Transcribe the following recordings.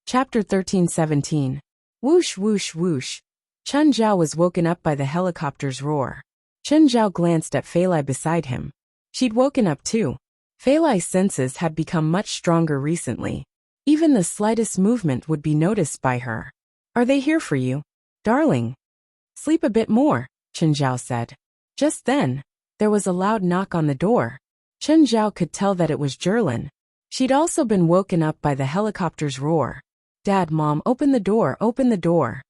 Chapter 13-17. Whoosh whoosh whoosh. Chun Zhao was woken up by the helicopter's roar. Chun Zhao glanced at Fei Lai beside him. She'd woken up too. Fei Lai's senses had become much stronger recently. Even the slightest movement would be noticed by her. Are they here for you, darling? Sleep a bit more, Chun Zhao said. Just then, there was a loud knock on the door. Chun Zhao could tell that it was Jerlin. She'd also been woken up by the helicopter's roar. Dad, Mom, open the door, open the door.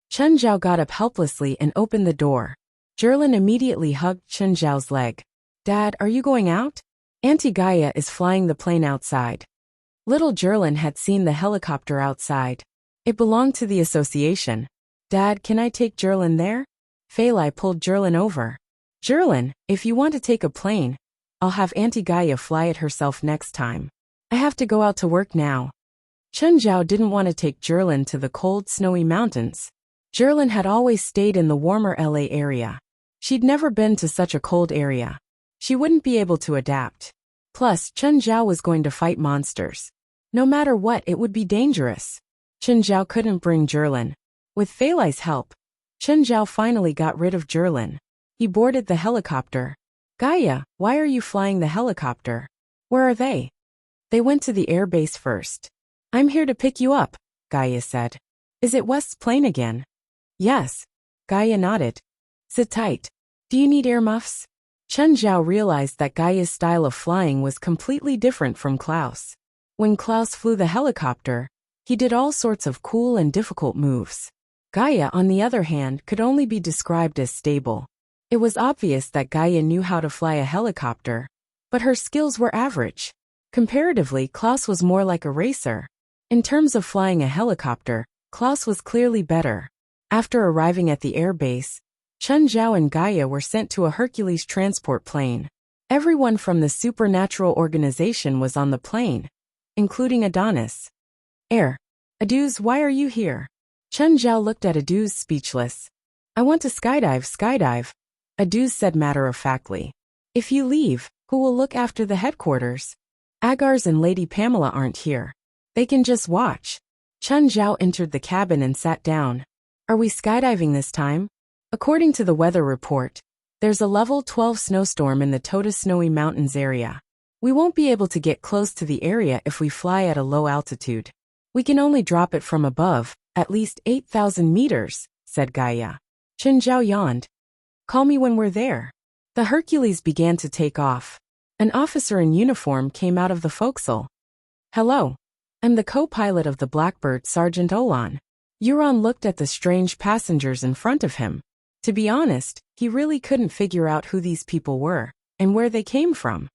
Chun Zhao got up helplessly and opened the door. Jerlin immediately hugged Chun Zhao's leg. Dad, are you going out? Auntie Gaia is flying the plane outside. Little Jerlin had seen the helicopter outside. It belonged to the association. Dad, can I take Jerlin there? Fei Lai pulled Jerlin over. Jerlin, if you want to take a plane, I'll have Auntie Gaia fly it herself next time. I have to go out to work now. Chun Zhao didn't want to take Jerlin to the cold, snowy mountains. Jerlin had always stayed in the warmer LA area. She'd never been to such a cold area. She wouldn't be able to adapt. Plus, Chun Zhao was going to fight monsters. No matter what, it would be dangerous. Chun Zhao couldn't bring Jerlin. With Fei Lai's help, Chun Zhao finally got rid of Jerlin. He boarded the helicopter. Gaia, why are you flying the helicopter? Where are they? They went to the air base first. I'm here to pick you up, Gaia said. Is it West's plane again? Yes. Gaia nodded. Sit tight. Do you need earmuffs? Chun Zhao realized that Gaia's style of flying was completely different from Klaus. When Klaus flew the helicopter, he did all sorts of cool and difficult moves. Gaia, on the other hand, could only be described as stable. It was obvious that Gaia knew how to fly a helicopter, but her skills were average. Comparatively, Klaus was more like a racer. In terms of flying a helicopter, Klaus was clearly better. After arriving at the air base, Chun Zhao and Gaia were sent to a Hercules transport plane. Everyone from the supernatural organization was on the plane, including Adonis. Aduz, why are you here? Chun Zhao looked at Aduz speechless. I want to skydive. Aduz said matter-of-factly. If you leave, who will look after the headquarters? Agars and Lady Pamela aren't here. They can just watch. Chun Zhao entered the cabin and sat down. Are we skydiving this time? According to the weather report, there's a level 12 snowstorm in the Tota Snowy Mountains area. We won't be able to get close to the area if we fly at a low altitude. We can only drop it from above, at least 8,000 meters, said Gaia. Chun Zhao yawned. Call me when we're there. The Hercules began to take off. An officer in uniform came out of the forecastle. Hello. I'm the co-pilot of the Blackbird, Sergeant Olan. Euron looked at the strange passengers in front of him. To be honest, he really couldn't figure out who these people were, and where they came from.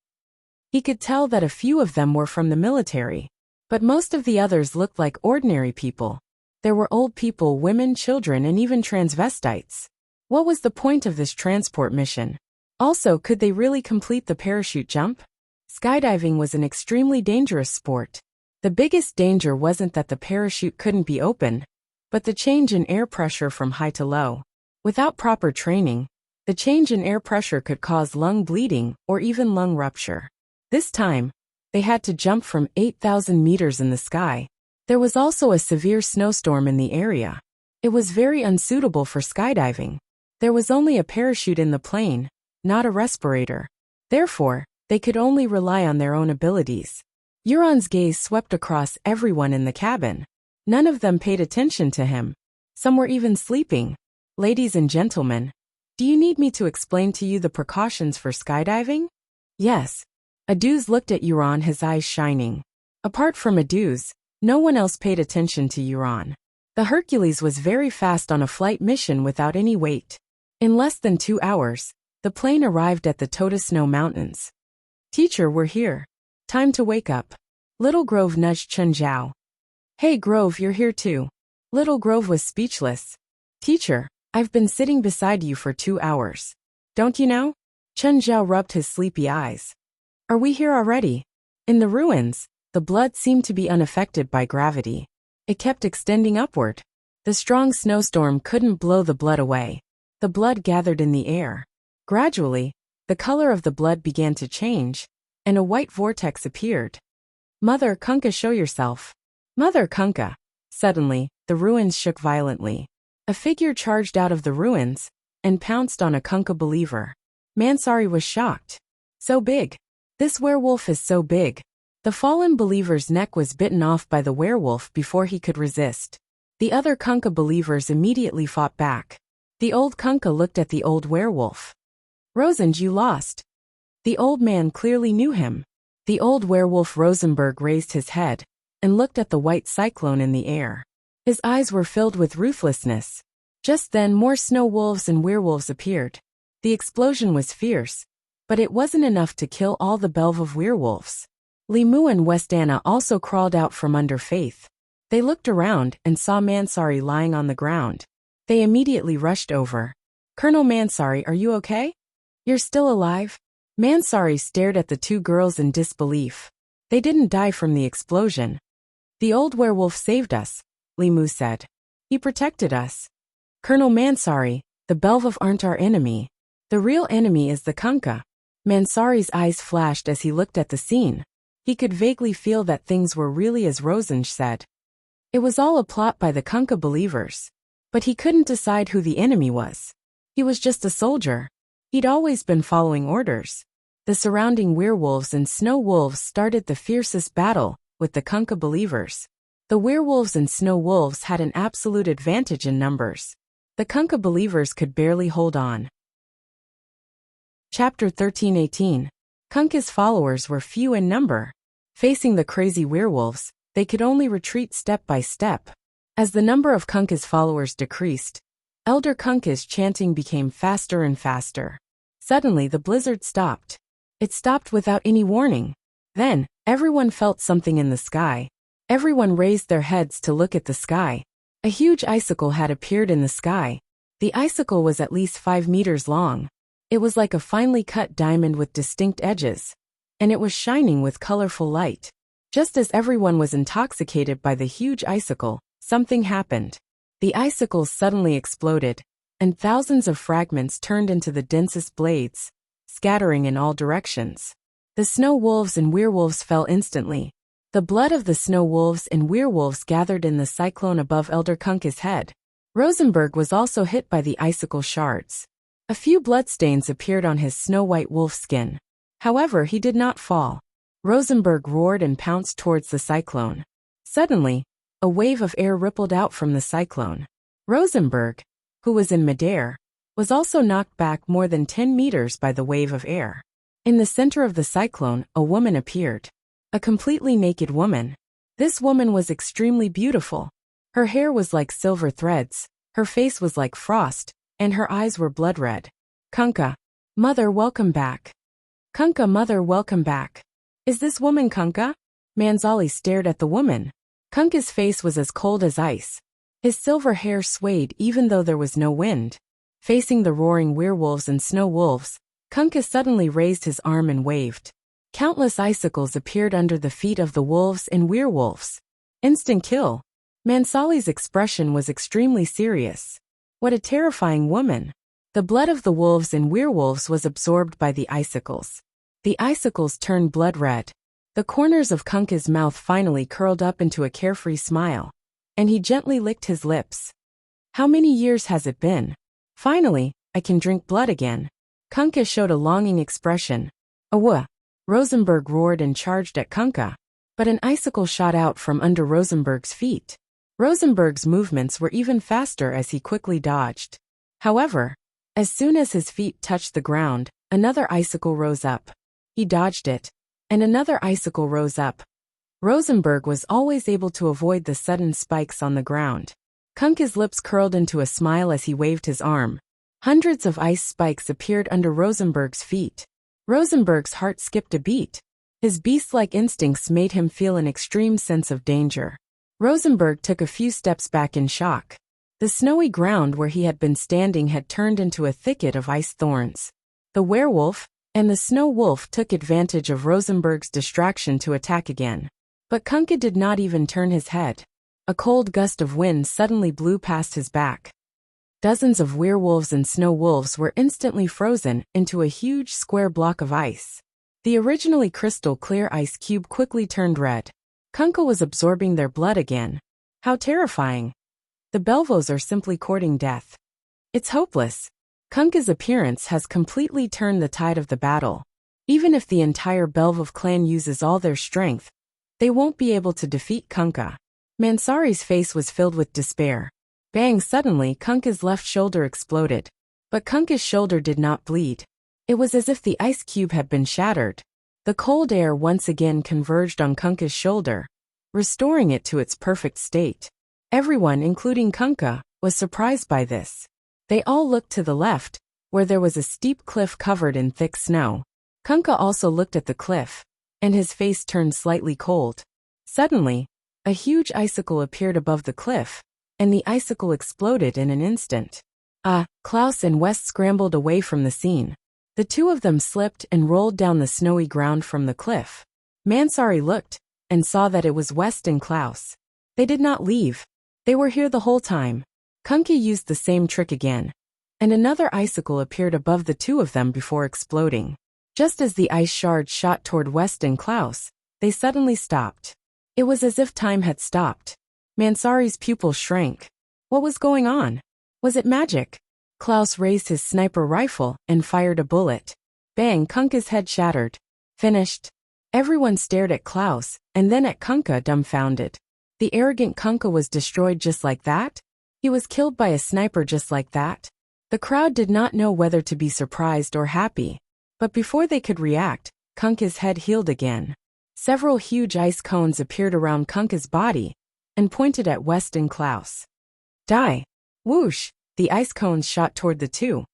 He could tell that a few of them were from the military, but most of the others looked like ordinary people. There were old people, women, children, and even transvestites. What was the point of this transport mission? Also, could they really complete the parachute jump? Skydiving was an extremely dangerous sport. The biggest danger wasn't that the parachute couldn't be opened, but the change in air pressure from high to low. Without proper training, the change in air pressure could cause lung bleeding or even lung rupture. This time, they had to jump from 8,000 meters in the sky. There was also a severe snowstorm in the area. It was very unsuitable for skydiving. There was only a parachute in the plane, not a respirator. Therefore, they could only rely on their own abilities. Euron's gaze swept across everyone in the cabin. None of them paid attention to him. Some were even sleeping. Ladies and gentlemen, do you need me to explain to you the precautions for skydiving? Yes. Aduz looked at Euron, his eyes shining. Apart from Aduz, no one else paid attention to Euron. The Hercules was very fast on a flight mission without any weight. In less than 2 hours, the plane arrived at the Tota Snow Mountains. Teacher, we're here. Time to wake up. Little Grove nudged Chun Zhao. Hey Grove, you're here too. Little Grove was speechless. Teacher, I've been sitting beside you for 2 hours. Don't you know? Chun Zhao rubbed his sleepy eyes. Are we here already? In the ruins, the blood seemed to be unaffected by gravity. It kept extending upward. The strong snowstorm couldn't blow the blood away. The blood gathered in the air. Gradually, the color of the blood began to change, and a white vortex appeared. Mother Kunkka, show yourself. Mother Kunkka, Suddenly, the ruins shook violently. A figure charged out of the ruins and pounced on a Kunkka believer. Mansari was shocked. So big. This werewolf is so big. The fallen believer's neck was bitten off by the werewolf before he could resist. The other Kunkka believers immediately fought back. The old Kunkka looked at the old werewolf. Rosenj, you lost. The old man clearly knew him. The old werewolf Rosenberg raised his head and looked at the white cyclone in the air. His eyes were filled with ruthlessness. Just then more snow wolves and werewolves appeared. The explosion was fierce, but it wasn't enough to kill all the Belv werewolves. Limu and Westana also crawled out from under Faith. They looked around and saw Mansari lying on the ground. They immediately rushed over. Colonel Mansari, are you okay? You're still alive? Mansari stared at the two girls in disbelief. They didn't die from the explosion. The old werewolf saved us, Limu said. He protected us. Colonel Mansari, the Belv aren't our enemy. The real enemy is the Kunkka. Mansari's eyes flashed as he looked at the scene. He could vaguely feel that things were really as Rosenj said. It was all a plot by the Kunkka believers. But he couldn't decide who the enemy was. He was just a soldier. He'd always been following orders. The surrounding werewolves and snow wolves started the fiercest battle with the Kunkka believers. The werewolves and snow wolves had an absolute advantage in numbers. The Kunkka believers could barely hold on. Chapter 13:18. Kunkka's followers were few in number. Facing the crazy werewolves, they could only retreat step by step. As the number of Kunkka's followers decreased, Elder Kunkka's chanting became faster and faster. Suddenly the blizzard stopped. It stopped without any warning. Then, everyone felt something in the sky. Everyone raised their heads to look at the sky. A huge icicle had appeared in the sky. The icicle was at least 5 meters long. It was like a finely cut diamond with distinct edges. And it was shining with colorful light. Just as everyone was intoxicated by the huge icicle, something happened. The icicles suddenly exploded, and thousands of fragments turned into the densest blades, scattering in all directions. The snow wolves and werewolves fell instantly. The blood of the snow wolves and werewolves gathered in the cyclone above Elder Kunkka's head. Rosenberg was also hit by the icicle shards. A few bloodstains appeared on his snow-white wolf skin. However, he did not fall. Rosenberg roared and pounced towards the cyclone. Suddenly, a wave of air rippled out from the cyclone. Rosenberg, who was in midair, was also knocked back more than 10 meters by the wave of air. In the center of the cyclone, a woman appeared. A completely naked woman. This woman was extremely beautiful. Her hair was like silver threads, her face was like frost, and her eyes were blood red. Kunkka, mother, welcome back. Kunkka, mother, welcome back. Is this woman Kunkka? Manzali stared at the woman. Kunkka's face was as cold as ice. His silver hair swayed even though there was no wind. Facing the roaring werewolves and snow wolves, Kunkka suddenly raised his arm and waved. Countless icicles appeared under the feet of the wolves and werewolves. Instant kill. Mansali's expression was extremely serious. What a terrifying woman. The blood of the wolves and werewolves was absorbed by the icicles. The icicles turned blood red. The corners of Kunkka's mouth finally curled up into a carefree smile, and he gently licked his lips. How many years has it been? Finally, I can drink blood again. Kunkka showed a longing expression. Awah! Rosenberg roared and charged at Kunkka. But an icicle shot out from under Rosenberg's feet. Rosenberg's movements were even faster as he quickly dodged. However, as soon as his feet touched the ground, another icicle rose up. He dodged it, and another icicle rose up. Rosenberg was always able to avoid the sudden spikes on the ground. Kunkka's lips curled into a smile as he waved his arm. Hundreds of ice spikes appeared under Rosenberg's feet. Rosenberg's heart skipped a beat. His beast-like instincts made him feel an extreme sense of danger. Rosenberg took a few steps back in shock. The snowy ground where he had been standing had turned into a thicket of ice thorns. The werewolf and the snow wolf took advantage of Rosenberg's distraction to attack again. But Kunkka did not even turn his head. A cold gust of wind suddenly blew past his back. Dozens of werewolves and snow wolves were instantly frozen into a huge square block of ice. The originally crystal clear ice cube quickly turned red. Kunkka was absorbing their blood again. How terrifying. The Belvos are simply courting death. It's hopeless. Kunkka's appearance has completely turned the tide of the battle. Even if the entire Belvov clan uses all their strength, they won't be able to defeat Kunkka. Mansari's face was filled with despair. Bang! Suddenly, Kunkka's left shoulder exploded. But Kunkka's shoulder did not bleed. It was as if the ice cube had been shattered. The cold air once again converged on Kunkka's shoulder, restoring it to its perfect state. Everyone, including Kunkka, was surprised by this. They all looked to the left, where there was a steep cliff covered in thick snow. Kunkka also looked at the cliff, and his face turned slightly cold. Suddenly, a huge icicle appeared above the cliff, and the icicle exploded in an instant. Klaus and West scrambled away from the scene. The two of them slipped and rolled down the snowy ground from the cliff. Mansari looked, and saw that it was West and Klaus. They did not leave. They were here the whole time. Kunkka used the same trick again, and another icicle appeared above the two of them before exploding. Just as the ice shards shot toward West and Klaus, they suddenly stopped. It was as if time had stopped. Mansari's pupils shrank. What was going on? Was it magic? Klaus raised his sniper rifle and fired a bullet. Bang! Kunkka's head shattered. Finished. Everyone stared at Klaus, and then at Kunkka, dumbfounded. The arrogant Kunkka was destroyed just like that? He was killed by a sniper just like that? The crowd did not know whether to be surprised or happy. But before they could react, Kunkka's head healed again. Several huge ice cones appeared around Kunkka's body and pointed at West and Klaus. Die! Whoosh! The ice cones shot toward the two.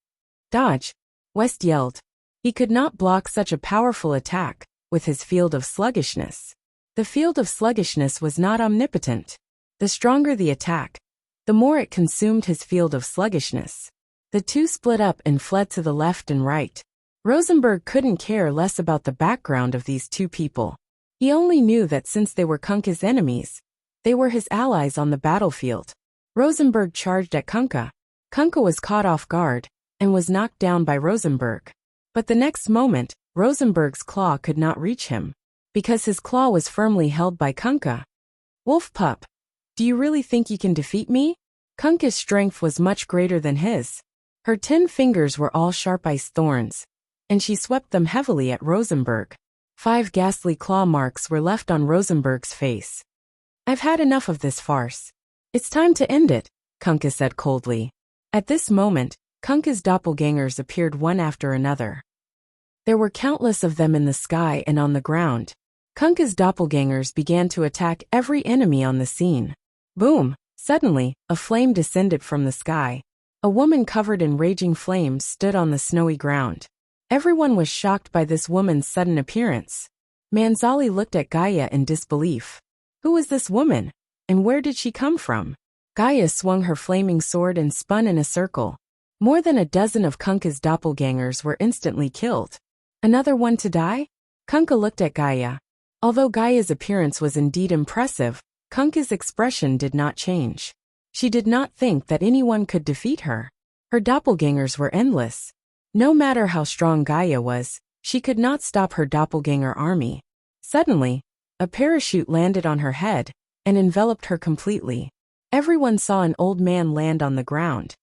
Dodge! West yelled. He could not block such a powerful attack with his field of sluggishness. The field of sluggishness was not omnipotent. The stronger the attack, the more it consumed his field of sluggishness. The two split up and fled to the left and right. Rosenberg couldn't care less about the background of these two people. He only knew that since they were Kunkka's enemies, they were his allies on the battlefield. Rosenberg charged at Kunkka. Kunkka was caught off guard and was knocked down by Rosenberg. But the next moment, Rosenberg's claw could not reach him, because his claw was firmly held by Kunkka. Wolf pup, do you really think you can defeat me? Kunkka's strength was much greater than his. Her 10 fingers were all sharp ice thorns, and she swept them heavily at Rosenberg. 5 ghastly claw marks were left on Rosenberg's face. I've had enough of this farce. It's time to end it, Kunkka said coldly. At this moment, Kunkka's doppelgangers appeared one after another. There were countless of them in the sky and on the ground. Kunkka's doppelgangers began to attack every enemy on the scene. Boom! Suddenly, a flame descended from the sky. A woman covered in raging flames stood on the snowy ground. Everyone was shocked by this woman's sudden appearance. Manzali looked at Gaia in disbelief. Who was this woman, and where did she come from? Gaia swung her flaming sword and spun in a circle. More than a dozen of Kunkka's doppelgangers were instantly killed. Another one to die? Kunkka looked at Gaia. Although Gaia's appearance was indeed impressive, Kunkka's expression did not change. She did not think that anyone could defeat her. Her doppelgangers were endless. No matter how strong Gaia was, she could not stop her doppelganger army. Suddenly, a parachute landed on her head and enveloped her completely. Everyone saw an old man land on the ground.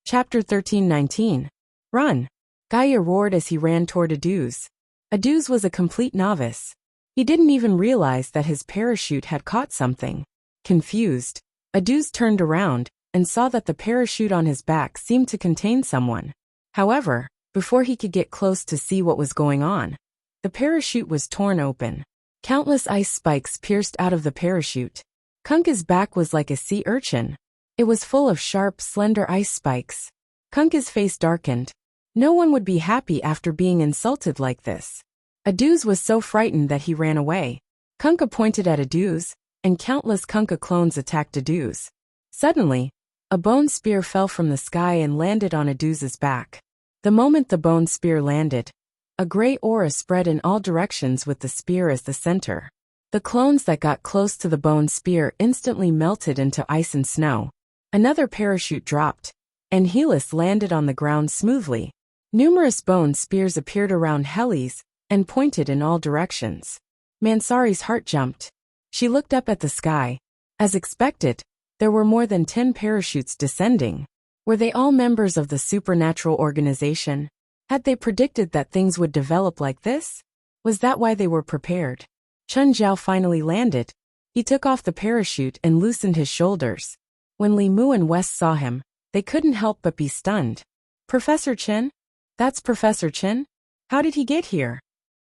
Chapter 13:19. Run! Gaia roared as he ran toward Aduz. Aduz was a complete novice. He didn't even realize that his parachute had caught something. Confused, Aduz turned around and saw that the parachute on his back seemed to contain someone. However, before he could get close to see what was going on, the parachute was torn open. Countless ice spikes pierced out of the parachute. Kunkka's back was like a sea urchin. It was full of sharp, slender ice spikes. Kunkka's face darkened. No one would be happy after being insulted like this. Aduz was so frightened that he ran away. Kunkka pointed at Aduz, and countless Kunkka clones attacked Aduz. Suddenly, a bone spear fell from the sky and landed on Aduz's back. The moment the bone spear landed, a gray aura spread in all directions with the spear as the center. The clones that got close to the bone spear instantly melted into ice and snow. Another parachute dropped, and Helis landed on the ground smoothly. Numerous bone spears appeared around Helis and pointed in all directions. Mansari's heart jumped. She looked up at the sky, As expected, there were more than 10 parachutes descending. Were they all members of the supernatural organization? Had they predicted that things would develop like this? Was that why they were prepared? Chen Zhao finally landed. He took off the parachute and loosened his shoulders. When Li Mu and West saw him, they couldn't help but be stunned. Professor Chen? That's Professor Chen? How did he get here?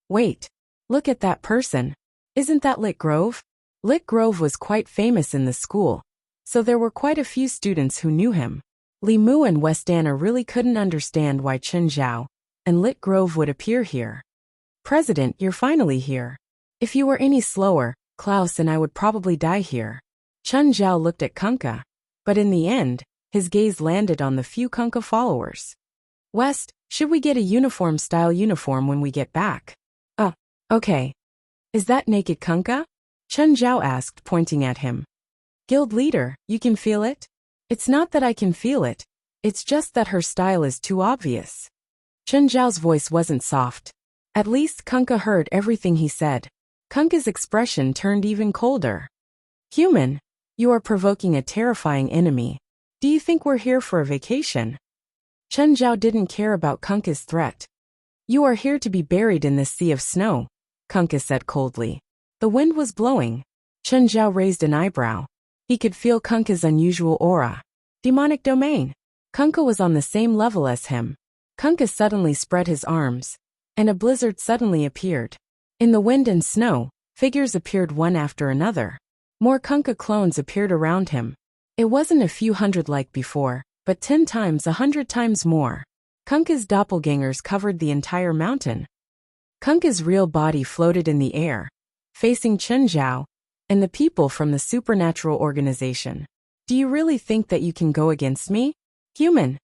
Wait. Look at that person. Isn't that Lit Grove? Lit Grove was quite famous in the school, so there were quite a few students who knew him. Li Mu and West Anna really couldn't understand why Chen Zhao and Lit Grove would appear here. President, you're finally here. If you were any slower, Klaus and I would probably die here. Chen Zhao looked at Kunkka, but in the end, his gaze landed on the few Kunkka followers. West, should we get a uniform-style uniform when we get back? Okay. Is that naked Kunkka? Chen Zhao asked, pointing at him. Guild leader, you can feel it? It's not that I can feel it, it's just that her style is too obvious. Chen Zhao's voice wasn't soft. At least Kunkka heard everything he said. Kunkka's expression turned even colder. Human, you are provoking a terrifying enemy. Do you think we're here for a vacation? Chen Zhao didn't care about Kunkka's threat. You are here to be buried in this sea of snow, Kunkka said coldly. The wind was blowing. Chen Zhao raised an eyebrow. He could feel Kunkka's unusual aura. Demonic domain. Kunkka was on the same level as him. Kunkka suddenly spread his arms, and a blizzard suddenly appeared. In the wind and snow, figures appeared one after another. More Kunkka clones appeared around him. It wasn't a few hundred like before, but 10 times, 100 times more. Kunkka's doppelgangers covered the entire mountain. Kunkka's real body floated in the air, facing Chen Zhao and the people from the supernatural organization. Do you really think that you can go against me? Human.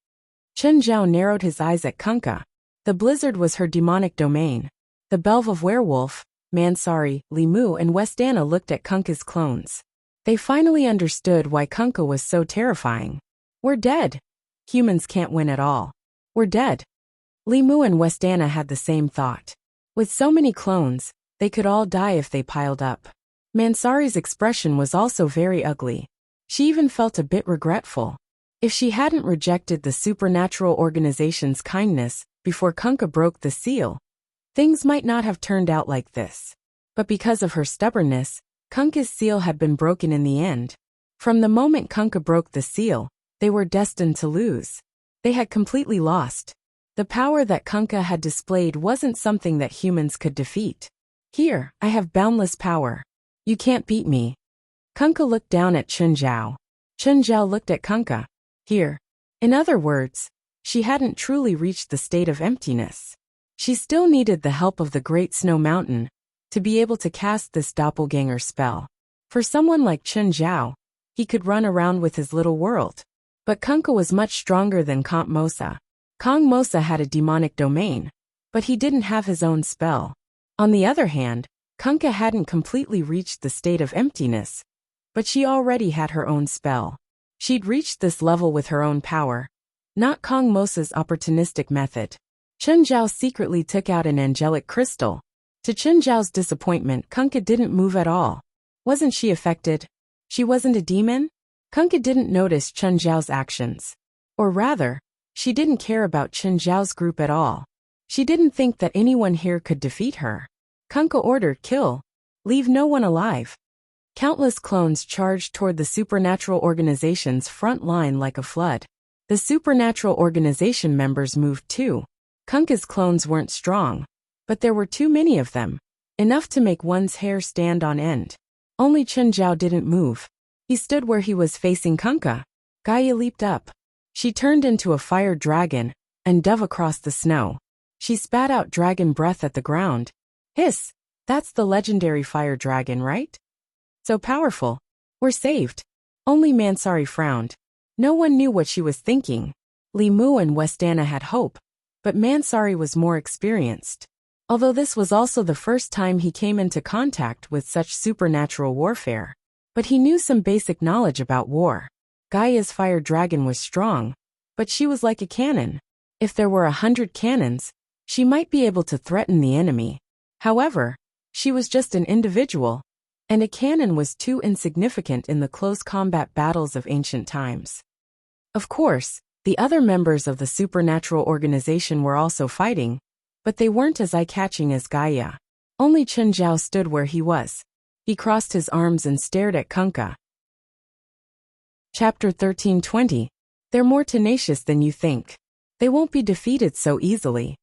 Chen Zhao narrowed his eyes at Kunkka. The blizzard was her demonic domain. The Belve werewolf, Mansari, Li Mu and West Anna looked at Kunkka's clones. They finally understood why Kunkka was so terrifying. We're dead. Humans can't win at all. We're dead. Li Mu and West Anna had the same thought. With so many clones, they could all die if they piled up. Mansari's expression was also very ugly. She even felt a bit regretful. If she hadn't rejected the supernatural organization's kindness before Kunkka broke the seal, things might not have turned out like this. But because of her stubbornness, Kunkka's seal had been broken in the end. From the moment Kunkka broke the seal, they were destined to lose. They had completely lost. The power that Kunkka had displayed wasn't something that humans could defeat. Here, I have boundless power. You can't beat me. Kunkka looked down at Chen Zhao. Chen Zhao looked at Kunkka. Here. In other words, she hadn't truly reached the state of emptiness. She still needed the help of the Great Snow Mountain to be able to cast this doppelganger spell. For someone like Chen Zhao, he could run around with his little world. But Kunkka was much stronger than Count Mosa. Kong Mosa had a demonic domain, but he didn't have his own spell. On the other hand, Kunkka hadn't completely reached the state of emptiness, but she already had her own spell. She'd reached this level with her own power, not Kong Mosa's opportunistic method. Chen Zhao secretly took out an angelic crystal. To Chen Zhao's disappointment, Kunkka didn't move at all. Wasn't she affected? She wasn't a demon? Kunkka didn't notice Chen Zhao's actions. Or rather, she didn't care about Chen Zhao's group at all. She didn't think that anyone here could defeat her. Kunkka ordered kill. Leave no one alive. Countless clones charged toward the supernatural organization's front line like a flood. The supernatural organization members moved too. Kunkka's clones weren't strong, but there were too many of them, enough to make one's hair stand on end. Only Chen Zhao didn't move. He stood where he was facing Kunkka. Gaia leaped up. She turned into a fire dragon and dove across the snow. She spat out dragon breath at the ground. Hiss! That's the legendary fire dragon, right? So powerful. We're saved. Only Mansari frowned. No one knew what she was thinking. Li Mu and West Anna had hope, but Mansari was more experienced. Although this was also the first time he came into contact with such supernatural warfare. But he knew some basic knowledge about war. Gaia's fire dragon was strong, but she was like a cannon. If there were 100 cannons, she might be able to threaten the enemy. However, she was just an individual, And a cannon was too insignificant in the close combat battles of ancient times. Of course, the other members of the supernatural organization were also fighting, but they weren't as eye-catching as Gaia. Only Chen Zhao stood where he was. He crossed his arms and stared at Kunkka. Chapter 13:20. They're more tenacious than you think. They won't be defeated so easily.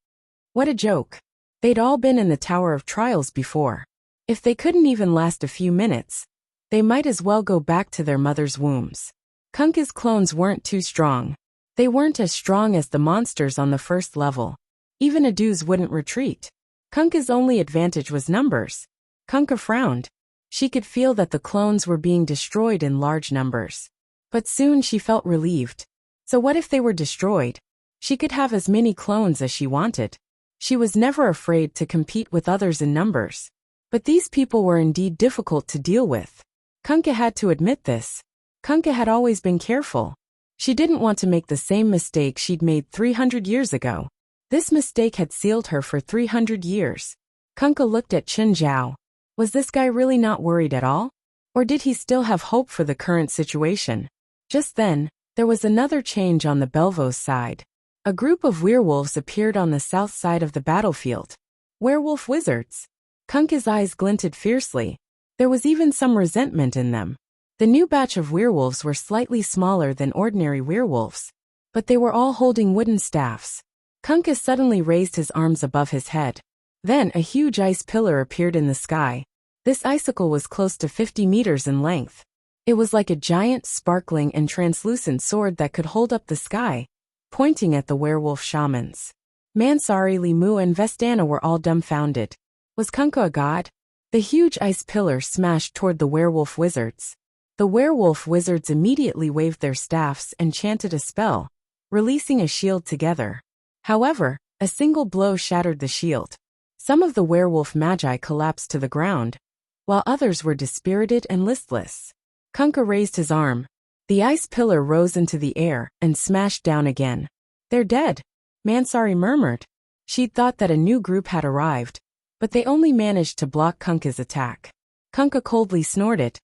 What a joke. They'd all been in the Tower of Trials before. If they couldn't even last a few minutes, they might as well go back to their mother's wombs. Kunkka's clones weren't too strong. They weren't as strong as the monsters on the first level. Even Adu's wouldn't retreat. Kunkka's only advantage was numbers. Kunkka frowned. She could feel that the clones were being destroyed in large numbers. But soon she felt relieved. So what if they were destroyed? She could have as many clones as she wanted. She was never afraid to compete with others in numbers. But these people were indeed difficult to deal with. Kunkka had to admit this. Kunkka had always been careful. She didn't want to make the same mistake she'd made 300 years ago. This mistake had sealed her for 300 years. Kunkka looked at Chen Zhao. Was this guy really not worried at all? Or did he still have hope for the current situation? Just then, there was another change on the Belvos side. A group of werewolves appeared on the south side of the battlefield. Werewolf wizards. Kunkka's eyes glinted fiercely. There was even some resentment in them. The new batch of werewolves were slightly smaller than ordinary werewolves, but they were all holding wooden staffs. Kunkka suddenly raised his arms above his head. Then a huge ice pillar appeared in the sky. This icicle was close to 50 meters in length. It was like a giant, sparkling and translucent sword that could hold up the sky, pointing at the werewolf shamans. Mansari, Limu and Vestana were all dumbfounded. Was Kunkka a god? The huge ice pillar smashed toward the werewolf wizards. The werewolf wizards immediately waved their staffs and chanted a spell, releasing a shield together. However, a single blow shattered the shield. Some of the werewolf magi collapsed to the ground, while others were dispirited and listless. Kunkka raised his arm. The ice pillar rose into the air and smashed down again. They're dead, Mansari murmured. She'd thought that a new group had arrived, but they only managed to block Kunkka's attack. Kunkka coldly snorted.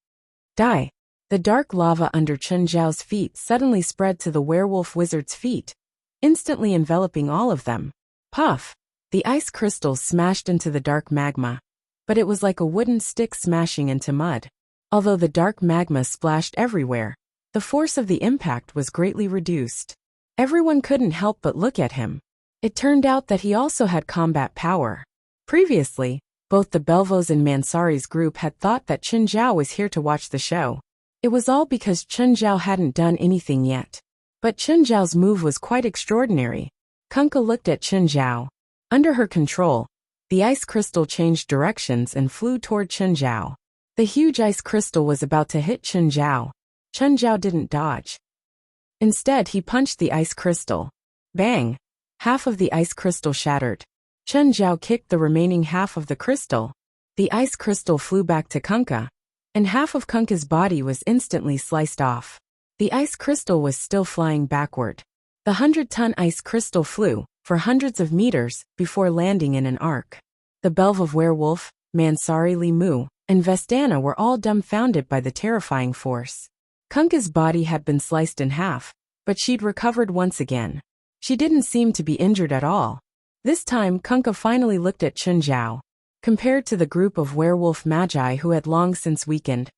Die. The dark lava under Chen Zhao's feet suddenly spread to the werewolf wizard's feet, instantly enveloping all of them. Puff! The ice crystals smashed into the dark magma, but it was like a wooden stick smashing into mud. Although the dark magma splashed everywhere, the force of the impact was greatly reduced. Everyone couldn't help but look at him. It turned out that he also had combat power. Previously, both the Belvos and Mansari's group had thought that Chen Zhao was here to watch the show. It was all because Chen Zhao hadn't done anything yet. But Chen Zhao's move was quite extraordinary. Kunkka looked at Chen Zhao. Under her control, the ice crystal changed directions and flew toward Chen Zhao. The huge ice crystal was about to hit Chen Zhao. Chen Zhao didn't dodge. Instead, he punched the ice crystal. Bang! Half of the ice crystal shattered. Chen Zhao kicked the remaining half of the crystal. The ice crystal flew back to Kunkka, and half of Kunkka's body was instantly sliced off. The ice crystal was still flying backward. The 100-ton ice crystal flew for hundreds of meters before landing in an arc. The Belvov werewolf, Mansari Limu, and Vestana were all dumbfounded by the terrifying force. Kunkka's body had been sliced in half, but she'd recovered once again. She didn't seem to be injured at all. This time Kunkka finally looked at Chen Zhao. Compared to the group of werewolf magi who had long since weakened,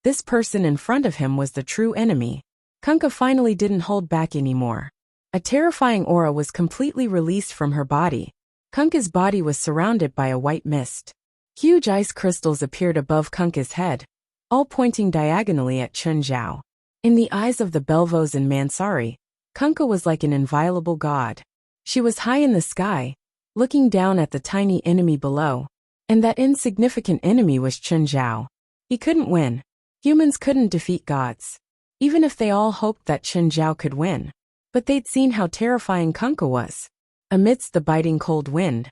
this person in front of him was the true enemy. Kunkka finally didn't hold back anymore. A terrifying aura was completely released from her body. Kunkka's body was surrounded by a white mist. Huge ice crystals appeared above Kunkka's head, all pointing diagonally at Chen Zhao. In the eyes of the Belvos and Mansari, Kunkka was like an inviolable god. She was high in the sky, looking down at the tiny enemy below. And that insignificant enemy was Chen Zhao. He couldn't win. Humans couldn't defeat gods. Even if they all hoped that Chen Zhao could win. But they'd seen how terrifying Kunkka was. Amidst the biting cold wind,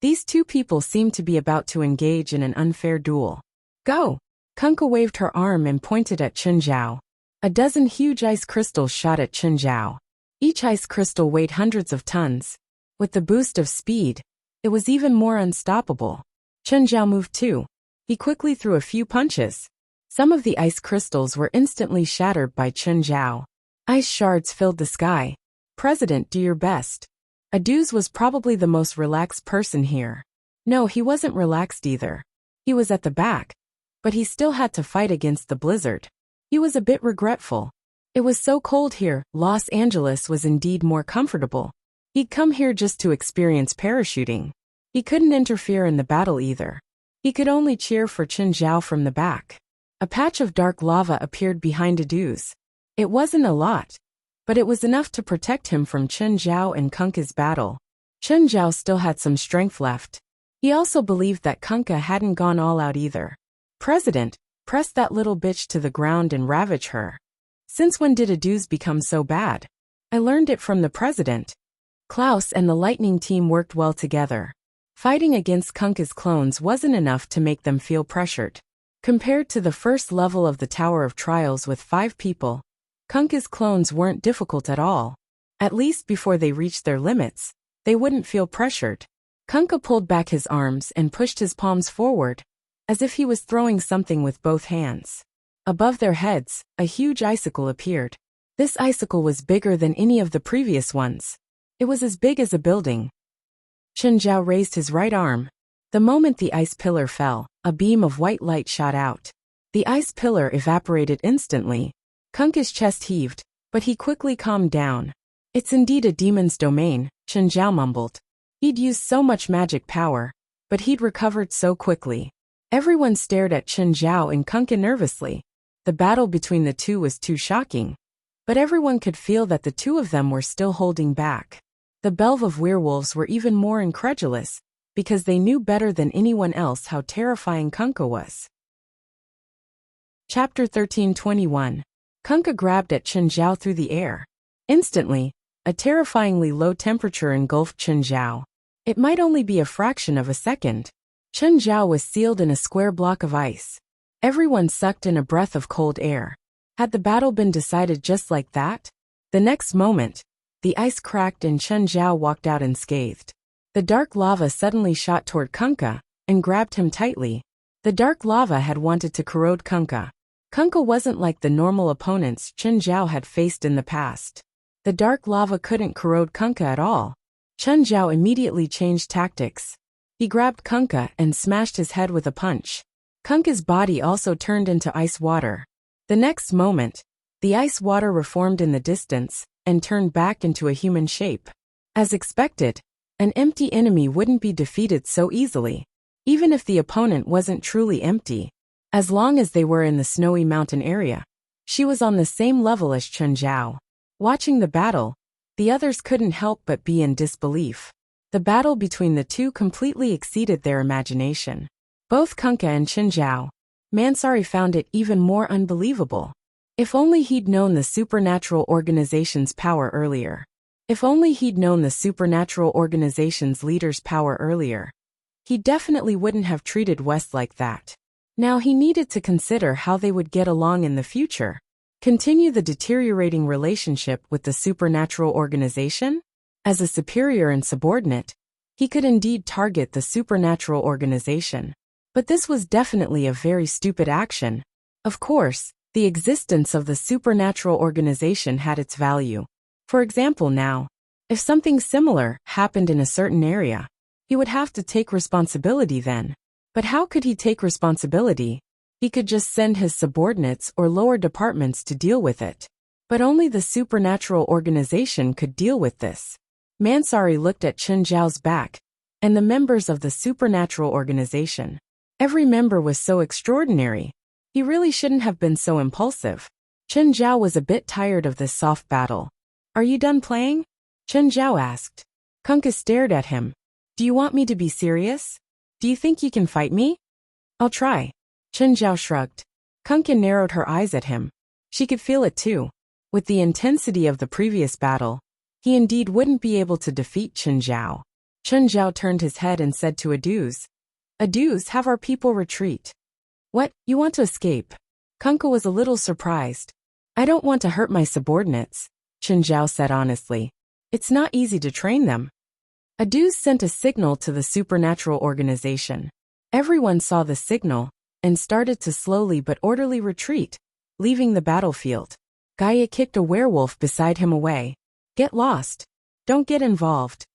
these two people seemed to be about to engage in an unfair duel. Go! Kunkka waved her arm and pointed at Chen Zhao. A dozen huge ice crystals shot at Chen Zhao. Each ice crystal weighed hundreds of tons. With the boost of speed, it was even more unstoppable. Chen Zhao moved too. He quickly threw a few punches. Some of the ice crystals were instantly shattered by Chen Zhao. Ice shards filled the sky. President, do your best. Aduz was probably the most relaxed person here. No, he wasn't relaxed either. He was at the back, but he still had to fight against the blizzard. He was a bit regretful. It was so cold here. Los Angeles was indeed more comfortable. He'd come here just to experience parachuting. He couldn't interfere in the battle either. He could only cheer for Chen Zhao from the back. A patch of dark lava appeared behind Aduz. It wasn't a lot, but it was enough to protect him from Chen Zhao and Kunkka's battle. Chen Zhao still had some strength left. He also believed that Kunkka hadn't gone all out either. President, press that little bitch to the ground and ravage her. Since when did Aduz become so bad? I learned it from the president. Klaus and the lightning team worked well together. Fighting against Kunkka's clones wasn't enough to make them feel pressured. Compared to the first level of the Tower of Trials with 5 people, Kunkka's clones weren't difficult at all. At least before they reached their limits, they wouldn't feel pressured. Kunkka pulled back his arms and pushed his palms forward, as if he was throwing something with both hands. Above their heads, a huge icicle appeared. This icicle was bigger than any of the previous ones. It was as big as a building. Chen Zhao raised his right arm. The moment the ice pillar fell, a beam of white light shot out. The ice pillar evaporated instantly. Kunkka's chest heaved, but he quickly calmed down. It's indeed a demon's domain, Chen Zhao mumbled. He'd used so much magic power, but he'd recovered so quickly. Everyone stared at Chen Zhao and Kunkka nervously. The battle between the two was too shocking. But everyone could feel that the two of them were still holding back. The Belve of Werewolves were even more incredulous, because they knew better than anyone else how terrifying Kunkka was. Chapter 13:21. Kunkka grabbed at Chen Zhao through the air. Instantly, a terrifyingly low temperature engulfed Chen Zhao. It might only be a fraction of a second. Chen Zhao was sealed in a square block of ice. Everyone sucked in a breath of cold air. Had the battle been decided just like that? The next moment, the ice cracked and Chen Zhao walked out unscathed. The dark lava suddenly shot toward Kunkka and grabbed him tightly. The dark lava had wanted to corrode Kunkka. Kunkka wasn't like the normal opponents Chen Zhao had faced in the past. The dark lava couldn't corrode Kunkka at all. Chen Zhao immediately changed tactics. He grabbed Kunkka and smashed his head with a punch. Kunkka's body also turned into ice water. The next moment, the ice water reformed in the distance and turned back into a human shape. As expected, an empty enemy wouldn't be defeated so easily, even if the opponent wasn't truly empty. As long as they were in the snowy mountain area, she was on the same level as Chen Zhao. Watching the battle, the others couldn't help but be in disbelief. The battle between the two completely exceeded their imagination. Both Kunkka and Chen Zhao, Mansari found it even more unbelievable. If only he'd known the supernatural organization's power earlier. If only he'd known the supernatural organization's leader's power earlier. He definitely wouldn't have treated West like that. Now he needed to consider how they would get along in the future. Continue the deteriorating relationship with the supernatural organization? As a superior and subordinate, he could indeed target the supernatural organization. But this was definitely a very stupid action. Of course, the existence of the supernatural organization had its value. For example now, if something similar happened in a certain area, he would have to take responsibility then. But how could he take responsibility? He could just send his subordinates or lower departments to deal with it. But only the supernatural organization could deal with this. Mansari looked at Chen Zhao's back, and the members of the supernatural organization. Every member was so extraordinary. He really shouldn't have been so impulsive. Chen Zhao was a bit tired of this soft battle. Are you done playing? Chen Zhao asked. Kunkka stared at him. Do you want me to be serious? Do you think you can fight me? I'll try. Chen Zhao shrugged. Kunkka narrowed her eyes at him. She could feel it too. With the intensity of the previous battle, he indeed wouldn't be able to defeat Chen Zhao. Chen Zhao turned his head and said to Aduz, Aduz, have our people retreat. What, you want to escape? Kunkka was a little surprised. I don't want to hurt my subordinates, Chen Zhao said honestly. It's not easy to train them. Aduz sent a signal to the supernatural organization. Everyone saw the signal and started to slowly but orderly retreat, leaving the battlefield. Gaia kicked a werewolf beside him away. "Get lost. Don't get involved."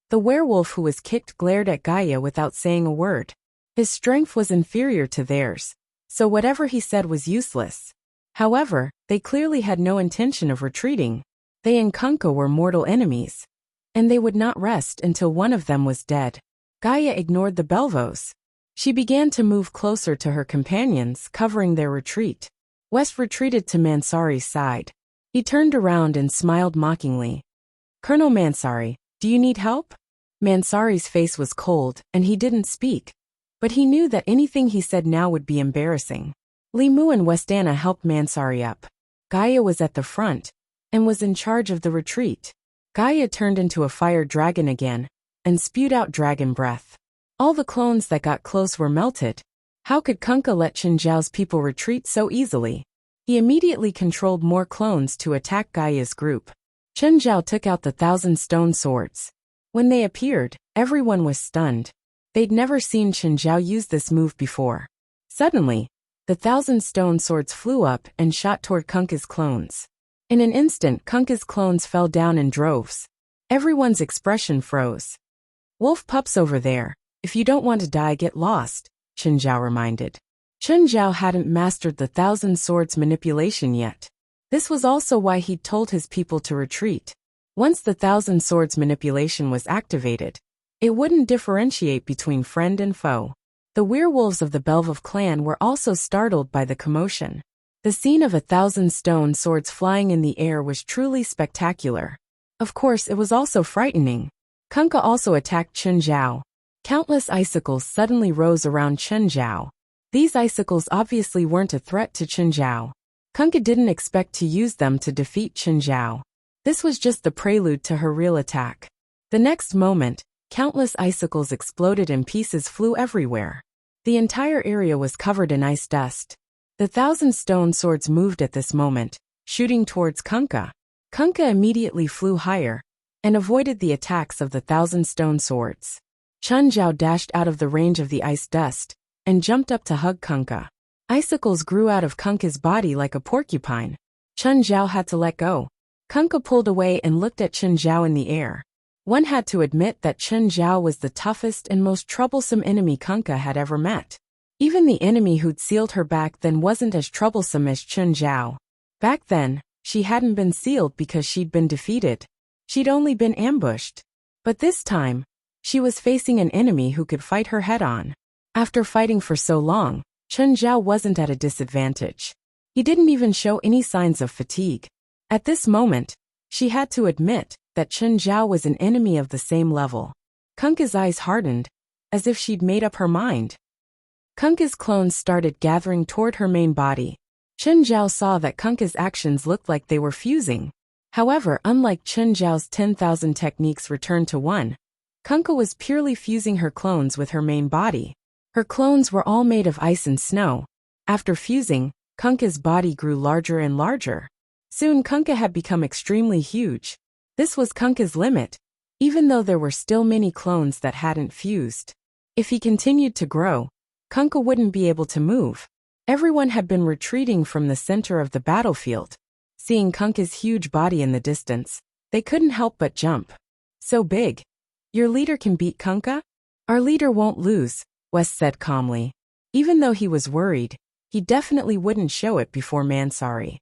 The werewolf who was kicked glared at Gaia without saying a word. His strength was inferior to theirs, so whatever he said was useless. However, they clearly had no intention of retreating. They and Kunkka were mortal enemies, and they would not rest until one of them was dead. Gaia ignored the Belvos. She began to move closer to her companions, covering their retreat. West retreated to Mansari's side. He turned around and smiled mockingly. "Colonel Mansari, do you need help?" Mansari's face was cold, and he didn't speak. But he knew that anything he said now would be embarrassing. Limu and Westana helped Mansari up. Gaia was at the front, and was in charge of the retreat. Gaia turned into a fire dragon again, and spewed out dragon breath. All the clones that got close were melted. How could Kunkka let Chenjiao's people retreat so easily? He immediately controlled more clones to attack Gaia's group. Chenjiao took out the 1,000 stone swords. When they appeared, everyone was stunned. They'd never seen Chenjiao use this move before. Suddenly, the 1,000 stone swords flew up and shot toward Kunkka's clones. In an instant, Kunkka's clones fell down in droves. Everyone's expression froze. "Wolf pups over there. If you don't want to die, get lost," Chenjiao reminded. Chenjiao hadn't mastered the 1,000 swords manipulation yet. This was also why he'd told his people to retreat. Once the 1,000 swords manipulation was activated, it wouldn't differentiate between friend and foe. The werewolves of the Belvov clan were also startled by the commotion. The scene of 1,000 stone swords flying in the air was truly spectacular. Of course, it was also frightening. Kunkka also attacked Chenjiao. Countless icicles suddenly rose around Chenjiao. These icicles obviously weren't a threat to Chenjiao. Kunkka didn't expect to use them to defeat Chenjiao. This was just the prelude to her real attack. The next moment, countless icicles exploded and pieces flew everywhere. The entire area was covered in ice dust. The 1,000 stone swords moved at this moment, shooting towards Kunkka. Kunkka immediately flew higher and avoided the attacks of the 1,000 stone swords. Chenjiao dashed out of the range of the ice dust and jumped up to hug Kunkka. Icicles grew out of Kunkka's body like a porcupine. Chenjiao had to let go. Kunkka pulled away and looked at Chenjiao in the air. One had to admit that Chenjiao was the toughest and most troublesome enemy Kunkka had ever met. Even the enemy who'd sealed her back then wasn't as troublesome as Chenjiao. Back then, she hadn't been sealed because she'd been defeated. She'd only been ambushed. But this time, she was facing an enemy who could fight her head-on. After fighting for so long, Chenjiao wasn't at a disadvantage. He didn't even show any signs of fatigue. At this moment, she had to admit that Chenjiao was an enemy of the same level. Kunkka's eyes hardened, as if she'd made up her mind. Kunkka's clones started gathering toward her main body. Chenjiao saw that Kunkka's actions looked like they were fusing. However, unlike Chenjiao's 10,000 techniques returned to one, Kunkka was purely fusing her clones with her main body. Her clones were all made of ice and snow. After fusing, Kunkka's body grew larger and larger. Soon Kunkka had become extremely huge. This was Kunkka's limit, even though there were still many clones that hadn't fused. If he continued to grow, Kunkka wouldn't be able to move. Everyone had been retreating from the center of the battlefield. Seeing Kunkka's huge body in the distance, they couldn't help but jump. "So big. Your leader can beat Kunkka?" "Our leader won't lose," West said calmly. Even though he was worried, he definitely wouldn't show it before Mansari.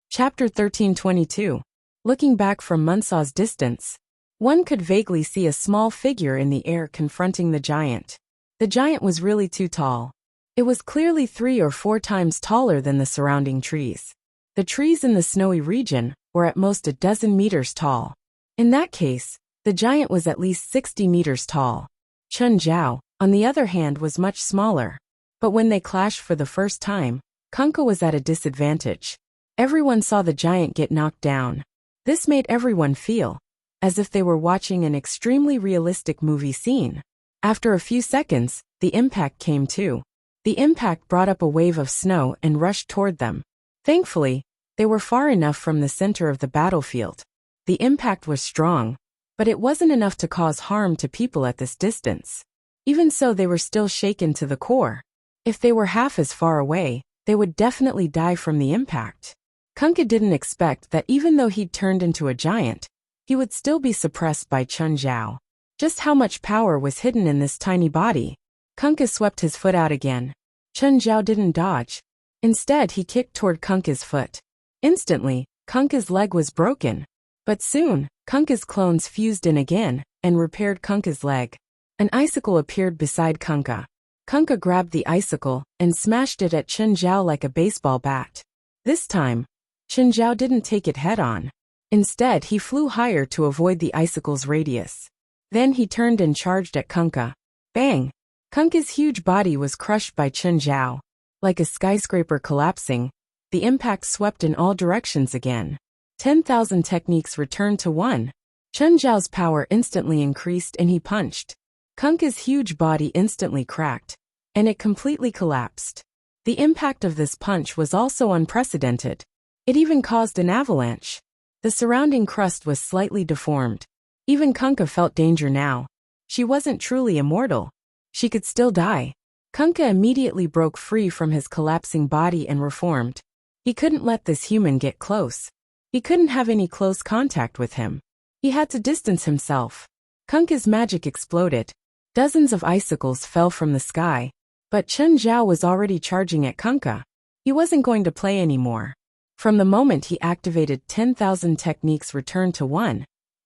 Chapter 1322. Looking back from Munsaw's distance, one could vaguely see a small figure in the air confronting the giant. The giant was really too tall. It was clearly 3 or 4 times taller than the surrounding trees. The trees in the snowy region were at most a dozen meters tall. In that case, the giant was at least 60 meters tall. Chenjiao, on the other hand, was much smaller. But when they clashed for the first time, Kunkka was at a disadvantage. Everyone saw the giant get knocked down. This made everyone feel as if they were watching an extremely realistic movie scene. After a few seconds, the impact came too. The impact brought up a wave of snow and rushed toward them. Thankfully, they were far enough from the center of the battlefield. The impact was strong, but it wasn't enough to cause harm to people at this distance. Even so, they were still shaken to the core. If they were half as far away, they would definitely die from the impact. Kunkka didn't expect that even though he'd turned into a giant, he would still be suppressed by Chun Zhao. Just how much power was hidden in this tiny body? Kunkka swept his foot out again. Chun Zhao didn't dodge. Instead, he kicked toward Kunkka's foot. Instantly, Kunkka's leg was broken. But soon, Kunkka's clones fused in again and repaired Kunkka's leg. An icicle appeared beside Kunkka. Kunkka grabbed the icicle and smashed it at Chun Zhao like a baseball bat. This time, Chun Zhao didn't take it head-on. Instead, he flew higher to avoid the icicle's radius. Then he turned and charged at Kunkka. Bang! Kunkka's huge body was crushed by Chun Zhao. Like a skyscraper collapsing, the impact swept in all directions again. 10,000 techniques returned to 1. Chun Zhao's power instantly increased and he punched. Kunkka's huge body instantly cracked, and it completely collapsed. The impact of this punch was also unprecedented. It even caused an avalanche. The surrounding crust was slightly deformed. Even Kunkka felt danger now. She wasn't truly immortal. She could still die. Kunkka immediately broke free from his collapsing body and reformed. He couldn't let this human get close. He couldn't have any close contact with him. He had to distance himself. Kunkka's magic exploded. Dozens of icicles fell from the sky. But Chun Zhao was already charging at Kunkka. He wasn't going to play anymore. From the moment he activated 10,000 techniques returned to 1,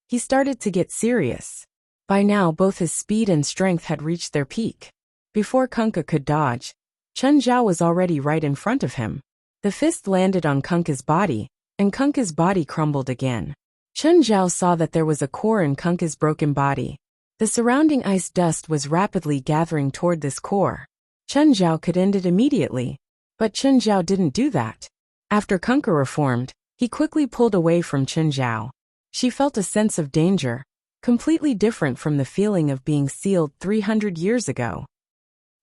he started to get serious. By now, both his speed and strength had reached their peak. Before Kunkka could dodge, Chun Zhao was already right in front of him. The fist landed on Kunkka's body, and Kunkka's body crumbled again. Chun Zhao saw that there was a core in Kunkka's broken body. The surrounding ice dust was rapidly gathering toward this core. Chun Zhao could end it immediately. But Chun Zhao didn't do that. After Kunkka reformed, he quickly pulled away from Chun Zhao. She felt a sense of danger, completely different from the feeling of being sealed 300 years ago.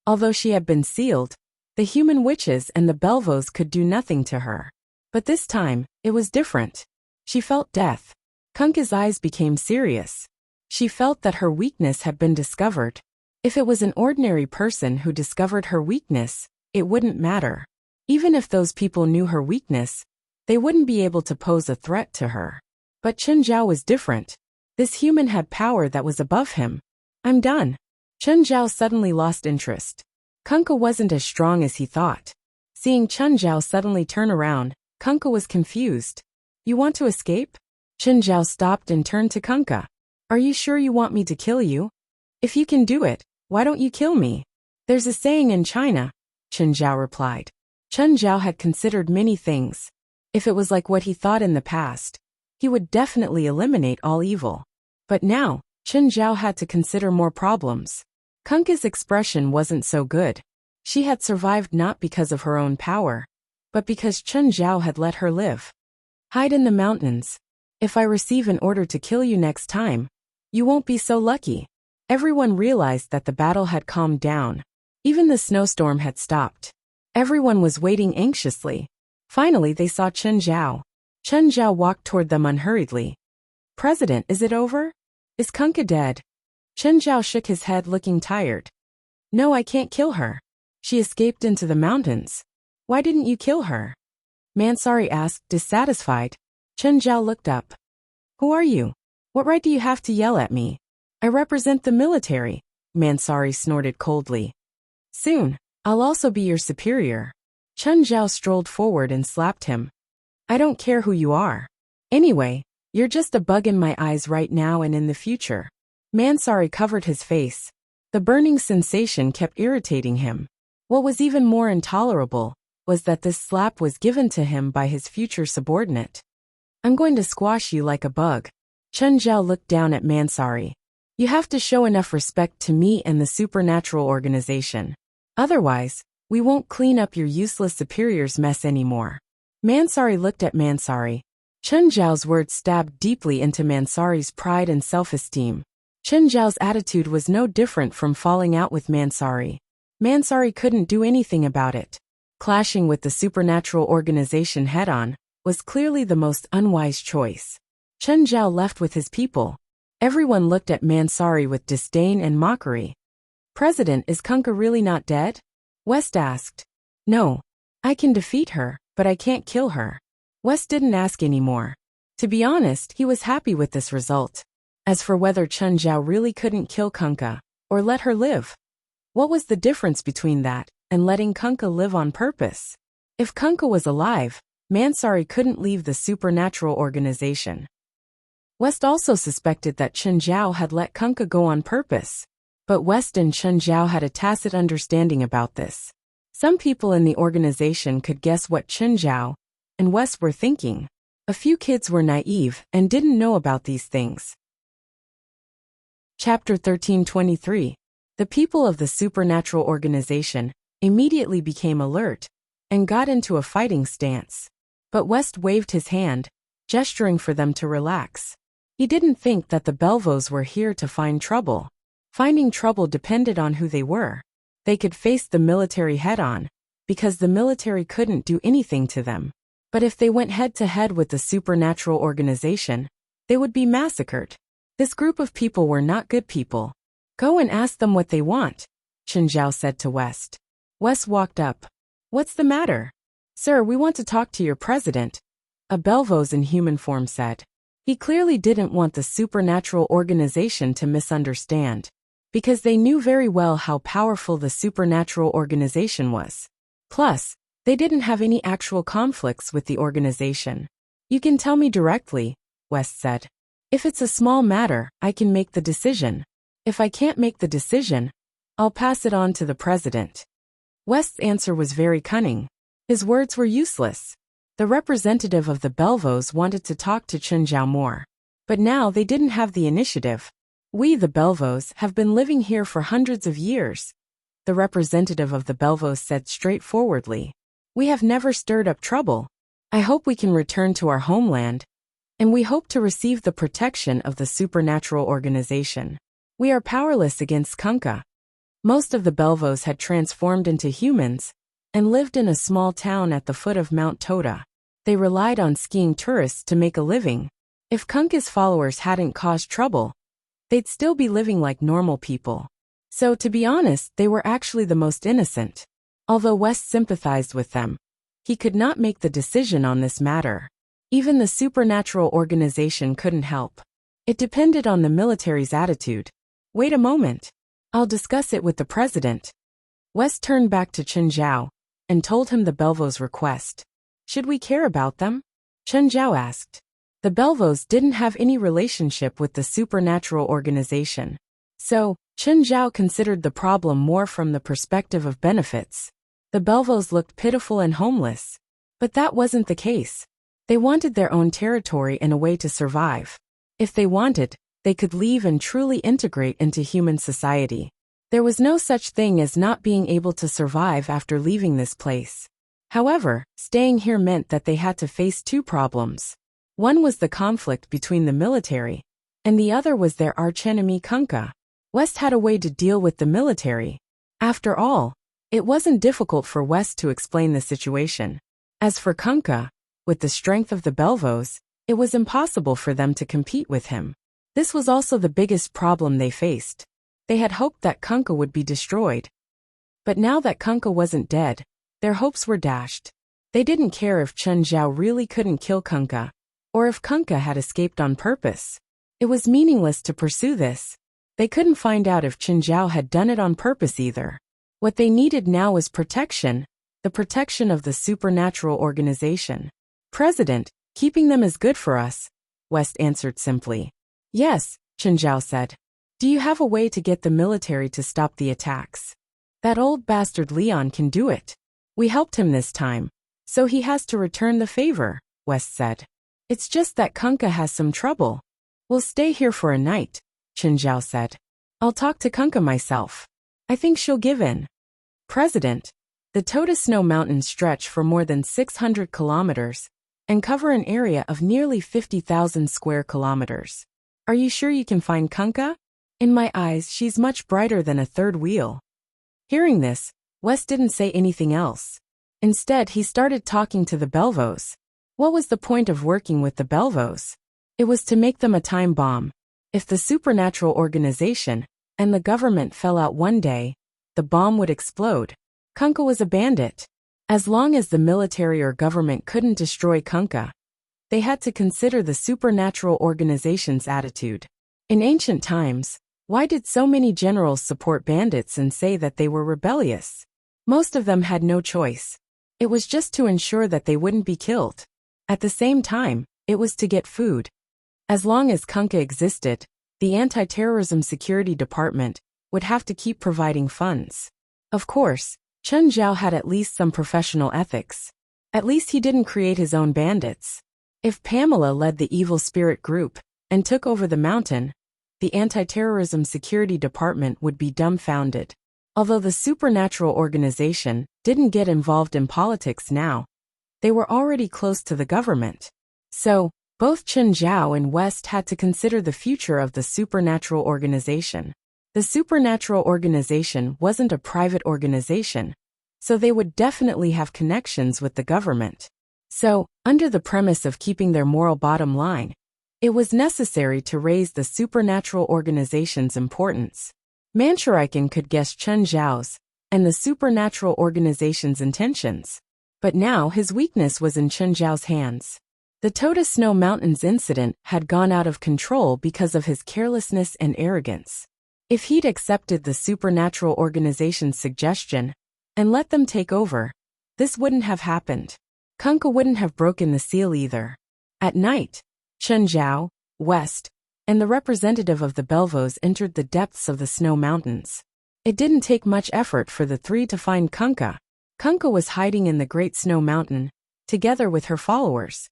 Although she had been sealed, the human witches and the Belvos could do nothing to her. But this time, it was different. She felt death. Kunkka's eyes became serious. She felt that her weakness had been discovered. If it was an ordinary person who discovered her weakness, it wouldn't matter. Even if those people knew her weakness, they wouldn't be able to pose a threat to her. But Chun Zhao was different. This human had power that was above him. I'm done. Chun Zhao suddenly lost interest. Kunkka wasn't as strong as he thought. Seeing Chun Zhao suddenly turn around, Kunkka was confused. You want to escape? Chun Zhao stopped and turned to Kunkka. Are you sure you want me to kill you? If you can do it, why don't you kill me? There's a saying in China, Chun Zhao replied. Chun Zhao had considered many things. If it was like what he thought in the past, he would definitely eliminate all evil. But now, Chun Zhao had to consider more problems. Kunkka's expression wasn't so good. She had survived not because of her own power, but because Chun Zhao had let her live. Hide in the mountains. If I receive an order to kill you next time, you won't be so lucky. Everyone realized that the battle had calmed down. Even the snowstorm had stopped. Everyone was waiting anxiously. Finally, they saw Chun Zhao. Chun Zhao walked toward them unhurriedly. President, is it over? Is Kunkka dead? Chun Zhao shook his head, looking tired. No, I can't kill her. She escaped into the mountains. Why didn't you kill her? Mansari asked, dissatisfied. Chun Zhao looked up. Who are you? What right do you have to yell at me? I represent the military, Mansari snorted coldly. Soon, I'll also be your superior. Chun Zhao strolled forward and slapped him. I don't care who you are. Anyway, you're just a bug in my eyes right now and in the future. Mansari covered his face. The burning sensation kept irritating him. What was even more intolerable was that this slap was given to him by his future subordinate. I'm going to squash you like a bug. Chun Zhao looked down at Mansari. You have to show enough respect to me and the supernatural organization. Otherwise, we won't clean up your useless superior's mess anymore. Mansari looked at Mansari. Chun Zhao's words stabbed deeply into Mansari's pride and self-esteem. Chun Zhao's attitude was no different from falling out with Mansari. Mansari couldn't do anything about it. Clashing with the supernatural organization head-on was clearly the most unwise choice. Chun Zhao left with his people. Everyone looked at Mansari with disdain and mockery. President, is Kunkka really not dead? West asked. No. I can defeat her, but I can't kill her. West didn't ask anymore. To be honest, he was happy with this result. As for whether Chen Zhao really couldn't kill Kunkka, or let her live, what was the difference between that and letting Kunkka live on purpose? If Kunkka was alive, Mansari couldn't leave the supernatural organization. West also suspected that Chen Zhao had let Kunkka go on purpose. But West and Chen Zhao had a tacit understanding about this. Some people in the organization could guess what Chen Zhao and West were thinking. A few kids were naive and didn't know about these things. Chapter 1323. The people of the supernatural organization immediately became alert and got into a fighting stance. But West waved his hand, gesturing for them to relax. He didn't think that the Belvos were here to find trouble. Finding trouble depended on who they were. They could face the military head-on, because the military couldn't do anything to them. But if they went head-to-head with the supernatural organization, they would be massacred. This group of people were not good people. Go and ask them what they want, Chen Zhao said to West. West walked up. What's the matter? Sir, we want to talk to your president, a Belvos in human form said. He clearly didn't want the supernatural organization to misunderstand, because they knew very well how powerful the supernatural organization was. Plus, they didn't have any actual conflicts with the organization. You can tell me directly, West said. If it's a small matter, I can make the decision. If I can't make the decision, I'll pass it on to the president. West's answer was very cunning. His words were useless. The representative of the Belvos wanted to talk to Chen Zhao more. But now they didn't have the initiative. We, the Belvos, have been living here for hundreds of years, the representative of the Belvos said straightforwardly. We have never stirred up trouble. I hope we can return to our homeland, and we hope to receive the protection of the supernatural organization. We are powerless against Kunkka. Most of the Belvos had transformed into humans and lived in a small town at the foot of Mount Toda. They relied on skiing tourists to make a living. If Kunkka's followers hadn't caused trouble, they'd still be living like normal people. So, to be honest, they were actually the most innocent. Although West sympathized with them, he could not make the decision on this matter. Even the supernatural organization couldn't help. It depended on the military's attitude. Wait a moment. I'll discuss it with the president. West turned back to Chen Zhao and told him the Belvos' request. Should we care about them? Chen Zhao asked. The Belvos didn't have any relationship with the supernatural organization. So, Chen Zhao considered the problem more from the perspective of benefits. The Belvos looked pitiful and homeless. But that wasn't the case. They wanted their own territory and a way to survive. If they wanted, they could leave and truly integrate into human society. There was no such thing as not being able to survive after leaving this place. However, staying here meant that they had to face two problems. One was the conflict between the military, and the other was their archenemy Kunkka. West had a way to deal with the military. After all, it wasn't difficult for West to explain the situation. As for Kunkka, with the strength of the Belvos, it was impossible for them to compete with him. This was also the biggest problem they faced. They had hoped that Kunkka would be destroyed. But now that Kunkka wasn't dead, their hopes were dashed. They didn't care if Chen Zhao really couldn't kill Kunkka, or if Kunkka had escaped on purpose. It was meaningless to pursue this. They couldn't find out if Chen Zhao had done it on purpose either. What they needed now was protection, the protection of the supernatural organization. President, keeping them is good for us, West answered simply. Yes, Chen Zhao said. Do you have a way to get the military to stop the attacks? That old bastard Leon can do it. We helped him this time, so he has to return the favor, West said. It's just that Kunkka has some trouble. We'll stay here for a night, Chen Zhao said. I'll talk to Kunkka myself. I think she'll give in. President, the Toda Snow Mountains stretch for more than 600 kilometers and cover an area of nearly 50,000 square kilometers. Are you sure you can find Kunkka? In my eyes, she's much brighter than a third wheel. Hearing this, West didn't say anything else. Instead, he started talking to the Belvos. What was the point of working with the Belvos? It was to make them a time bomb. If the supernatural organization and the government fell out one day, the bomb would explode. Kunkka was a bandit. As long as the military or government couldn't destroy Kunkka, they had to consider the supernatural organization's attitude. In ancient times, why did so many generals support bandits and say that they were rebellious? Most of them had no choice. It was just to ensure that they wouldn't be killed. At the same time, it was to get food. As long as Kunkka existed, the Anti-Terrorism Security Department would have to keep providing funds. Of course, Chen Zhao had at least some professional ethics. At least he didn't create his own bandits. If Pamela led the evil spirit group and took over the mountain, the Anti-Terrorism Security Department would be dumbfounded. Although the supernatural organization didn't get involved in politics now, they were already close to the government. So, both Chen Zhao and West had to consider the future of the supernatural organization. The supernatural organization wasn't a private organization, so they would definitely have connections with the government. So, under the premise of keeping their moral bottom line, it was necessary to raise the supernatural organization's importance. Manchurikan could guess Chen Zhao's and the supernatural organization's intentions. But now his weakness was in Chen Zhao's hands. The Tota Snow Mountains incident had gone out of control because of his carelessness and arrogance. If he'd accepted the supernatural organization's suggestion and let them take over, this wouldn't have happened. Kunkka wouldn't have broken the seal either. At night, Chen Zhao, West, and the representative of the Belvos entered the depths of the snow mountains. It didn't take much effort for the three to find Kunkka. Kunkka was hiding in the Great Snow Mountain, together with her followers.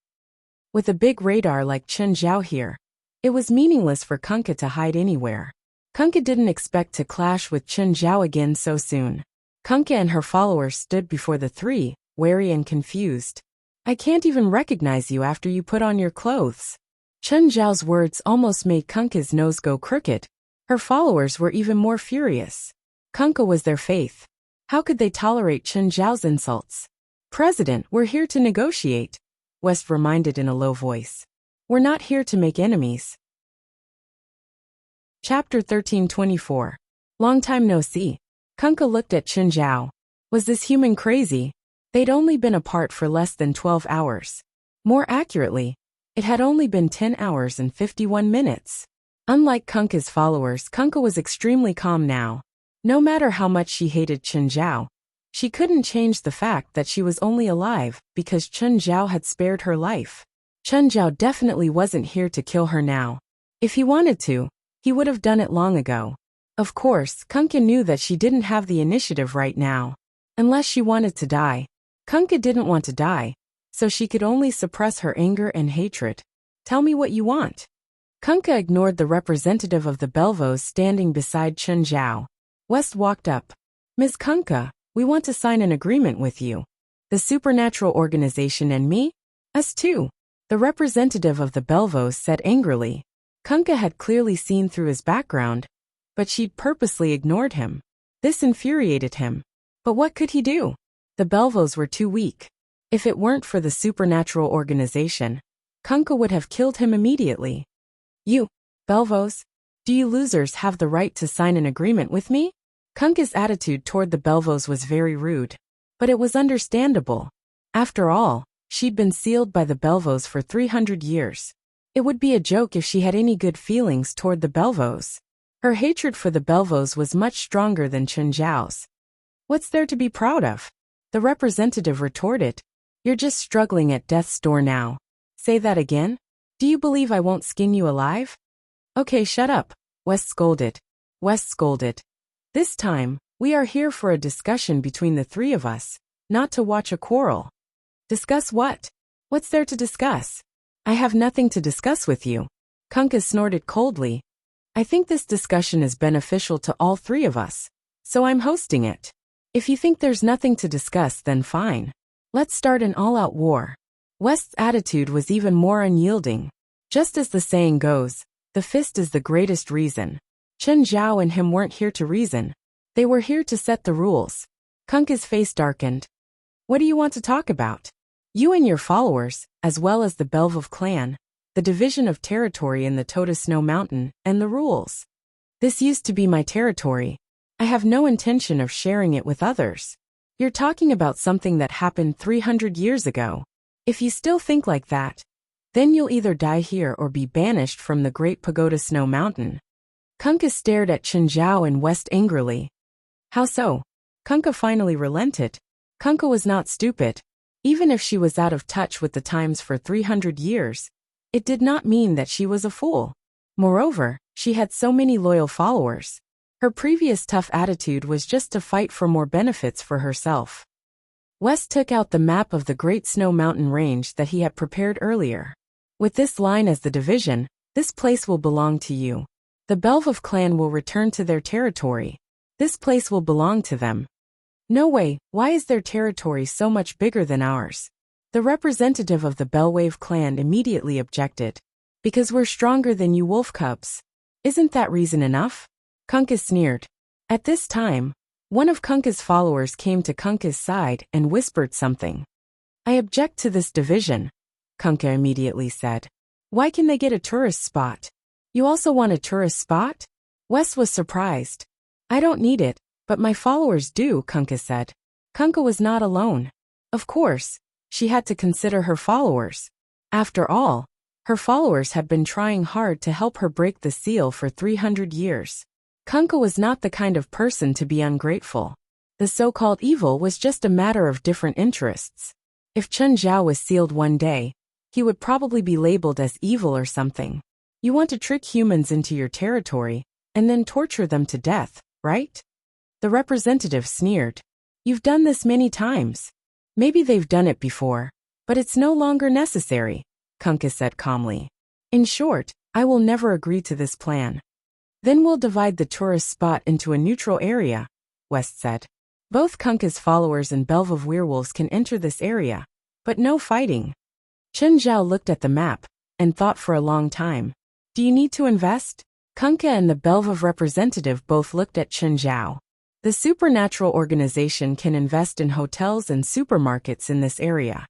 With a big radar like Chen Zhao here, it was meaningless for Kunkka to hide anywhere. Kunkka didn't expect to clash with Chen Zhao again so soon. Kunkka and her followers stood before the three, wary and confused. I can't even recognize you after you put on your clothes. Chen Zhao's words almost made Kunkka's nose go crooked. Her followers were even more furious. Kunkka was their faith. How could they tolerate Chen Zhao's insults? President, we're here to negotiate, West reminded in a low voice. We're not here to make enemies. Chapter 1324. Long time no see. Kunkka looked at Chen Zhao. Was this human crazy? They'd only been apart for less than 12 hours. More accurately, it had only been 10 hours and 51 minutes. Unlike Kunkka's followers, Kunkka was extremely calm now. No matter how much she hated Chen Zhao, she couldn't change the fact that she was only alive because Chen Zhao had spared her life. Chen Zhao definitely wasn't here to kill her now. If he wanted to, he would have done it long ago. Of course, Kunkka knew that she didn't have the initiative right now. Unless she wanted to die. Kunkka didn't want to die, so she could only suppress her anger and hatred. Tell me what you want. Kunkka ignored the representative of the Belvos standing beside Chen Zhao. West walked up. Ms. Kunkka, we want to sign an agreement with you. The supernatural organization and me? Us too. The representative of the Belvos said angrily. Kunkka had clearly seen through his background, but she'd purposely ignored him. This infuriated him. But what could he do? The Belvos were too weak. If it weren't for the supernatural organization, Kunkka would have killed him immediately. You, Belvos, do you losers have the right to sign an agreement with me? Kunkka's attitude toward the Belvos was very rude. But it was understandable. After all, she'd been sealed by the Belvos for 300 years. It would be a joke if she had any good feelings toward the Belvos. Her hatred for the Belvos was much stronger than Chen Zhao's. What's there to be proud of? The representative retorted. You're just struggling at death's door now. Say that again? Do you believe I won't skin you alive? Okay, shut up, West scolded. This time, we are here for a discussion between the three of us, not to watch a quarrel. Discuss what? What's there to discuss? I have nothing to discuss with you. Kunkka snorted coldly. I think this discussion is beneficial to all three of us, so I'm hosting it. If you think there's nothing to discuss, then fine. Let's start an all-out war. West's attitude was even more unyielding. Just as the saying goes, the fist is the greatest reason. Chen Zhao and him weren't here to reason. They were here to set the rules. Kunkka's face darkened. What do you want to talk about? You and your followers, as well as the Belvov clan, the division of territory in the Tota Snow Mountain, and the rules. This used to be my territory. I have no intention of sharing it with others. You're talking about something that happened 300 years ago. If you still think like that, then you'll either die here or be banished from the Great Pagoda Snow Mountain. Kunkka stared at Chen Zhao and West angrily. How so? Kunkka finally relented. Kunkka was not stupid. Even if she was out of touch with the times for 300 years, it did not mean that she was a fool. Moreover, she had so many loyal followers. Her previous tough attitude was just to fight for more benefits for herself. West took out the map of the Great Snow Mountain Range that he had prepared earlier. With this line as the division, this place will belong to you. The Belvov clan will return to their territory. This place will belong to them. No way, why is their territory so much bigger than ours? The representative of the Bellwave clan immediately objected. Because we're stronger than you wolf cubs. Isn't that reason enough? Kunkka sneered. At this time, one of Kunkka's followers came to Kunkka's side and whispered something. I object to this division, Kunkka immediately said. Why can they get a tourist spot? You also want a tourist spot? Wes was surprised. I don't need it, but my followers do, Kunkka said. Kunkka was not alone. Of course, she had to consider her followers. After all, her followers had been trying hard to help her break the seal for 300 years. Kunkka was not the kind of person to be ungrateful. The so-called evil was just a matter of different interests. If Chen Zhao was sealed one day, he would probably be labeled as evil or something. You want to trick humans into your territory, and then torture them to death, right? The representative sneered. You've done this many times. Maybe they've done it before, but it's no longer necessary, Kunkka said calmly. In short, I will never agree to this plan. Then we'll divide the tourist spot into a neutral area, West said. Both Kunkka's followers and Belvov werewolves can enter this area, but no fighting. Chen Zhao looked at the map and thought for a long time. Do you need to invest? Kunkka and the Belvov representative both looked at Chen Zhao. The supernatural organization can invest in hotels and supermarkets in this area.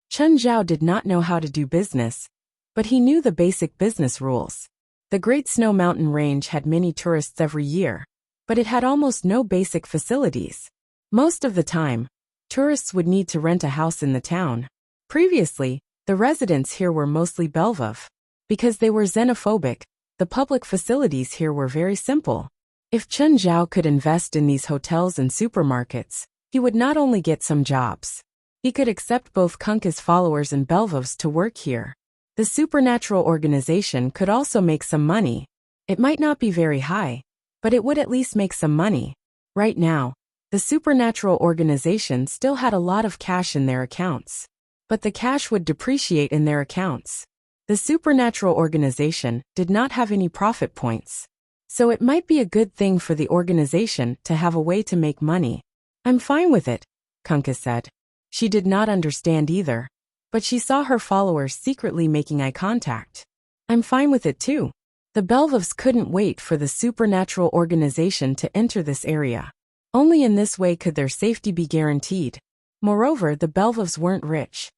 Chen Zhao did not know how to do business, but he knew the basic business rules. The Great Snow Mountain Range had many tourists every year, but it had almost no basic facilities. Most of the time, tourists would need to rent a house in the town. Previously, the residents here were mostly Belvov. Because they were xenophobic, the public facilities here were very simple. If Chen Zhao could invest in these hotels and supermarkets, he would not only get some jobs. He could accept both Kunkka's followers and Belvov's to work here. The supernatural organization could also make some money. It might not be very high, but it would at least make some money. Right now, the supernatural organization still had a lot of cash in their accounts. But the cash would depreciate in their accounts. The supernatural organization did not have any profit points. So it might be a good thing for the organization to have a way to make money. I'm fine with it, Kunkka said. She did not understand either, but she saw her followers secretly making eye contact. I'm fine with it too. The Belvovs couldn't wait for the supernatural organization to enter this area. Only in this way could their safety be guaranteed. Moreover, the Belvovs weren't rich.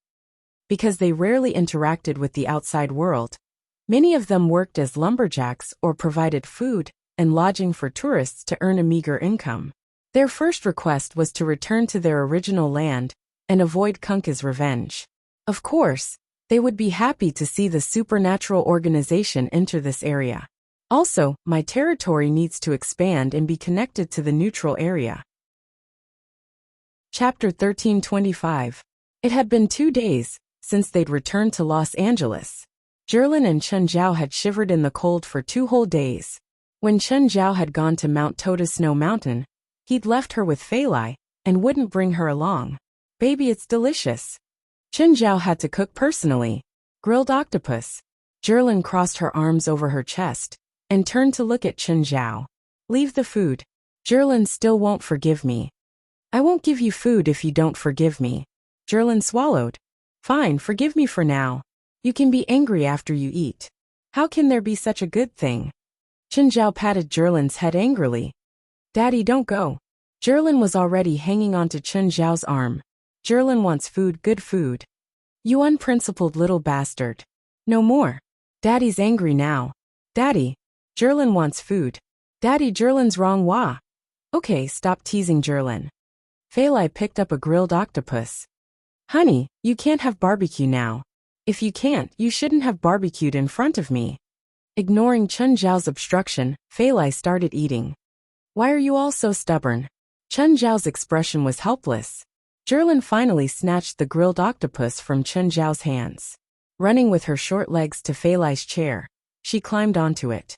Because they rarely interacted with the outside world, many of them worked as lumberjacks or provided food and lodging for tourists to earn a meager income. Their first request was to return to their original land and avoid Kunkka's revenge. Of course, they would be happy to see the supernatural organization enter this area. Also, my territory needs to expand and be connected to the neutral area. Chapter 1325. It had been 2 days since they'd returned to Los Angeles. Zhirlin and Chen Zhao had shivered in the cold for 2 whole days. When Chen Zhao had gone to Mount Toda Snow Mountain, he'd left her with Fei Lai and wouldn't bring her along. Baby, it's delicious. Chen Zhao had to cook personally. Grilled octopus. Zhirlin crossed her arms over her chest and turned to look at Chen Zhao. Leave the food. Zhirlin still won't forgive me. I won't give you food if you don't forgive me. Zhirlin swallowed. Fine, forgive me for now. You can be angry after you eat. How can there be such a good thing? Chen Zhao patted Zhirlin's head angrily. Daddy, don't go. Zhirlin was already hanging onto Chen Zhao's arm. Zhirlin wants food, good food. You unprincipled little bastard. No more. Daddy's angry now. Daddy. Zhirlin wants food. Daddy, Jerlin's wrong wah. Okay, stop teasing Jerlin. Fei Lai picked up a grilled octopus. Honey, you can't have barbecue now. If you can't, you shouldn't have barbecued in front of me. Ignoring Chen Zhao's obstruction, Fei Lai started eating. Why are you all so stubborn? Chen Zhao's expression was helpless. Jerlin finally snatched the grilled octopus from Chen Zhao's hands. Running with her short legs to Fei Lai's chair, she climbed onto it.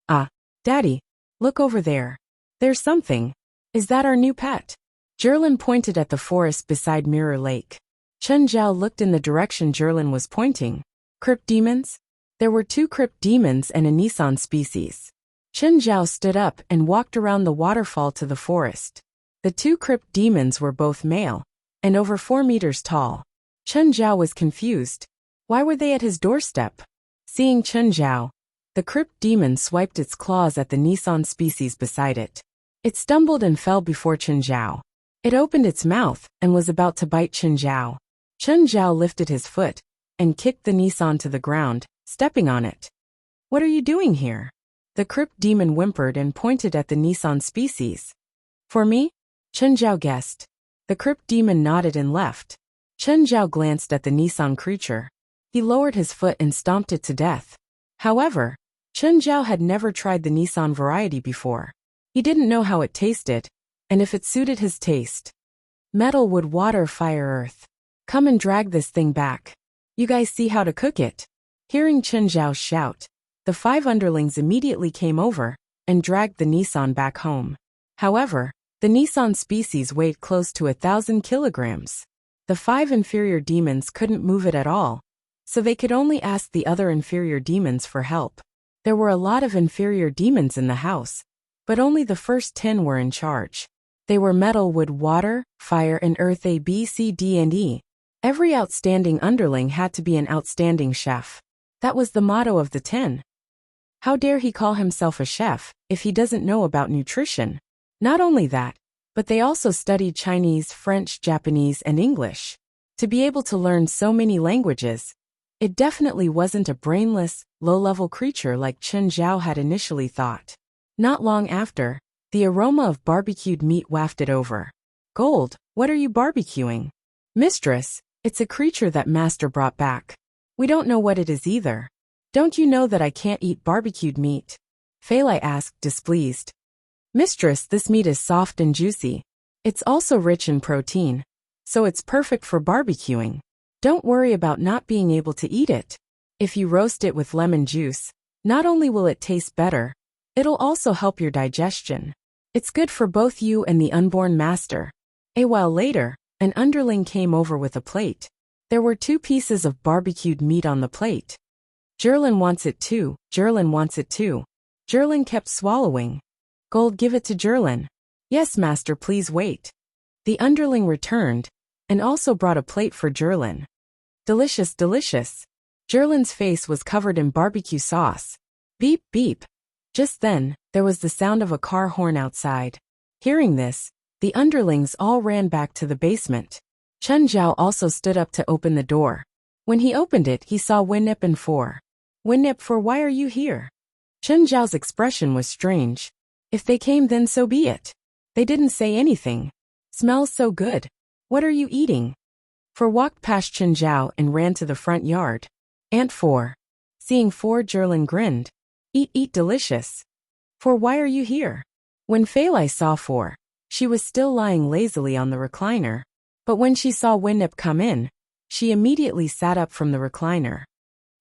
Ah, Daddy, look over there. There's something. Is that our new pet? Jerlin pointed at the forest beside Mirror Lake. Chen Zhao looked in the direction Jerlin was pointing. Crypt demons? There were 2 crypt demons and a Nissan species. Chen Zhao stood up and walked around the waterfall to the forest. The 2 crypt demons were both male and over 4 meters tall. Chen Zhao was confused. Why were they at his doorstep? Seeing Chen Zhao, the crypt demon swiped its claws at the Nissan species beside it. It stumbled and fell before Chen Zhao. It opened its mouth and was about to bite Chen Zhao. Chen Zhao lifted his foot and kicked the Nissan to the ground, stepping on it. What are you doing here? The crypt demon whimpered and pointed at the Nissan species. For me? Chen Zhao guessed. The crypt demon nodded and left. Chen Zhao glanced at the Nissan creature. He lowered his foot and stomped it to death. However, Chen Zhao had never tried the Nissan variety before. He didn't know how it tasted, and if it suited his taste. Metal, wood, water, fire, earth. Come and drag this thing back. You guys see how to cook it? Hearing Chen Zhao shout, the 5 underlings immediately came over and dragged the Nissan back home. However, the Nissan species weighed close to 1,000 kilograms. The 5 inferior demons couldn't move it at all, so they could only ask the other inferior demons for help. There were a lot of inferior demons in the house, but only the first 10 were in charge. They were metal, wood, water, fire, and earth, A, B, C, D, and E. Every outstanding underling had to be an outstanding chef. That was the motto of the 10. How dare he call himself a chef if he doesn't know about nutrition? Not only that, but they also studied Chinese, French, Japanese, and English. To be able to learn so many languages, it definitely wasn't a brainless, low-level creature like Chen Zhao had initially thought. Not long after, the aroma of barbecued meat wafted over. Gold, what are you barbecuing? Mistress, it's a creature that Master brought back. We don't know what it is either. Don't you know that I can't eat barbecued meat? Fei Lai asked, displeased. Mistress, this meat is soft and juicy. It's also rich in protein, so it's perfect for barbecuing. Don't worry about not being able to eat it. If you roast it with lemon juice, not only will it taste better, it'll also help your digestion. It's good for both you and the unborn master. A while later, an underling came over with a plate. There were 2 pieces of barbecued meat on the plate. Jerlin wants it too, Jerlin wants it too. Jerlin kept swallowing. Gold, give it to Jerlin. Yes, master, please wait. The underling returned, and also brought a plate for Jerlin. Delicious, delicious. Jerlin's face was covered in barbecue sauce. Beep, beep. Just then, there was the sound of a car horn outside. Hearing this, the underlings all ran back to the basement. Chen Zhao also stood up to open the door. When he opened it, he saw Winnip and 4. Winnip, 4, why are you here? Chen Zhao's expression was strange. If they came, then so be it. They didn't say anything. Smells so good. What are you eating? 4 walked past Chen Zhao and ran to the front yard. Aunt 4. Seeing 4, Jerlin grinned. Eat, eat, delicious. 4, why are you here? When Fei Lai saw 4, she was still lying lazily on the recliner. But when she saw Winnip come in, she immediately sat up from the recliner.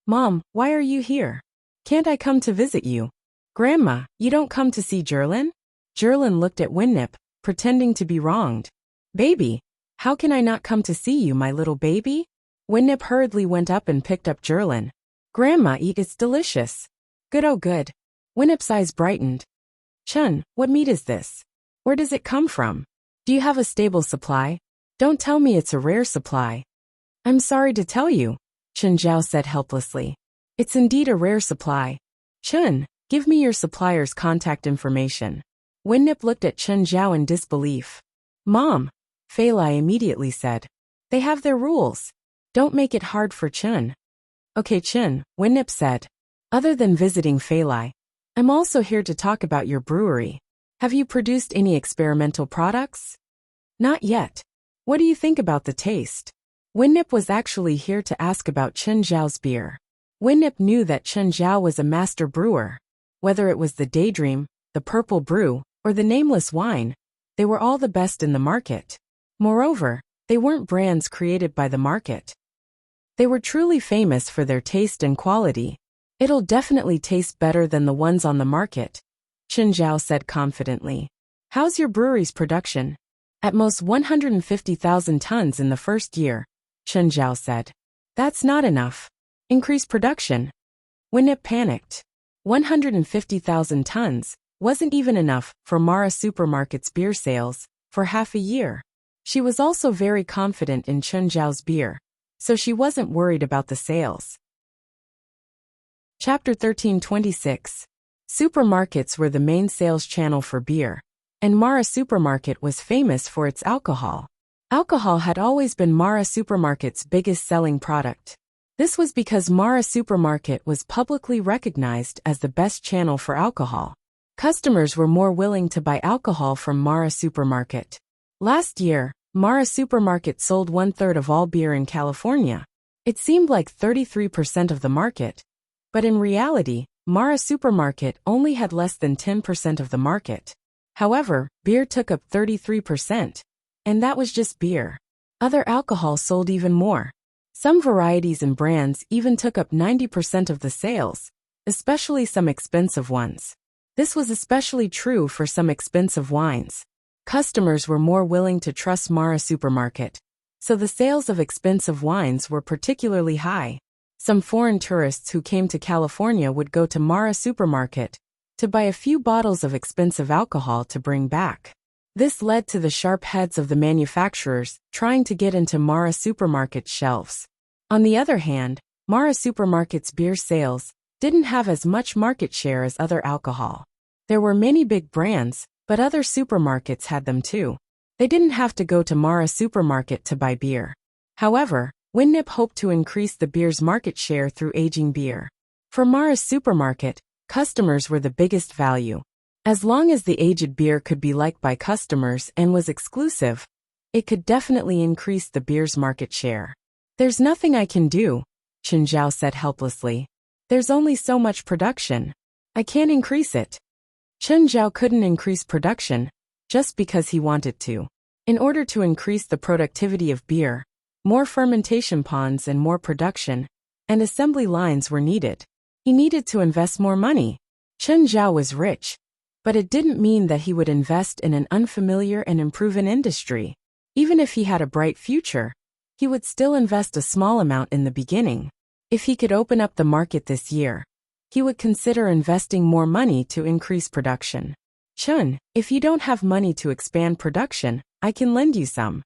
Mom, why are you here? Can't I come to visit you? Grandma, you don't come to see Jerlin? Jerlin looked at Winnip, pretending to be wronged. Baby, how can I not come to see you, my little baby? Winnip hurriedly went up and picked up Jerlin. Grandma, eat, it's delicious. Good, oh good. Winnip's eyes brightened. Chun, what meat is this? Where does it come from? Do you have a stable supply? Don't tell me it's a rare supply. I'm sorry to tell you, Chen Zhao said helplessly. It's indeed a rare supply. Chun, give me your supplier's contact information. Winnip looked at Chen Zhao in disbelief. Mom, Fei Lai immediately said. They have their rules. Don't make it hard for Chun. Okay, Chun, Winnip said. Other than visiting Fei Lai, I'm also here to talk about your brewery. Have you produced any experimental products? Not yet. What do you think about the taste? Winnip was actually here to ask about Chen Zhao's beer. Winnip knew that Chen Zhao was a master brewer. Whether it was the Daydream, the Purple Brew, or the Nameless Wine, they were all the best in the market. Moreover, they weren't brands created by the market. They were truly famous for their taste and quality. It'll definitely taste better than the ones on the market, Chen Zhao said confidently. How's your brewery's production? At most 150,000 tons in the first year, Chen Zhao said. That's not enough. Increase production. Winnip panicked. 150,000 tons wasn't even enough for Mara Supermarket's beer sales for half a year. She was also very confident in Chen Zhao's beer, so she wasn't worried about the sales. Chapter 13:26. Supermarkets were the main sales channel for beer, and Mara Supermarket was famous for its alcohol. Alcohol had always been Mara Supermarket's biggest selling product. This was because Mara Supermarket was publicly recognized as the best channel for alcohol. Customers were more willing to buy alcohol from Mara Supermarket. Last year, Mara Supermarket sold 1/3 of all beer in California. It seemed like 33% of the market, but in reality, Mara Supermarket only had less than 10% of the market. However, beer took up 33%, and that was just beer. Other alcohol sold even more. Some varieties and brands even took up 90% of the sales, especially some expensive ones. This was especially true for some expensive wines. Customers were more willing to trust Mara Supermarket, so the sales of expensive wines were particularly high. Some foreign tourists who came to California would go to Mara Supermarket to buy a few bottles of expensive alcohol to bring back. This led to the sharp heads of the manufacturers trying to get into Mara Supermarket's shelves. On the other hand, Mara Supermarket's beer sales didn't have as much market share as other alcohol. There were many big brands, but other supermarkets had them too. They didn't have to go to Mara Supermarket to buy beer. However, Winnip hoped to increase the beer's market share through aging beer. For Mara's Supermarket, customers were the biggest value. As long as the aged beer could be liked by customers and was exclusive, it could definitely increase the beer's market share. There's nothing I can do, Chen Zhao said helplessly. There's only so much production. I can't increase it. Chen Zhao couldn't increase production just because he wanted to. In order to increase the productivity of beer, more fermentation ponds and more production and assembly lines were needed. He needed to invest more money. Chen Zhao was rich, but it didn't mean that he would invest in an unfamiliar and unproven industry. Even if he had a bright future, he would still invest a small amount in the beginning. If he could open up the market this year, he would consider investing more money to increase production. Chun, if you don't have money to expand production, I can lend you some.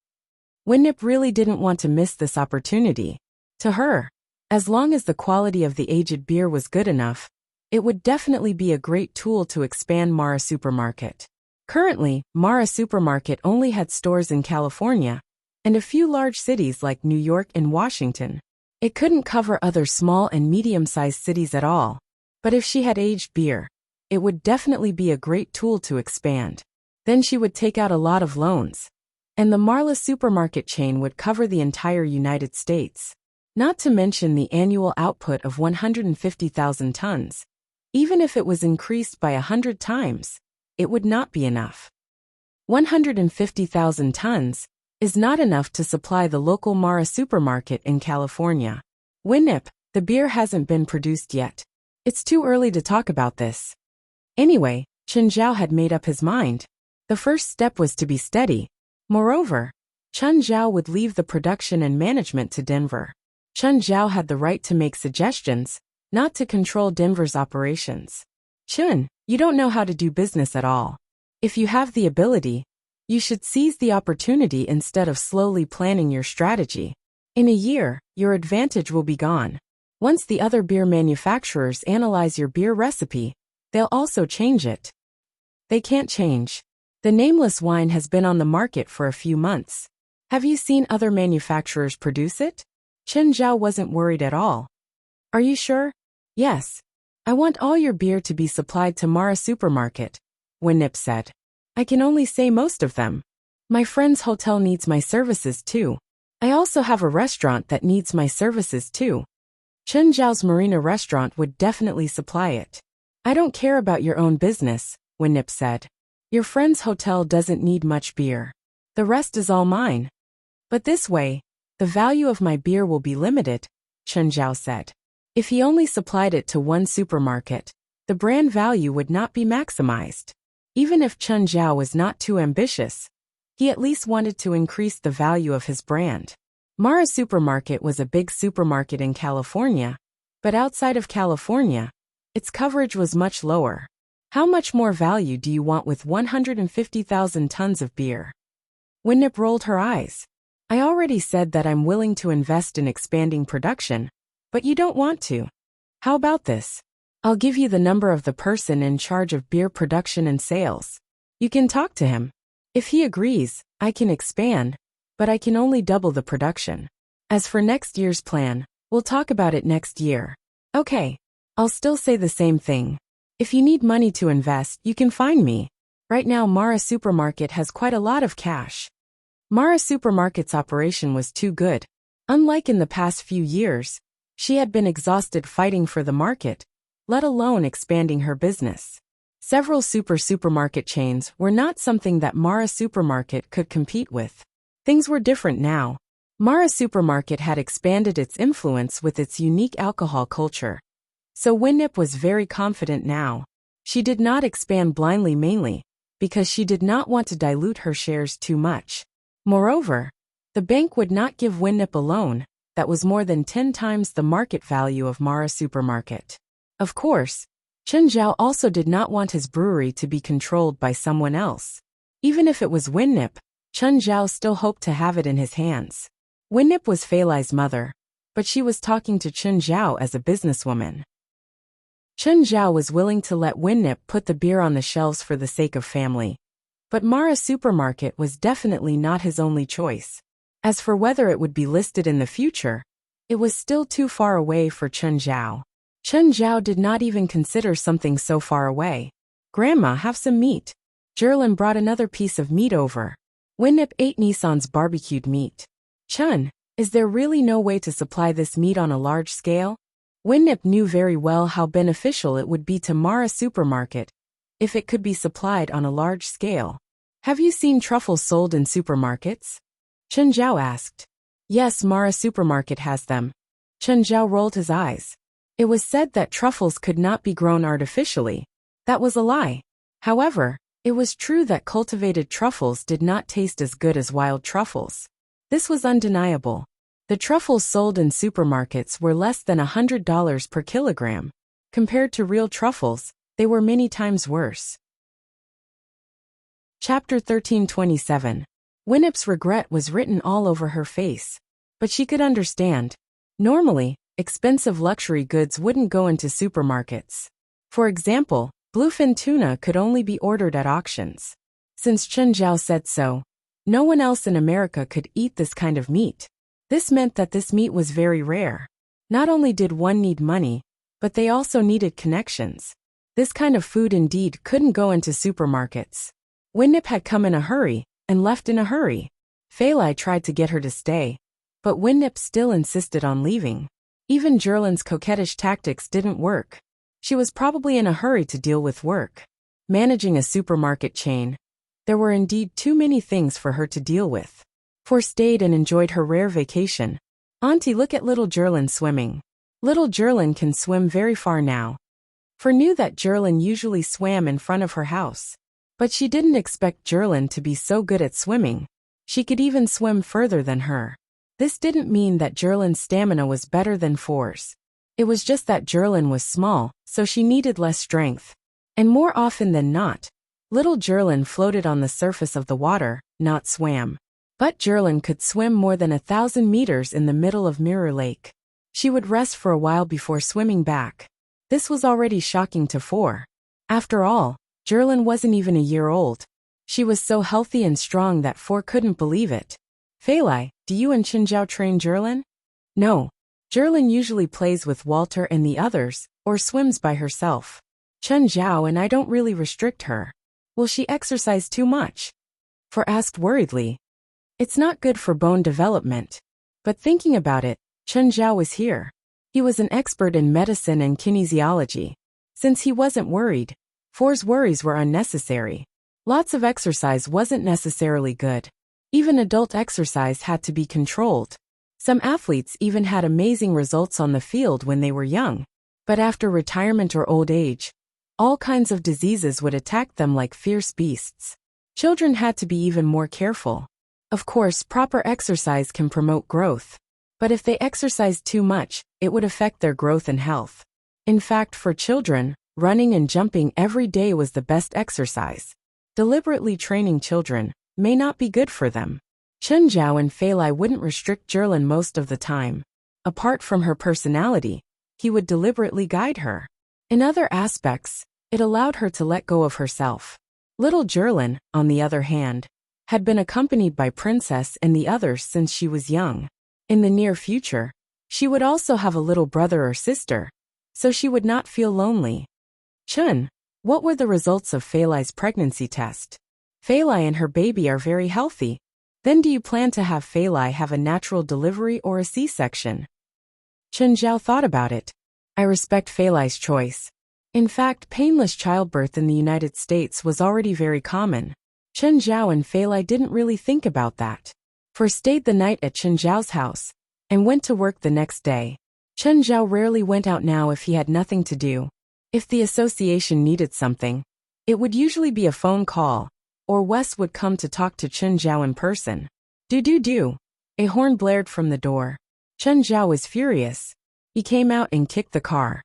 Winnip really didn't want to miss this opportunity. To her, as long as the quality of the aged beer was good enough, it would definitely be a great tool to expand Mara Supermarket. Currently, Mara Supermarket only had stores in California and a few large cities like New York and Washington. It couldn't cover other small and medium-sized cities at all. But if she had aged beer, it would definitely be a great tool to expand. Then she would take out a lot of loans, and the Marla Supermarket chain would cover the entire United States. Not to mention the annual output of 150,000 tons. Even if it was increased by 100 times, it would not be enough. 150,000 tons is not enough to supply the local Mara Supermarket in California. Winnip, the beer hasn't been produced yet. It's too early to talk about this. Anyway, Chen Zhao had made up his mind. The first step was to be steady. Moreover, Chen Zhao would leave the production and management to Denver. Chen Zhao had the right to make suggestions, not to control Denver's operations. Chun, you don't know how to do business at all. If you have the ability, you should seize the opportunity instead of slowly planning your strategy. In a year, your advantage will be gone. Once the other beer manufacturers analyze your beer recipe, they'll also change it. They can't change. The Nameless wine has been on the market for a few months. Have you seen other manufacturers produce it? Chen Zhao wasn't worried at all. Are you sure? Yes. I want all your beer to be supplied to Mara Supermarket, Winnip said. I can only say most of them. My friend's hotel needs my services too. I also have a restaurant that needs my services too. Chen Zhao's Marina restaurant would definitely supply it. I don't care about your own business, Winnip said. Your friend's hotel doesn't need much beer. The rest is all mine. But this way, the value of my beer will be limited, Chen Zhao said. If he only supplied it to one supermarket, the brand value would not be maximized. Even if Chen Zhao was not too ambitious, he at least wanted to increase the value of his brand. Mara Supermarket was a big supermarket in California, but outside of California, its coverage was much lower. How much more value do you want with 150,000 tons of beer? Winnip rolled her eyes. I already said that I'm willing to invest in expanding production, but you don't want to. How about this? I'll give you the number of the person in charge of beer production and sales. You can talk to him. If he agrees, I can expand, but I can only double the production. As for next year's plan, we'll talk about it next year. Okay. I'll still say the same thing. If you need money to invest, you can find me. Right now Mara Supermarket has quite a lot of cash. Mara Supermarket's operation was too good. Unlike in the past few years, she had been exhausted fighting for the market, let alone expanding her business. Several supermarket chains were not something that Mara Supermarket could compete with. Things were different now. Mara Supermarket had expanded its influence with its unique alcohol culture. So Winnip was very confident now. She did not expand blindly mainly because she did not want to dilute her shares too much. Moreover, the bank would not give Winnip a loan that was more than 10 times the market value of Mara Supermarket. Of course, Chen Zhao also did not want his brewery to be controlled by someone else. Even if it was Winnip, Chen Zhao still hoped to have it in his hands. Winnip was Fei Lai's mother, but she was talking to Chen Zhao as a businesswoman. Chen Zhao was willing to let Winnip put the beer on the shelves for the sake of family. But Mara Supermarket was definitely not his only choice. As for whether it would be listed in the future, it was still too far away for Chen Zhao. Chen Zhao did not even consider something so far away. Grandma, have some meat. Jerlin brought another piece of meat over. Winnip ate Nissan's barbecued meat. Chen, is there really no way to supply this meat on a large scale? Winnip knew very well how beneficial it would be to Mara Supermarket if it could be supplied on a large scale. Have you seen truffles sold in supermarkets? Chen Zhao asked. Yes, Mara Supermarket has them. Chen Zhao rolled his eyes. It was said that truffles could not be grown artificially. That was a lie. However, it was true that cultivated truffles did not taste as good as wild truffles. This was undeniable. The truffles sold in supermarkets were less than $100 per kilogram. Compared to real truffles, they were many times worse. Chapter 1327. Winnip's regret was written all over her face. But she could understand. Normally, expensive luxury goods wouldn't go into supermarkets. For example, bluefin tuna could only be ordered at auctions. Since Chen Zhao said so, no one else in America could eat this kind of meat. This meant that this meat was very rare. Not only did one need money, but they also needed connections. This kind of food indeed couldn't go into supermarkets. Winnip had come in a hurry, and left in a hurry. Fei Lai tried to get her to stay, but Winnip still insisted on leaving. Even Jerlin's coquettish tactics didn't work. She was probably in a hurry to deal with work. Managing a supermarket chain, there were indeed too many things for her to deal with. For stayed and enjoyed her rare vacation. Auntie, look at little Jerlin swimming. Little Jerlin can swim very far now. For knew that Jerlin usually swam in front of her house. But she didn't expect Jerlin to be so good at swimming. She could even swim further than her. This didn't mean that Jerlin's stamina was better than For's. It was just that Jerlin was small, so she needed less strength. And more often than not, little Jerlin floated on the surface of the water, not swam. But Jerlin could swim more than 1,000 meters in the middle of Mirror Lake. She would rest for a while before swimming back. This was already shocking to For. After all, Jerlin wasn't even a year old. She was so healthy and strong that For couldn't believe it. Fei Lai, do you and Chen Zhao train Jerlin? No. Jerlin usually plays with Walter and the others, or swims by herself. Chen Zhao and I don't really restrict her. Will she exercise too much? For asked worriedly. It's not good for bone development. But thinking about it, Chen Zhao was here. He was an expert in medicine and kinesiology. Since he wasn't worried, For's worries were unnecessary. Lots of exercise wasn't necessarily good. Even adult exercise had to be controlled. Some athletes even had amazing results on the field when they were young. But after retirement or old age, all kinds of diseases would attack them like fierce beasts. Children had to be even more careful. Of course, proper exercise can promote growth. But if they exercised too much, it would affect their growth and health. In fact, for children, running and jumping every day was the best exercise. Deliberately training children may not be good for them. Chen Zhao and Fei Lai wouldn't restrict Zhilin most of the time. Apart from her personality, he would deliberately guide her. In other aspects, it allowed her to let go of herself. Little Zhilin, on the other hand, had been accompanied by Princess and the others since she was young. In the near future, she would also have a little brother or sister, so she would not feel lonely. Chen, what were the results of Fei Lai's pregnancy test? Fei Lai and her baby are very healthy. Then do you plan to have Fei Lai have a natural delivery or a C-section? Chen Zhao thought about it. I respect Fei Lai's choice. In fact, painless childbirth in the United States was already very common. Chen Zhao and Fei Lai didn't really think about that. For stayed the night at Chen Zhao's house and went to work the next day. Chen Zhao rarely went out now if he had nothing to do. If the association needed something, it would usually be a phone call, or Wes would come to talk to Chen Zhao in person. Do. A horn blared from the door. Chen Zhao was furious. He came out and kicked the car.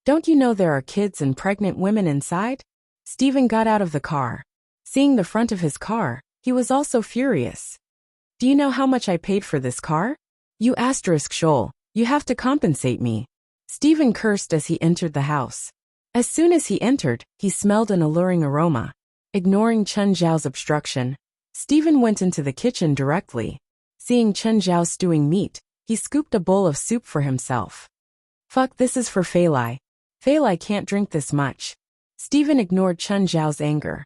Don't you know there are kids and pregnant women inside? Stephen got out of the car. Seeing the front of his car, he was also furious. Do you know how much I paid for this car? You Shoal, you have to compensate me. Stephen cursed as he entered the house. As soon as he entered, he smelled an alluring aroma. Ignoring Chen Zhao's obstruction, Stephen went into the kitchen directly. Seeing Chen Zhao stewing meat, he scooped a bowl of soup for himself. Fuck, this is for Fei Lai. Fei Lai can't drink this much. Stephen ignored Chen Zhao's anger.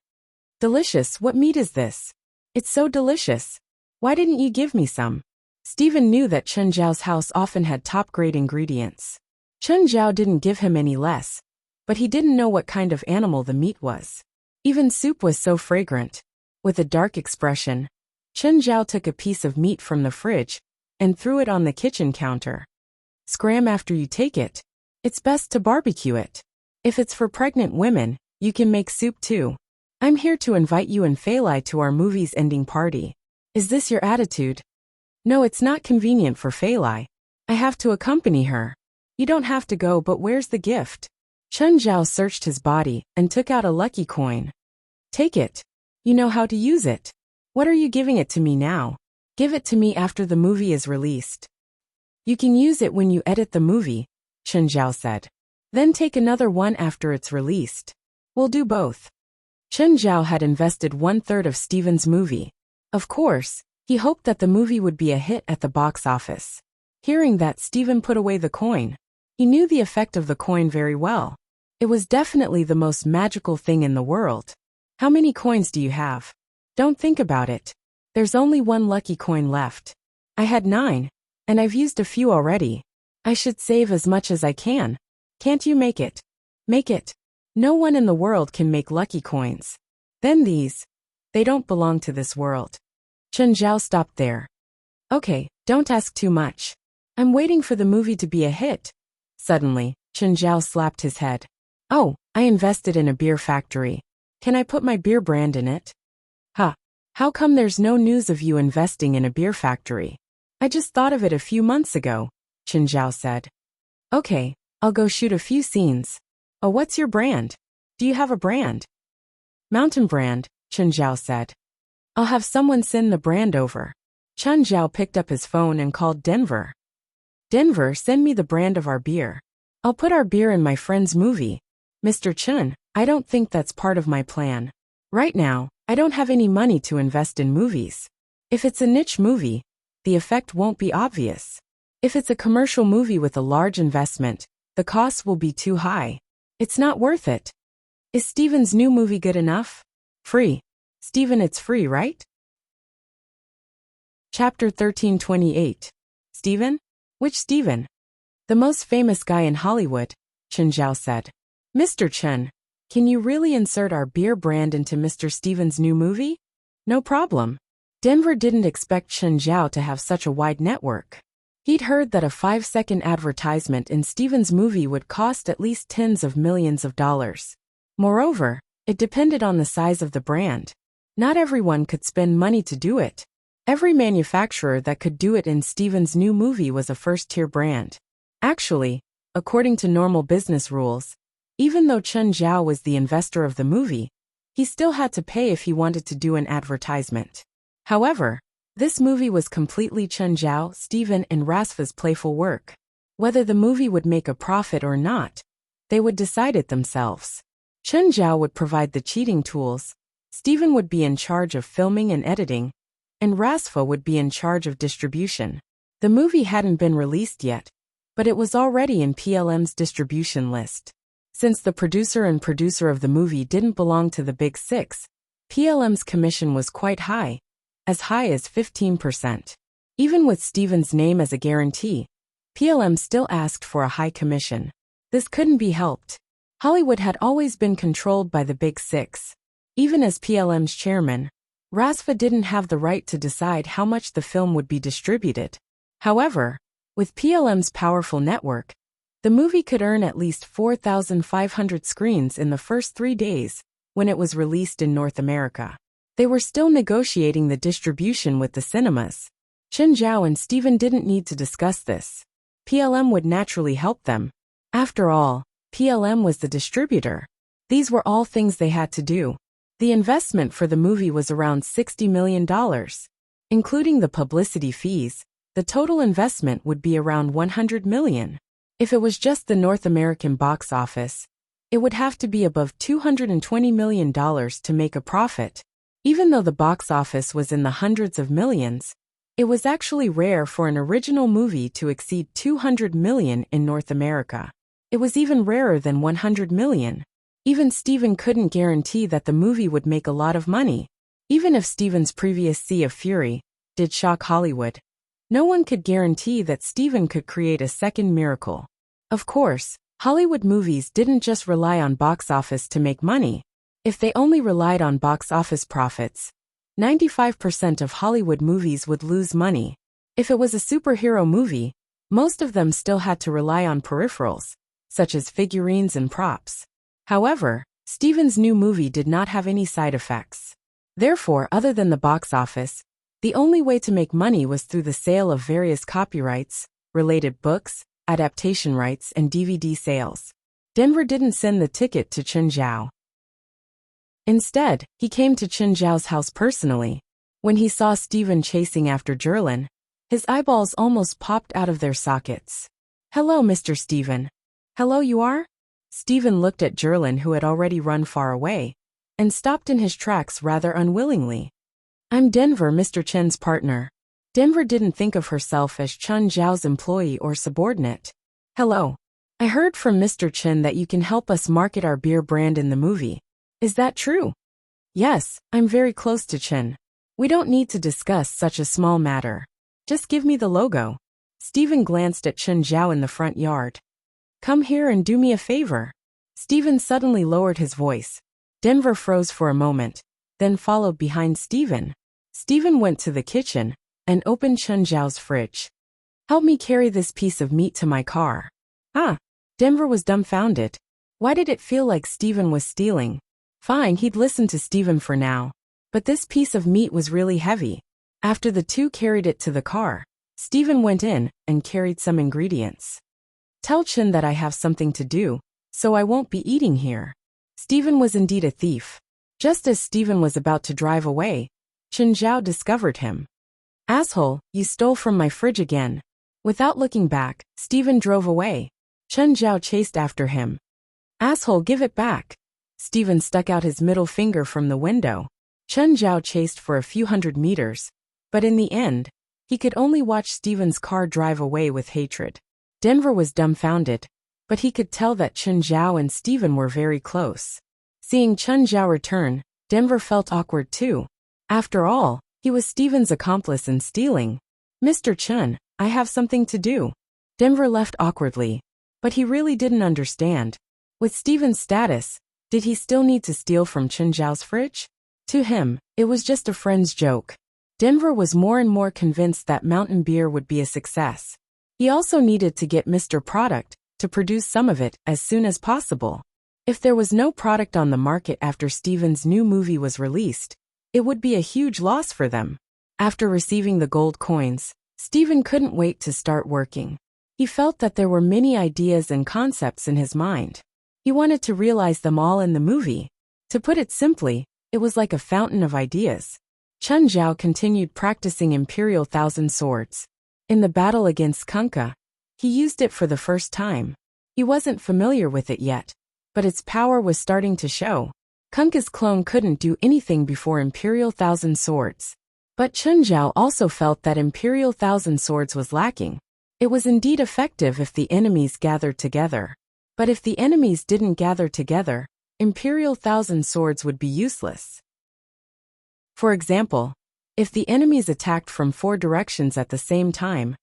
Delicious, what meat is this? It's so delicious. Why didn't you give me some? Stephen knew that Chen Zhao's house often had top-grade ingredients. Chen Zhao didn't give him any less, but he didn't know what kind of animal the meat was. Even soup was so fragrant. With a dark expression, Chen Zhao took a piece of meat from the fridge and threw it on the kitchen counter. Scram after you take it. It's best to barbecue it. If it's for pregnant women, you can make soup too. I'm here to invite you and Fei Lai to our movie's ending party. Is this your attitude? No, it's not convenient for Fei Lai. I have to accompany her. You don't have to go, but where's the gift? Chen Zhao searched his body and took out a lucky coin. Take it. You know how to use it. What are you giving it to me now? Give it to me after the movie is released. You can use it when you edit the movie, Chen Zhao said. Then take another one after it's released. We'll do both. Chen Zhao had invested 1/3 of Stephen's movie. Of course, he hoped that the movie would be a hit at the box office. Hearing that, Stephen put away the coin. He knew the effect of the coin very well. It was definitely the most magical thing in the world. How many coins do you have? Don't think about it. There's only one lucky coin left. I had 9, and I've used a few already. I should save as much as I can. Can't you make it? Make it. No one in the world can make lucky coins. Then these. They don't belong to this world. Chen Zhao stopped there. Okay, don't ask too much. I'm waiting for the movie to be a hit. Suddenly, Chen Zhao slapped his head. Oh, I invested in a beer factory. Can I put my beer brand in it? Huh. How come there's no news of you investing in a beer factory? I just thought of it a few months ago, Chen Zhao said. Okay, I'll go shoot a few scenes. Oh, what's your brand? Do you have a brand? Mountain brand, Chen Zhao said. I'll have someone send the brand over. Chen Zhao picked up his phone and called Denver. Denver, send me the brand of our beer. I'll put our beer in my friend's movie. Mr. Chen, I don't think that's part of my plan. Right now, I don't have any money to invest in movies. If it's a niche movie, the effect won't be obvious. If it's a commercial movie with a large investment, The costs will be too high. It's not worth it. Is Steven's new movie good enough? Free. Steven, it's free, right? Chapter 1328. Steven? Which Steven? The most famous guy in Hollywood, Chen Zhao said. Mr. Chen, can you really insert our beer brand into Mr. Steven's new movie? No problem. Denver didn't expect Chen Zhao to have such a wide network. He'd heard that a 5-second advertisement in Steven's movie would cost at least tens of millions of dollars. Moreover, it depended on the size of the brand. Not everyone could spend money to do it. Every manufacturer that could do it in Steven's new movie was a first-tier brand. Actually, according to normal business rules, even though Chen Zhao was the investor of the movie, he still had to pay if he wanted to do an advertisement. However, this movie was completely Chen Zhao, Steven, and Rasfa's playful work. Whether the movie would make a profit or not, they would decide it themselves. Chen Zhao would provide the cheating tools, Steven would be in charge of filming and editing, and Rasfa would be in charge of distribution. The movie hadn't been released yet, but it was already in PLM's distribution list. Since the producer of the movie didn't belong to the Big Six, PLM's commission was quite high as 15%. Even with Steven's name as a guarantee, PLM still asked for a high commission. This couldn't be helped. Hollywood had always been controlled by the Big Six. Even as PLM's chairman, Rasfa didn't have the right to decide how much the film would be distributed. However, with PLM's powerful network, the movie could earn at least 4,500 screens in the first 3 days when it was released in North America. They were still negotiating the distribution with the cinemas. Chen Zhao and Steven didn't need to discuss this. PLM would naturally help them. After all, PLM was the distributor. These were all things they had to do. The investment for the movie was around $60 million. Including the publicity fees, the total investment would be around $100 million. If it was just the North American box office, it would have to be above $220 million to make a profit. Even though the box office was in the hundreds of millions, it was actually rare for an original movie to exceed $200 million in North America. It was even rarer than $100 million. Even Steven couldn't guarantee that the movie would make a lot of money. Even if Steven's previous Sea of Fury did shock Hollywood, no one could guarantee that Steven could create a second miracle. Of course, Hollywood movies didn't just rely on box office to make money. If they only relied on box office profits, 95% of Hollywood movies would lose money. If it was a superhero movie, most of them still had to rely on peripherals, such as figurines and props. However, Steven's new movie did not have any side effects. Therefore, other than the box office, the only way to make money was through the sale of various copyrights, related books, adaptation rights, and DVD sales. Denver didn't send the ticket to Chen Zhao. Instead, he came to Chen Zhao's house personally. When he saw Steven chasing after Jerlin, his eyeballs almost popped out of their sockets. "Hello, Mr. Steven." "Hello, you are?" Steven looked at Jerlin, who had already run far away, and stopped in his tracks rather unwillingly. "I'm Denver, Mr. Chen's partner." Denver didn't think of herself as Chen Zhao's employee or subordinate. "Hello. I heard from Mr. Chen that you can help us market our beer brand in the movie. Is that true?" "Yes, I'm very close to Chen. We don't need to discuss such a small matter. Just give me the logo." Steven glanced at Chen Zhao in the front yard. "Come here and do me a favor." Steven suddenly lowered his voice. Denver froze for a moment, then followed behind Steven. Steven went to the kitchen and opened Chen Zhao's fridge. "Help me carry this piece of meat to my car." "Ah." Denver was dumbfounded. Why did it feel like Steven was stealing? Fine, he'd listen to Steven for now. But this piece of meat was really heavy. After the two carried it to the car, Steven went in and carried some ingredients. "Tell Chen that I have something to do, so I won't be eating here." Steven was indeed a thief. Just as Steven was about to drive away, Chen Zhao discovered him. "Asshole, you stole from my fridge again." Without looking back, Steven drove away. Chen Zhao chased after him. "Asshole, give it back." Steven stuck out his middle finger from the window. Chen Zhao chased for a few hundred meters, but in the end, he could only watch Steven's car drive away with hatred. Denver was dumbfounded. but he could tell that Chen Zhao and Stephen were very close. Seeing Chen Zhao return, Denver felt awkward too. After all, he was Stephen's accomplice in stealing. "Mr. Chen, I have something to do." Denver left awkwardly. But he really didn't understand. With Stephen's status, did he still need to steal from Chen Zhao's fridge? To him, it was just a friend's joke. Denver was more and more convinced that mountain beer would be a success. He also needed to get Mr. Product to produce some of it as soon as possible. If there was no product on the market after Stephen's new movie was released, it would be a huge loss for them. After receiving the gold coins, Stephen couldn't wait to start working. He felt that there were many ideas and concepts in his mind. He wanted to realize them all in the movie. To put it simply, it was like a fountain of ideas. Chen Zhao continued practicing Imperial Thousand Swords. In the battle against Kunkka, he used it for the first time. He wasn't familiar with it yet, but its power was starting to show. Kunkka's clone couldn't do anything before Imperial Thousand Swords. But Chen Zhao also felt that Imperial Thousand Swords was lacking. It was indeed effective if the enemies gathered together. But if the enemies didn't gather together, Imperial Thousand Swords would be useless. For example, if the enemies attacked from 4 directions at the same time,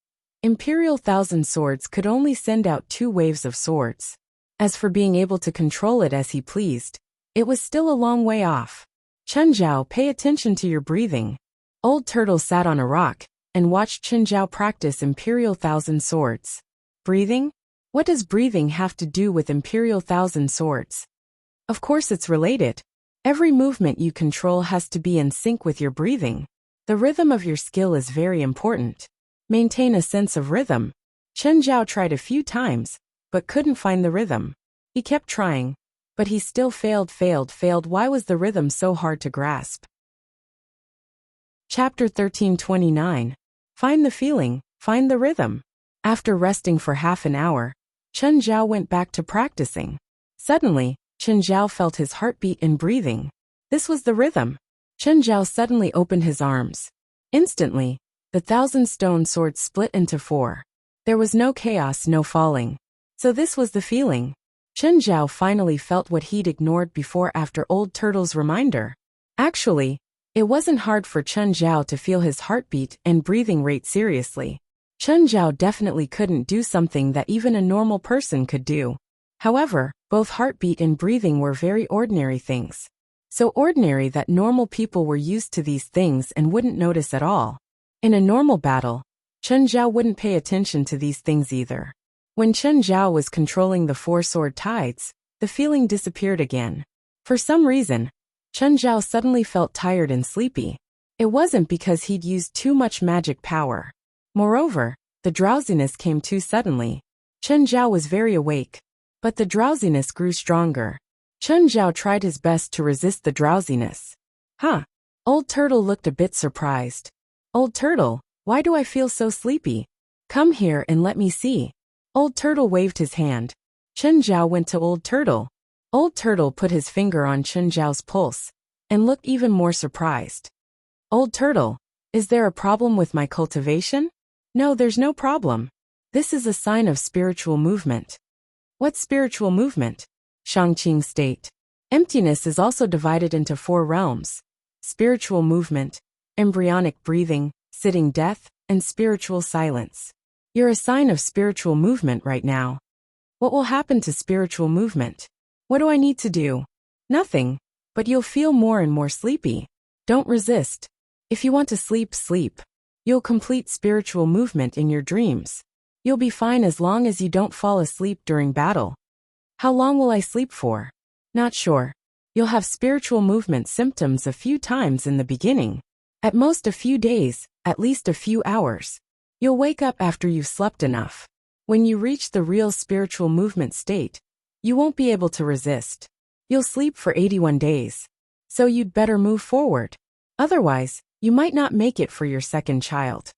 Imperial Thousand Swords could only send out 2 waves of swords. As for being able to control it as he pleased, it was still a long way off. "Chen Zhao, pay attention to your breathing." Old Turtle sat on a rock and watched Chen Zhao practice Imperial Thousand Swords. Breathing? What does breathing have to do with Imperial Thousand Swords? Of course it's related. Every movement you control has to be in sync with your breathing. The rhythm of your skill is very important. Maintain a sense of rhythm. Chen Zhao tried a few times, but couldn't find the rhythm. He kept trying, but he still failed. Why was the rhythm so hard to grasp? Chapter 1329. Find the feeling, find the rhythm. After resting for half an hour, Chen Zhao went back to practicing. Suddenly, Chen Zhao felt his heartbeat and breathing. This was the rhythm. Chen Zhao suddenly opened his arms. Instantly, the 1,000-stone sword split into 4. There was no chaos, no falling. So this was the feeling. Chen Zhao finally felt what he'd ignored before after Old Turtle's reminder. Actually, it wasn't hard for Chen Zhao to feel his heartbeat and breathing rate seriously. Chen Zhao definitely couldn't do something that even a normal person could do. However, both heartbeat and breathing were very ordinary things. So ordinary that normal people were used to these things and wouldn't notice at all. In a normal battle, Chen Zhao wouldn't pay attention to these things either. When Chen Zhao was controlling the 4 sword tides, the feeling disappeared again. For some reason, Chen Zhao suddenly felt tired and sleepy. It wasn't because he'd used too much magic power. Moreover, the drowsiness came too suddenly. Chen Zhao was very awake, but the drowsiness grew stronger. Chen Zhao tried his best to resist the drowsiness. "Huh?" Old Turtle looked a bit surprised. "Old Turtle, why do I feel so sleepy? Come here and let me see." Old Turtle waved his hand. Chen Zhao went to Old Turtle. Old Turtle put his finger on Chen Zhao's pulse and looked even more surprised. "Old Turtle, is there a problem with my cultivation?" "No, there's no problem. This is a sign of spiritual movement." "What spiritual movement?" Shangqing state. Emptiness is also divided into 4 realms: spiritual movement, embryonic breathing, sitting death, and spiritual silence. You're a sign of spiritual movement right now. What will happen to spiritual movement? What do I need to do? Nothing, but you'll feel more and more sleepy. Don't resist. If you want to sleep, sleep. You'll complete spiritual movement in your dreams. You'll be fine as long as you don't fall asleep during battle. How long will I sleep for? Not sure. You'll have spiritual movement symptoms a few times in the beginning. At most a few days, at least a few hours. You'll wake up after you've slept enough. When you reach the real spiritual movement state, you won't be able to resist. You'll sleep for 81 days. So you'd better move forward. Otherwise, you might not make it for your second child.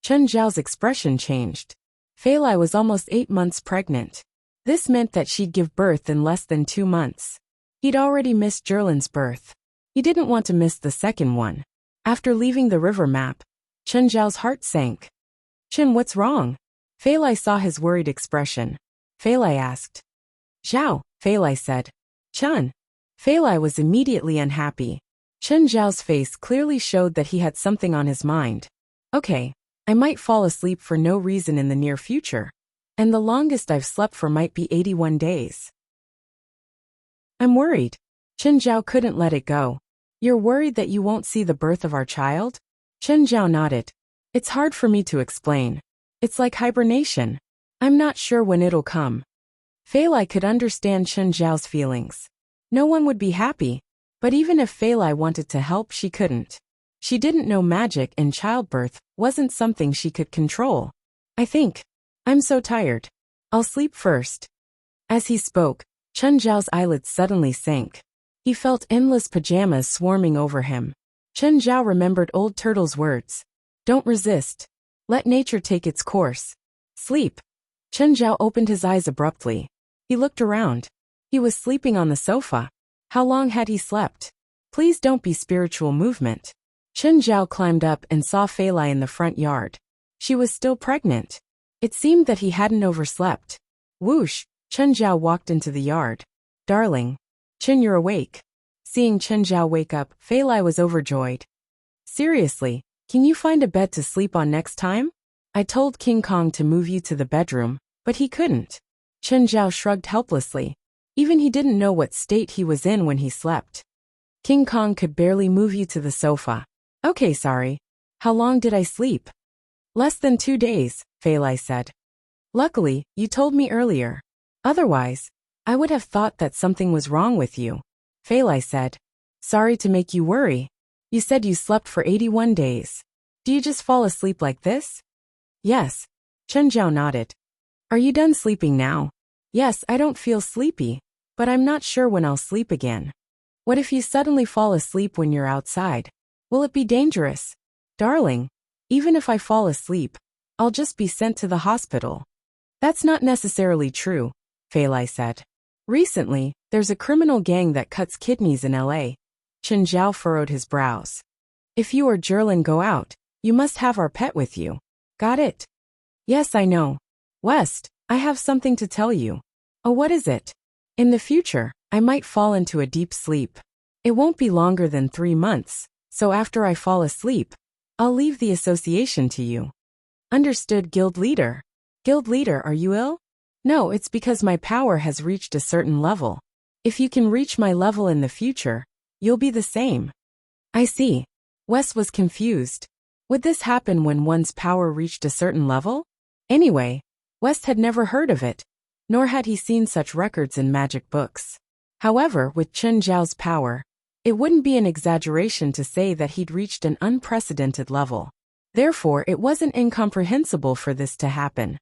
Chen Zhao's expression changed. Fei Lai was almost 8 months pregnant. This meant that she'd give birth in less than 2 months. He'd already missed Jerlin's birth. He didn't want to miss the second one. After leaving the river map, Chen Zhao's heart sank. "Chen, what's wrong?" Fei Lai saw his worried expression. Feilai asked. Zhao, Feilai said. Chun. Feilai was immediately unhappy. Chen Zhao's face clearly showed that he had something on his mind. Okay, I might fall asleep for no reason in the near future. And the longest I've slept for might be 81 days. I'm worried. Chen Zhao couldn't let it go. You're worried that you won't see the birth of our child? Chen Zhao nodded. It's hard for me to explain. It's like hibernation. I'm not sure when it'll come. Feilai could understand Chen Zhao's feelings. No one would be happy, but even if Feilai wanted to help, she couldn't. She didn't know magic and childbirth wasn't something she could control. I'm so tired. I'll sleep first. As he spoke, Chen Zhao's eyelids suddenly sank. He felt endless pajamas swarming over him. Chen Zhao remembered Old Turtle's words. Don't resist. Let nature take its course. Sleep. Chen Zhao opened his eyes abruptly. He looked around. He was sleeping on the sofa. How long had he slept? Please don't be spiritual movement. Chen Zhao climbed up and saw Feilai in the front yard. She was still pregnant. It seemed that he hadn't overslept. Whoosh, Chen Zhao walked into the yard. Darling. Chen, you're awake. Seeing Chen Zhao wake up, Feilai was overjoyed. Seriously, can you find a bed to sleep on next time? I told King Kong to move you to the bedroom, but he couldn't. Chen Zhao shrugged helplessly. Even he didn't know what state he was in when he slept. King Kong could barely move you to the sofa. Okay, sorry. How long did I sleep? Less than 2 days, Feilai said. Luckily, you told me earlier. Otherwise, I would have thought that something was wrong with you. Feilai said. Sorry to make you worry. You said you slept for 81 days. Do you just fall asleep like this? Yes. Chen Zhao nodded. Are you done sleeping now? Yes, I don't feel sleepy, but I'm not sure when I'll sleep again. What if you suddenly fall asleep when you're outside? Will it be dangerous? Darling, even if I fall asleep, I'll just be sent to the hospital. That's not necessarily true, Feilai said. Recently, there's a criminal gang that cuts kidneys in LA. Chen Zhao furrowed his brows. If you or Jerlin go out, you must have our pet with you. Got it? Yes, I know. West, I have something to tell you. Oh, what is it? In the future, I might fall into a deep sleep. It won't be longer than 3 months, so after I fall asleep, I'll leave the association to you. Understood, guild leader. Guild leader, are you ill? No, it's because my power has reached a certain level. If you can reach my level in the future, you'll be the same. I see. Wes was confused. Would this happen when one's power reached a certain level? Anyway, West had never heard of it, nor had he seen such records in magic books. However, with Chen Zhao's power, it wouldn't be an exaggeration to say that he'd reached an unprecedented level. Therefore, it wasn't incomprehensible for this to happen.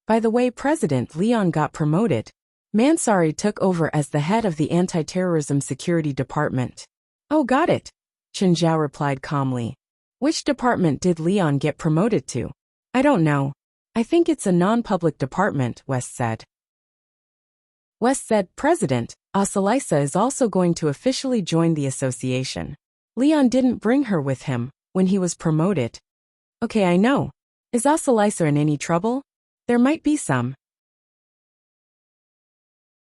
By the way, President Leon got promoted. Mansari took over as the head of the Anti-Terrorism Security Department. Oh, got it, Chen Zhao replied calmly. Which department did Leon get promoted to? I don't know. I think it's a non-public department, West said. West said, President, Asalisa is also going to officially join the association. Leon didn't bring her with him when he was promoted. Okay, I know. Is Asalisa in any trouble? There might be some.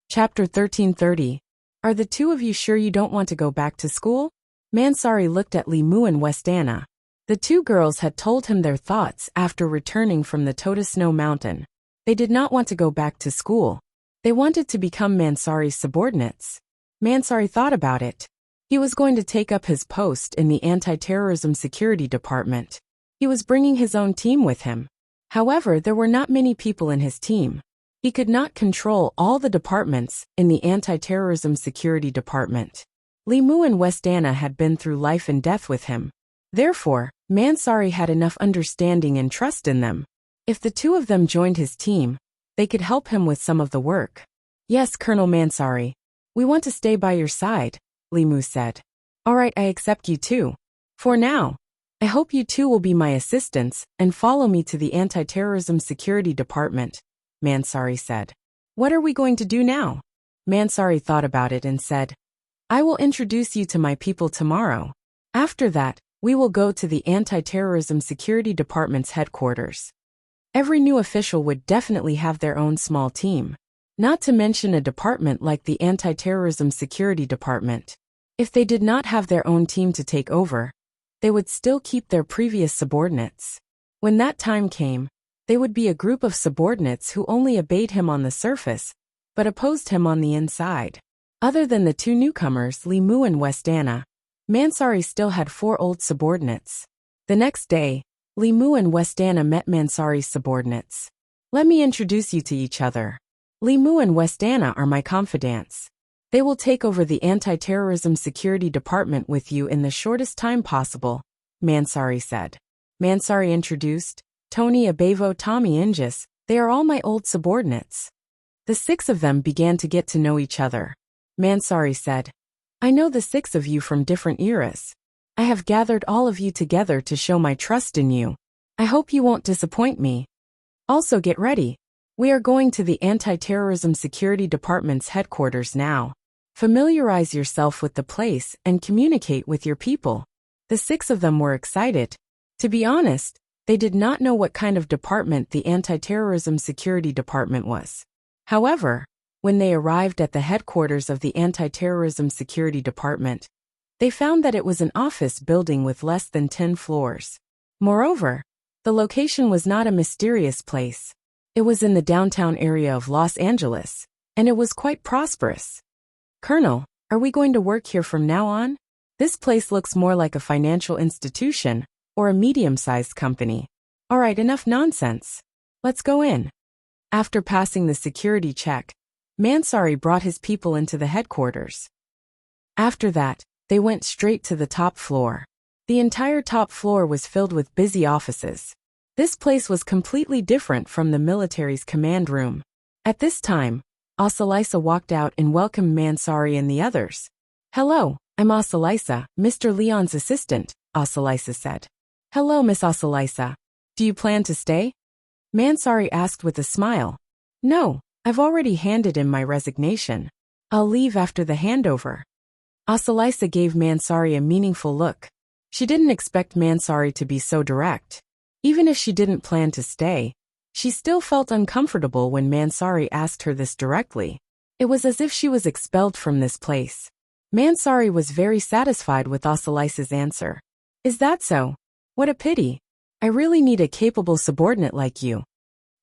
Chapter 1330. Are the two of you sure you don't want to go back to school? Mansari looked at Li Mu and West Anna. The two girls had told him their thoughts after returning from the Tota Snow Mountain. They did not want to go back to school. They wanted to become Mansari's subordinates. Mansari thought about it. He was going to take up his post in the Anti-Terrorism Security Department. He was bringing his own team with him. However, there were not many people in his team. He could not control all the departments in the Anti-Terrorism Security Department. Li Mu and West Anna had been through life and death with him. Therefore, Mansari had enough understanding and trust in them. If the two of them joined his team, they could help him with some of the work. Yes, Colonel Mansari. We want to stay by your side, Li Mu said. All right, I accept you too. For now. I hope you two will be my assistants and follow me to the Anti-Terrorism Security Department, Mansari said. What are we going to do now? Mansari thought about it and said, I will introduce you to my people tomorrow. After that, we will go to the Anti-Terrorism Security Department's headquarters. Every new official would definitely have their own small team. Not to mention a department like the Anti-Terrorism Security Department. If they did not have their own team to take over, they would still keep their previous subordinates. When that time came, they would be a group of subordinates who only obeyed him on the surface, but opposed him on the inside. Other than the two newcomers, Li Mu and Westana, Mansari still had 4 old subordinates. The next day, Li Mu and Westana met Mansari's subordinates. Let me introduce you to each other. Li Mu and Westana are my confidants. They will take over the Anti-Terrorism Security Department with you in the shortest time possible, Mansari said. Mansari introduced, Tony Abevo, Tommy Ingis, they are all my old subordinates. The 6 of them began to get to know each other. Mansari said, I know the 6 of you from different eras. I have gathered all of you together to show my trust in you. I hope you won't disappoint me. Also get ready. We are going to the Anti-Terrorism Security Department's headquarters now. Familiarize yourself with the place and communicate with your people. The 6 of them were excited. To be honest, they did not know what kind of department the Anti-Terrorism Security Department was. However, when they arrived at the headquarters of the Anti-Terrorism Security Department, they found that it was an office building with less than 10 floors. Moreover, the location was not a mysterious place. It was in the downtown area of Los Angeles, and it was quite prosperous. Colonel, are we going to work here from now on? This place looks more like a financial institution or a medium-sized company. All right, enough nonsense. Let's go in. After passing the security check, Mansari brought his people into the headquarters. After that, they went straight to the top floor. The entire top floor was filled with busy offices. This place was completely different from the military's command room. At this time, Asalisa walked out and welcomed Mansari and the others. Hello, I'm Asalisa, Mr. Leon's assistant, Asalisa said. Hello, Miss Asalisa. Do you plan to stay? Mansari asked with a smile. No, I've already handed in my resignation. I'll leave after the handover. Asalisa gave Mansari a meaningful look. She didn't expect Mansari to be so direct. Even if she didn't plan to stay, she still felt uncomfortable when Mansari asked her this directly. It was as if she was expelled from this place. Mansari was very satisfied with Asalisa's answer. Is that so? What a pity. I really need a capable subordinate like you.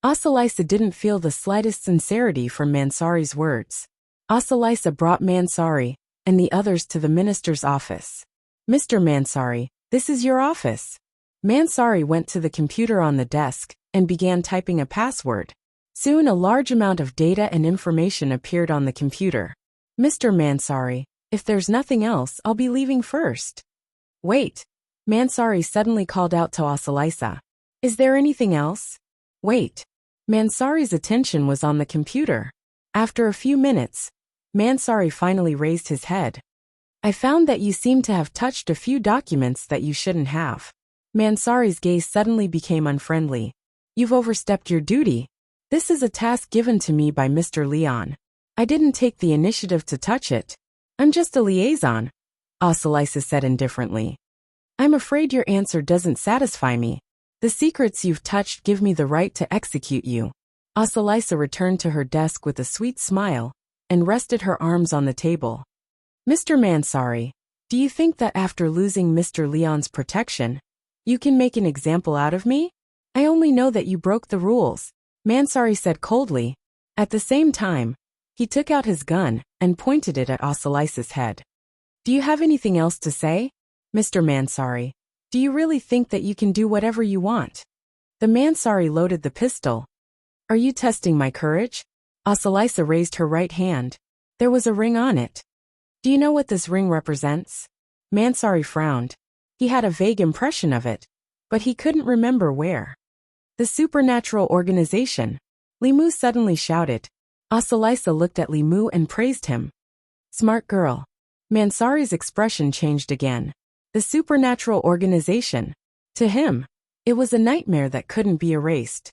Asalisa didn't feel the slightest sincerity from Mansari's words. Asalisa brought Mansari and the others to the minister's office. Mr. Mansari, this is your office. Mansari went to the computer on the desk and began typing a password. Soon a large amount of data and information appeared on the computer. Mr. Mansari, if there's nothing else, I'll be leaving first. Wait. Mansari suddenly called out to Asalisa. Is there anything else? Wait. Mansari's attention was on the computer. After a few minutes, Mansari finally raised his head. I found that you seem to have touched a few documents that you shouldn't have. Mansari's gaze suddenly became unfriendly. You've overstepped your duty. This is a task given to me by Mr. Leon. I didn't take the initiative to touch it. I'm just a liaison, Asalisa said indifferently. I'm afraid your answer doesn't satisfy me. The secrets you've touched give me the right to execute you. Asalisa returned to her desk with a sweet smile and rested her arms on the table. Mr. Mansari, do you think that after losing Mr. Leon's protection, you can make an example out of me? I only know that you broke the rules, Mansari said coldly. At the same time, he took out his gun and pointed it at Asalisa's head. Do you have anything else to say? Mr. Mansari, do you really think that you can do whatever you want? The Mansari loaded the pistol. Are you testing my courage? Asalisa raised her right hand. There was a ring on it. Do you know what this ring represents? Mansari frowned. He had a vague impression of it, but he couldn't remember where. The supernatural organization. Li Mu suddenly shouted. Asalisa looked at Li Mu and praised him. Smart girl. Mansari's expression changed again. The supernatural organization. To him, it was a nightmare that couldn't be erased.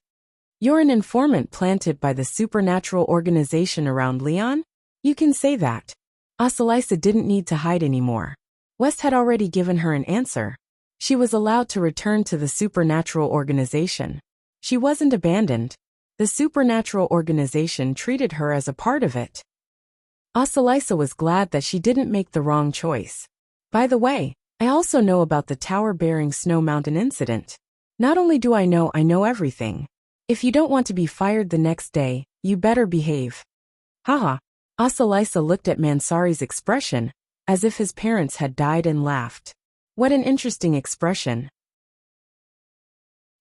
You're an informant planted by the supernatural organization around Leon? You can say that. Asalisa didn't need to hide anymore. West had already given her an answer. She was allowed to return to the supernatural organization. She wasn't abandoned. The supernatural organization treated her as a part of it. Asalisa was glad that she didn't make the wrong choice. By the way, I also know about the tower-bearing snow mountain incident. Not only do I know everything. If you don't want to be fired the next day, you better behave. Haha. Asalisa looked at Mansari's expression, as if his parents had died, and laughed. What an interesting expression.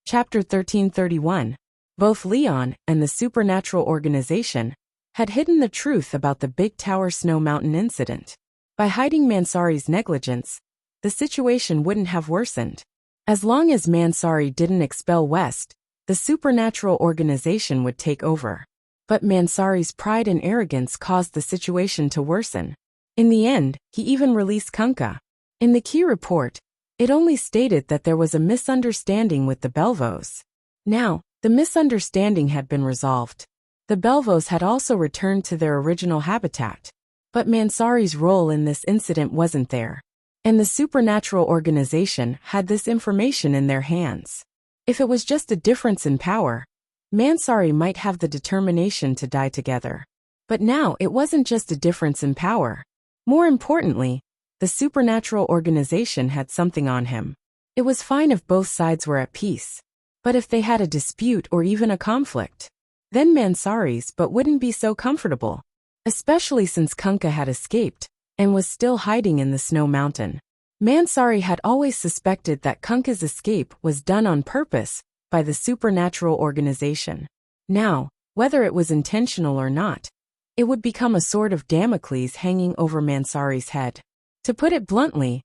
Chapter 1331. Both Leon and the supernatural organization had hidden the truth about the Big Tower Snow Mountain incident. By hiding Mansari's negligence, the situation wouldn't have worsened. As long as Mansari didn't expel West, the supernatural organization would take over. But Mansari's pride and arrogance caused the situation to worsen. In the end, he even released Kunkka. In the key report, it only stated that there was a misunderstanding with the Belvos. Now, the misunderstanding had been resolved. The Belvos had also returned to their original habitat. But Mansari's role in this incident wasn't there. And the supernatural organization had this information in their hands. If it was just a difference in power, Mansari might have the determination to die together. But now it wasn't just a difference in power. More importantly, the supernatural organization had something on him. It was fine if both sides were at peace. But if they had a dispute or even a conflict, then Mansari's but wouldn't be so comfortable. Especially since Kunkka had escaped and was still hiding in the snow mountain. Mansari had always suspected that Kunkka's escape was done on purpose by the supernatural organization. Now, whether it was intentional or not, it would become a sword of Damocles hanging over Mansari's head. To put it bluntly,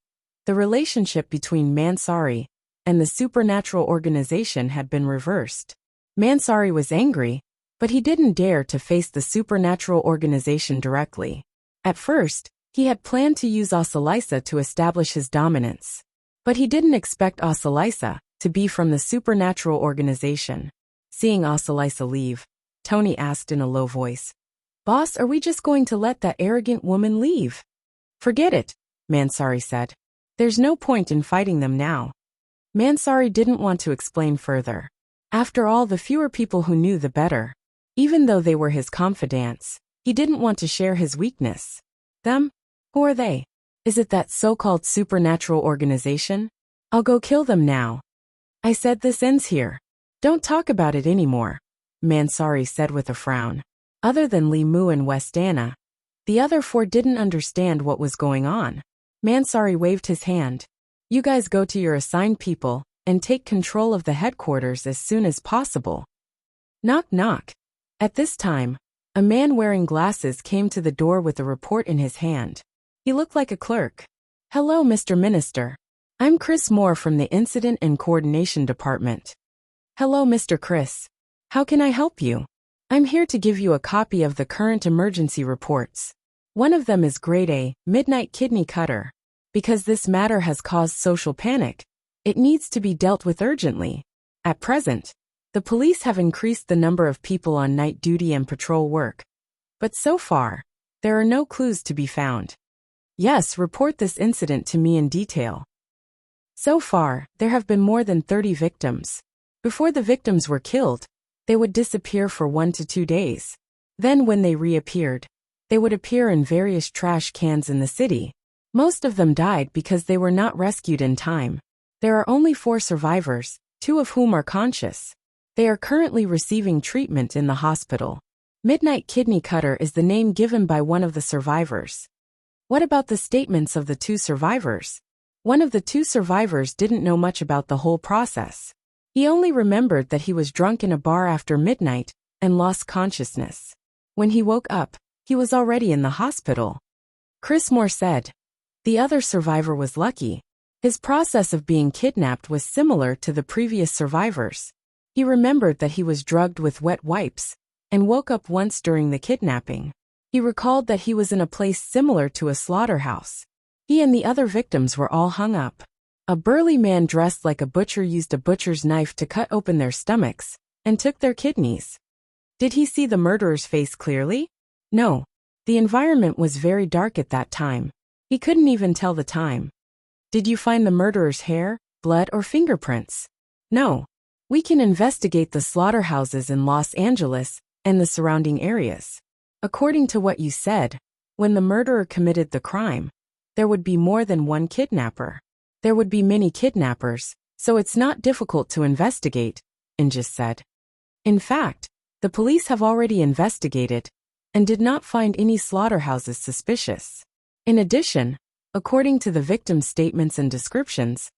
the relationship between Mansari and the supernatural organization had been reversed. Mansari was angry, but he didn't dare to face the supernatural organization directly. At first, he had planned to use Asalisa to establish his dominance. But he didn't expect Asalisa to be from the supernatural organization. Seeing Asalisa leave, Tony asked in a low voice, "Boss, are we just going to let that arrogant woman leave?" "Forget it," Mansari said. "There's no point in fighting them now." Mansari didn't want to explain further. After all, the fewer people who knew, the better. Even though they were his confidants, he didn't want to share his weakness. Them? Who are they? Is it that so-called supernatural organization? I'll go kill them now. I said this ends here. Don't talk about it anymore, Mansari said with a frown. Other than Li Mu and Westana, the other four didn't understand what was going on. Mansari waved his hand. You guys go to your assigned people and take control of the headquarters as soon as possible. Knock knock. At this time, a man wearing glasses came to the door with a report in his hand. He looked like a clerk. Hello, Mr. Minister. I'm Chris Moore from the Incident and Coordination Department. Hello, Mr. Chris. How can I help you? I'm here to give you a copy of the current emergency reports. One of them is Grade A, Midnight Kidney Cutter. Because this matter has caused social panic, it needs to be dealt with urgently. At present, the police have increased the number of people on night duty and patrol work. But so far, there are no clues to be found. Yes, report this incident to me in detail. So far, there have been more than 30 victims. Before the victims were killed, they would disappear for 1 to 2 days. Then when they reappeared, they would appear in various trash cans in the city. Most of them died because they were not rescued in time. There are only 4 survivors, 2 of whom are conscious. They are currently receiving treatment in the hospital. Midnight Kidney Cutter is the name given by one of the survivors. What about the statements of the 2 survivors? One of the 2 survivors didn't know much about the whole process. He only remembered that he was drunk in a bar after midnight and lost consciousness. When he woke up, he was already in the hospital. Chris Moore said. The other survivor was lucky. His process of being kidnapped was similar to the previous survivors. He remembered that he was drugged with wet wipes and woke up once during the kidnapping. He recalled that he was in a place similar to a slaughterhouse. He and the other victims were all hung up. A burly man dressed like a butcher used a butcher's knife to cut open their stomachs and took their kidneys. Did he see the murderer's face clearly? No. The environment was very dark at that time. He couldn't even tell the time. Did you find the murderer's hair, blood, or fingerprints? No. We can investigate the slaughterhouses in Los Angeles and the surrounding areas. According to what you said, when the murderer committed the crime, there would be more than one kidnapper. There would be many kidnappers, so it's not difficult to investigate, Ingis said. In fact, the police have already investigated and did not find any slaughterhouses suspicious. In addition, according to the victim's statements and descriptions,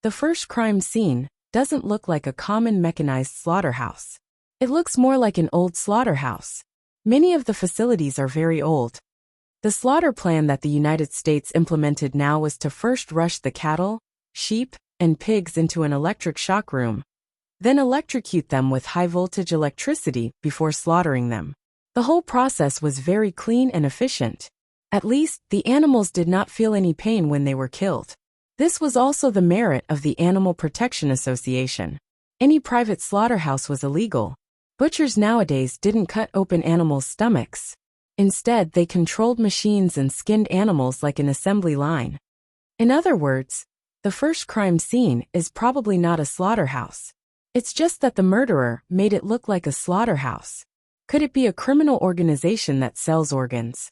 the first crime scene doesn't look like a common mechanized slaughterhouse. It looks more like an old slaughterhouse. Many of the facilities are very old. The slaughter plan that the United States implemented now was to first rush the cattle, sheep, and pigs into an electric shock room, then electrocute them with high-voltage electricity before slaughtering them. The whole process was very clean and efficient. At least, the animals did not feel any pain when they were killed. This was also the merit of the Animal Protection Association. Any private slaughterhouse was illegal. Butchers nowadays didn't cut open animals' stomachs. Instead, they controlled machines and skinned animals like an assembly line. In other words, the first crime scene is probably not a slaughterhouse. It's just that the murderer made it look like a slaughterhouse. Could it be a criminal organization that sells organs?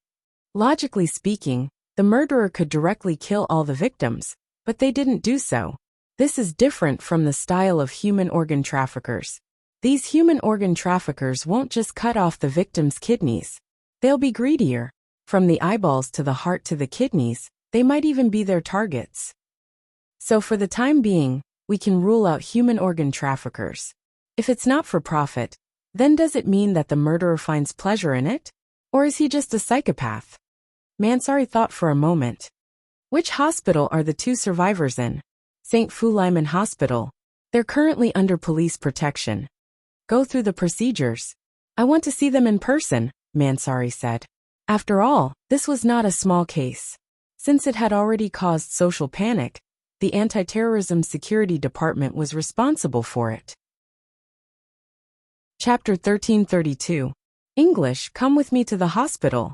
Logically speaking, the murderer could directly kill all the victims, but they didn't do so. This is different from the style of human organ traffickers. These human organ traffickers won't just cut off the victim's kidneys. They'll be greedier. From the eyeballs to the heart to the kidneys, they might even be their targets. So for the time being, we can rule out human organ traffickers. If it's not for profit, then does it mean that the murderer finds pleasure in it? Or is he just a psychopath? Mansari thought for a moment. Which hospital are the two survivors in? St. Fulaiman Hospital. They're currently under police protection. Go through the procedures. I want to see them in person, Mansari said. After all, this was not a small case. Since it had already caused social panic, the Anti-Terrorism Security Department was responsible for it. Chapter 1332. English, come with me to the hospital.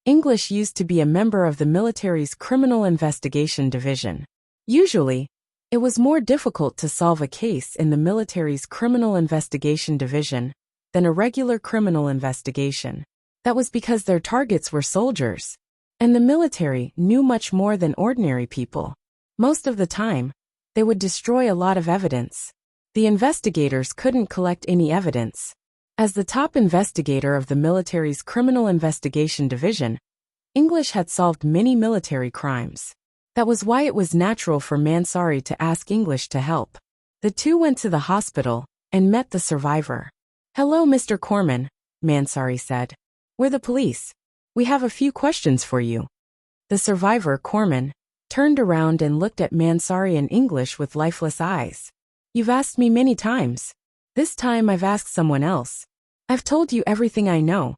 English used to be a member of the military's Criminal Investigation Division. Usually, it was more difficult to solve a case in the military's Criminal Investigation Division than a regular criminal investigation. That was because their targets were soldiers, and the military knew much more than ordinary people. Most of the time, they would destroy a lot of evidence. The investigators couldn't collect any evidence. As the top investigator of the military's Criminal Investigation Division, English had solved many military crimes. That was why it was natural for Mansari to ask English to help. The two went to the hospital and met the survivor. "Hello, Mr. Corman," Mansari said. "We're the police. We have a few questions for you." The survivor, Corman, turned around and looked at Mansari in English with lifeless eyes. "You've asked me many times. This time I've asked someone else. I've told you everything I know."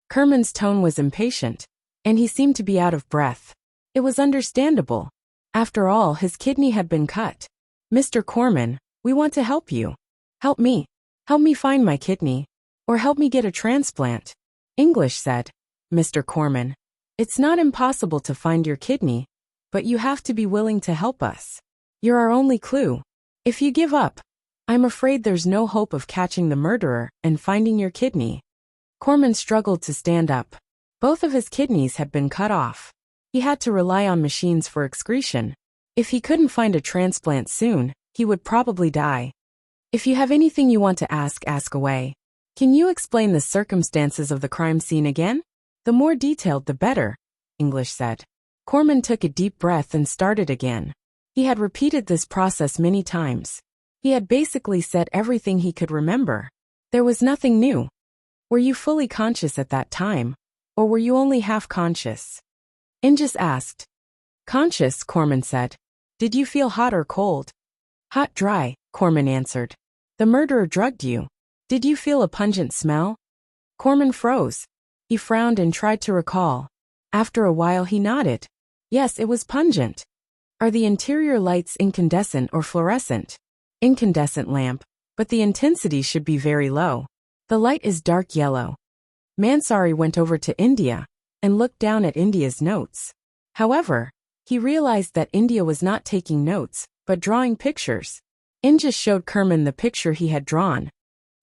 Kerman's tone was impatient, and he seemed to be out of breath. It was understandable. After all, his kidney had been cut. "Mr. Corman, we want to help you. Help me. Help me find my kidney. Or help me get a transplant." English said, "Mr. Corman, it's not impossible to find your kidney, but you have to be willing to help us. You're our only clue. If you give up, I'm afraid there's no hope of catching the murderer and finding your kidney." Corman struggled to stand up. Both of his kidneys had been cut off. He had to rely on machines for excretion. If he couldn't find a transplant soon, he would probably die. "If you have anything you want to ask away. Can you explain the circumstances of the crime scene again? The more detailed, the better," English said. Corman took a deep breath and started again. He had repeated this process many times. He had basically said everything he could remember. There was nothing new. "Were you fully conscious at that time, or were you only half conscious?" Ingis asked. "Conscious," Corman said. "Did you feel hot or cold?" "Hot, dry," Corman answered. "The murderer drugged you. Did you feel a pungent smell?" Corman froze. He frowned and tried to recall. After a while he nodded. "Yes, it was pungent." "Are the interior lights incandescent or fluorescent?" "Incandescent lamp, but the intensity should be very low. The light is dark yellow." Mansari went over to India and looked down at India's notes. However, he realized that India was not taking notes, but drawing pictures. Inges showed Kerman the picture he had drawn.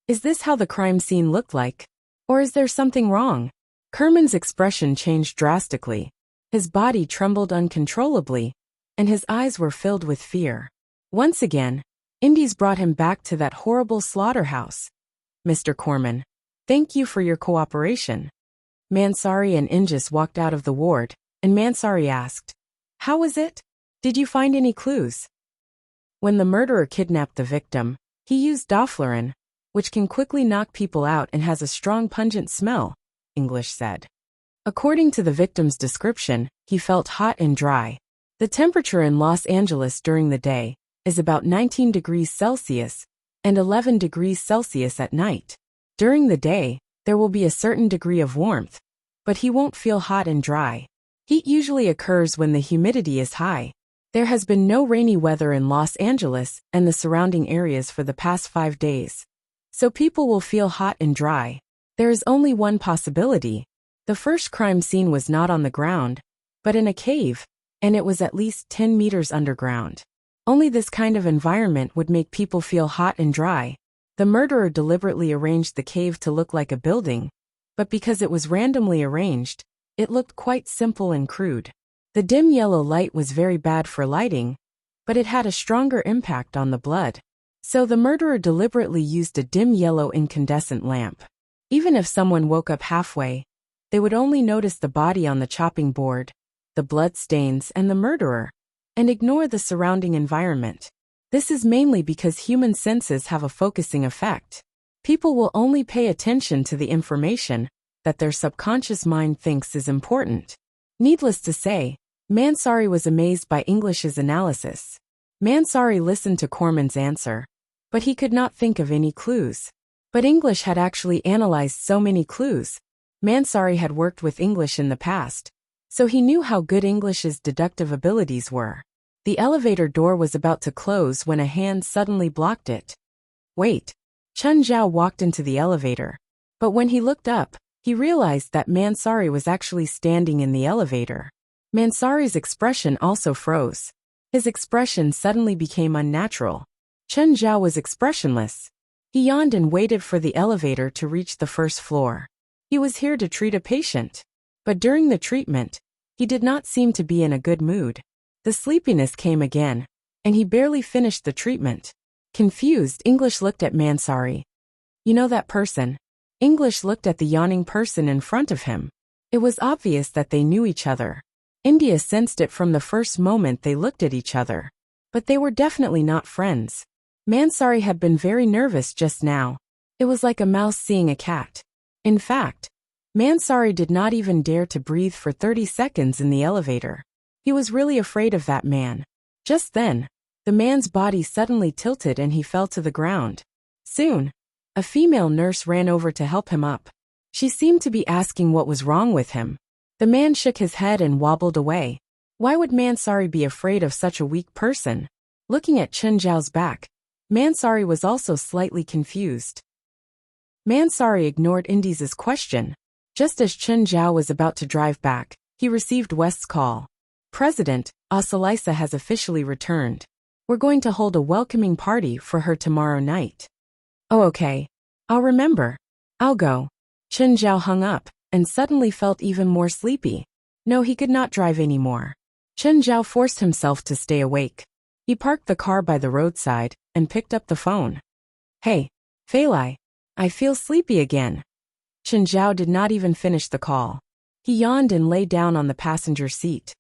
Is this how the crime scene looked like? Or is there something wrong? Kerman's expression changed drastically. His body trembled uncontrollably, and his eyes were filled with fear. Once again, Indes brought him back to that horrible slaughterhouse. Mr. Corman, thank you for your cooperation. Mansari and Inges walked out of the ward, and Mansari asked, how was it? Did you find any clues? When the murderer kidnapped the victim, he used Doflaren, which can quickly knock people out and has a strong pungent smell, English said. According to the victim's description, he felt hot and dry. The temperature in Los Angeles during the day is about 19 degrees Celsius and 11 degrees Celsius at night. During the day, there will be a certain degree of warmth, but he won't feel hot and dry. Heat usually occurs when the humidity is high. There has been no rainy weather in Los Angeles and the surrounding areas for the past 5 days. So people will feel hot and dry. There is only one possibility. The first crime scene was not on the ground, but in a cave, and it was at least 10 meters underground. Only this kind of environment would make people feel hot and dry. The murderer deliberately arranged the cave to look like a building, but because it was randomly arranged, it looked quite simple and crude. The dim yellow light was very bad for lighting, but it had a stronger impact on the blood. So the murderer deliberately used a dim yellow incandescent lamp. Even if someone woke up halfway, they would only notice the body on the chopping board, the blood stains and the murderer, and ignore the surrounding environment. This is mainly because human senses have a focusing effect. People will only pay attention to the information that their subconscious mind thinks is important. Needless to say, Mansari was amazed by English's analysis. Mansari listened to Corman's answer, but he could not think of any clues. But English had actually analyzed so many clues. Mansari had worked with English in the past, so he knew how good English's deductive abilities were. The elevator door was about to close when a hand suddenly blocked it. Wait. Chun Zhao walked into the elevator, but when he looked up, he realized that Mansari was actually standing in the elevator. Mansari's expression also froze. His expression suddenly became unnatural. Chun Zhao was expressionless. He yawned and waited for the elevator to reach the first floor. He was here to treat a patient. But during the treatment, he did not seem to be in a good mood. The sleepiness came again, and he barely finished the treatment. Confused, English looked at Mansari. You know that person? English looked at the yawning person in front of him. It was obvious that they knew each other. India sensed it from the first moment they looked at each other. But they were definitely not friends. Mansari had been very nervous just now. It was like a mouse seeing a cat. In fact, Mansari did not even dare to breathe for 30 seconds in the elevator. He was really afraid of that man. Just then, the man's body suddenly tilted and he fell to the ground. Soon, a female nurse ran over to help him up. She seemed to be asking what was wrong with him. The man shook his head and wobbled away. Why would Mansari be afraid of such a weak person? Looking at Chun Zhao's back, Mansari was also slightly confused. Mansari ignored Indes's question. Just as Chun Zhao was about to drive back, he received West's call. President, Asalisa has officially returned. We're going to hold a welcoming party for her tomorrow night. Oh, okay. I'll remember. I'll go. Chun Zhao hung up and suddenly felt even more sleepy. No, he could not drive anymore. Chun Zhao forced himself to stay awake. He parked the car by the roadside and picked up the phone. Hey, Fei Lai. I feel sleepy again. Chun Zhao did not even finish the call. He yawned and lay down on the passenger seat.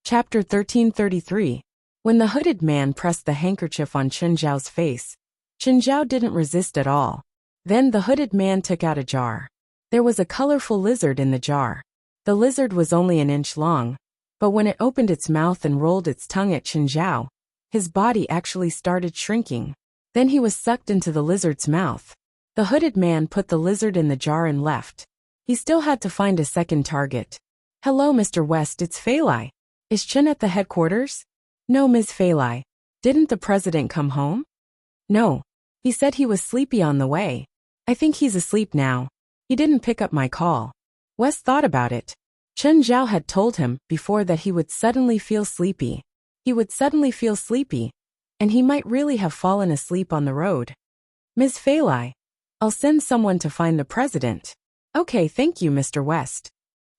Chapter 1333. When the hooded man pressed the handkerchief on Chun Zhao's face, Chun Zhao didn't resist at all. Then the hooded man took out a jar. There was a colorful lizard in the jar. The lizard was only an inch long, but when it opened its mouth and rolled its tongue at Chun Zhao, his body actually started shrinking. Then he was sucked into the lizard's mouth. The hooded man put the lizard in the jar and left. He still had to find a second target. Hello, Mr. West, it's Fei Lai. Is Chun at the headquarters? No, Ms. Fei Lai. Didn't the president come home? No. He said he was sleepy on the way. I think he's asleep now. He didn't pick up my call. West thought about it. Chun Zhao had told him before that he would suddenly feel sleepy. He would suddenly feel sleepy, and he might really have fallen asleep on the road. Ms. Fairlie, I'll send someone to find the president. Okay, thank you, Mr. West.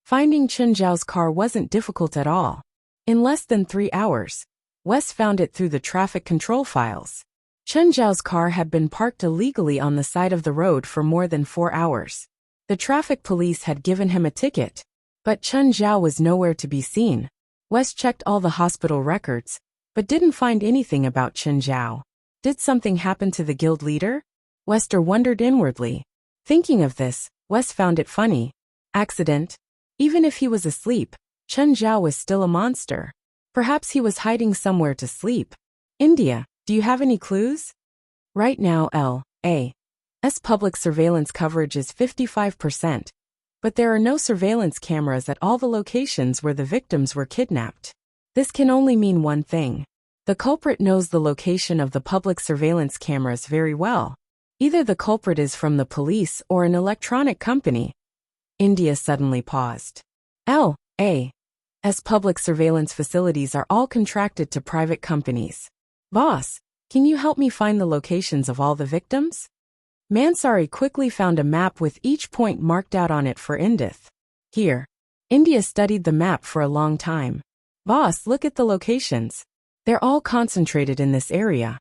Finding Chen Zhao's car wasn't difficult at all. In less than 3 hours, West found it through the traffic control files. Chen Zhao's car had been parked illegally on the side of the road for more than 4 hours. The traffic police had given him a ticket, but Chen Zhao was nowhere to be seen. West checked all the hospital records, but didn't find anything about Chen Zhao. Did something happen to the guild leader? Wester wondered inwardly. Thinking of this, West found it funny. Accident? Even if he was asleep, Chen Zhao was still a monster. Perhaps he was hiding somewhere to sleep. India, do you have any clues? Right now L.A.'s public surveillance coverage is 55%, but there are no surveillance cameras at all the locations where the victims were kidnapped. This can only mean one thing. The culprit knows the location of the public surveillance cameras very well. Either the culprit is from the police or an electronic company. India suddenly paused. L.A.'s public surveillance facilities are all contracted to private companies. Boss, can you help me find the locations of all the victims? Mansari quickly found a map with each point marked out on it for Indith. Here. India studied the map for a long time. Boss, look at the locations. They're all concentrated in this area.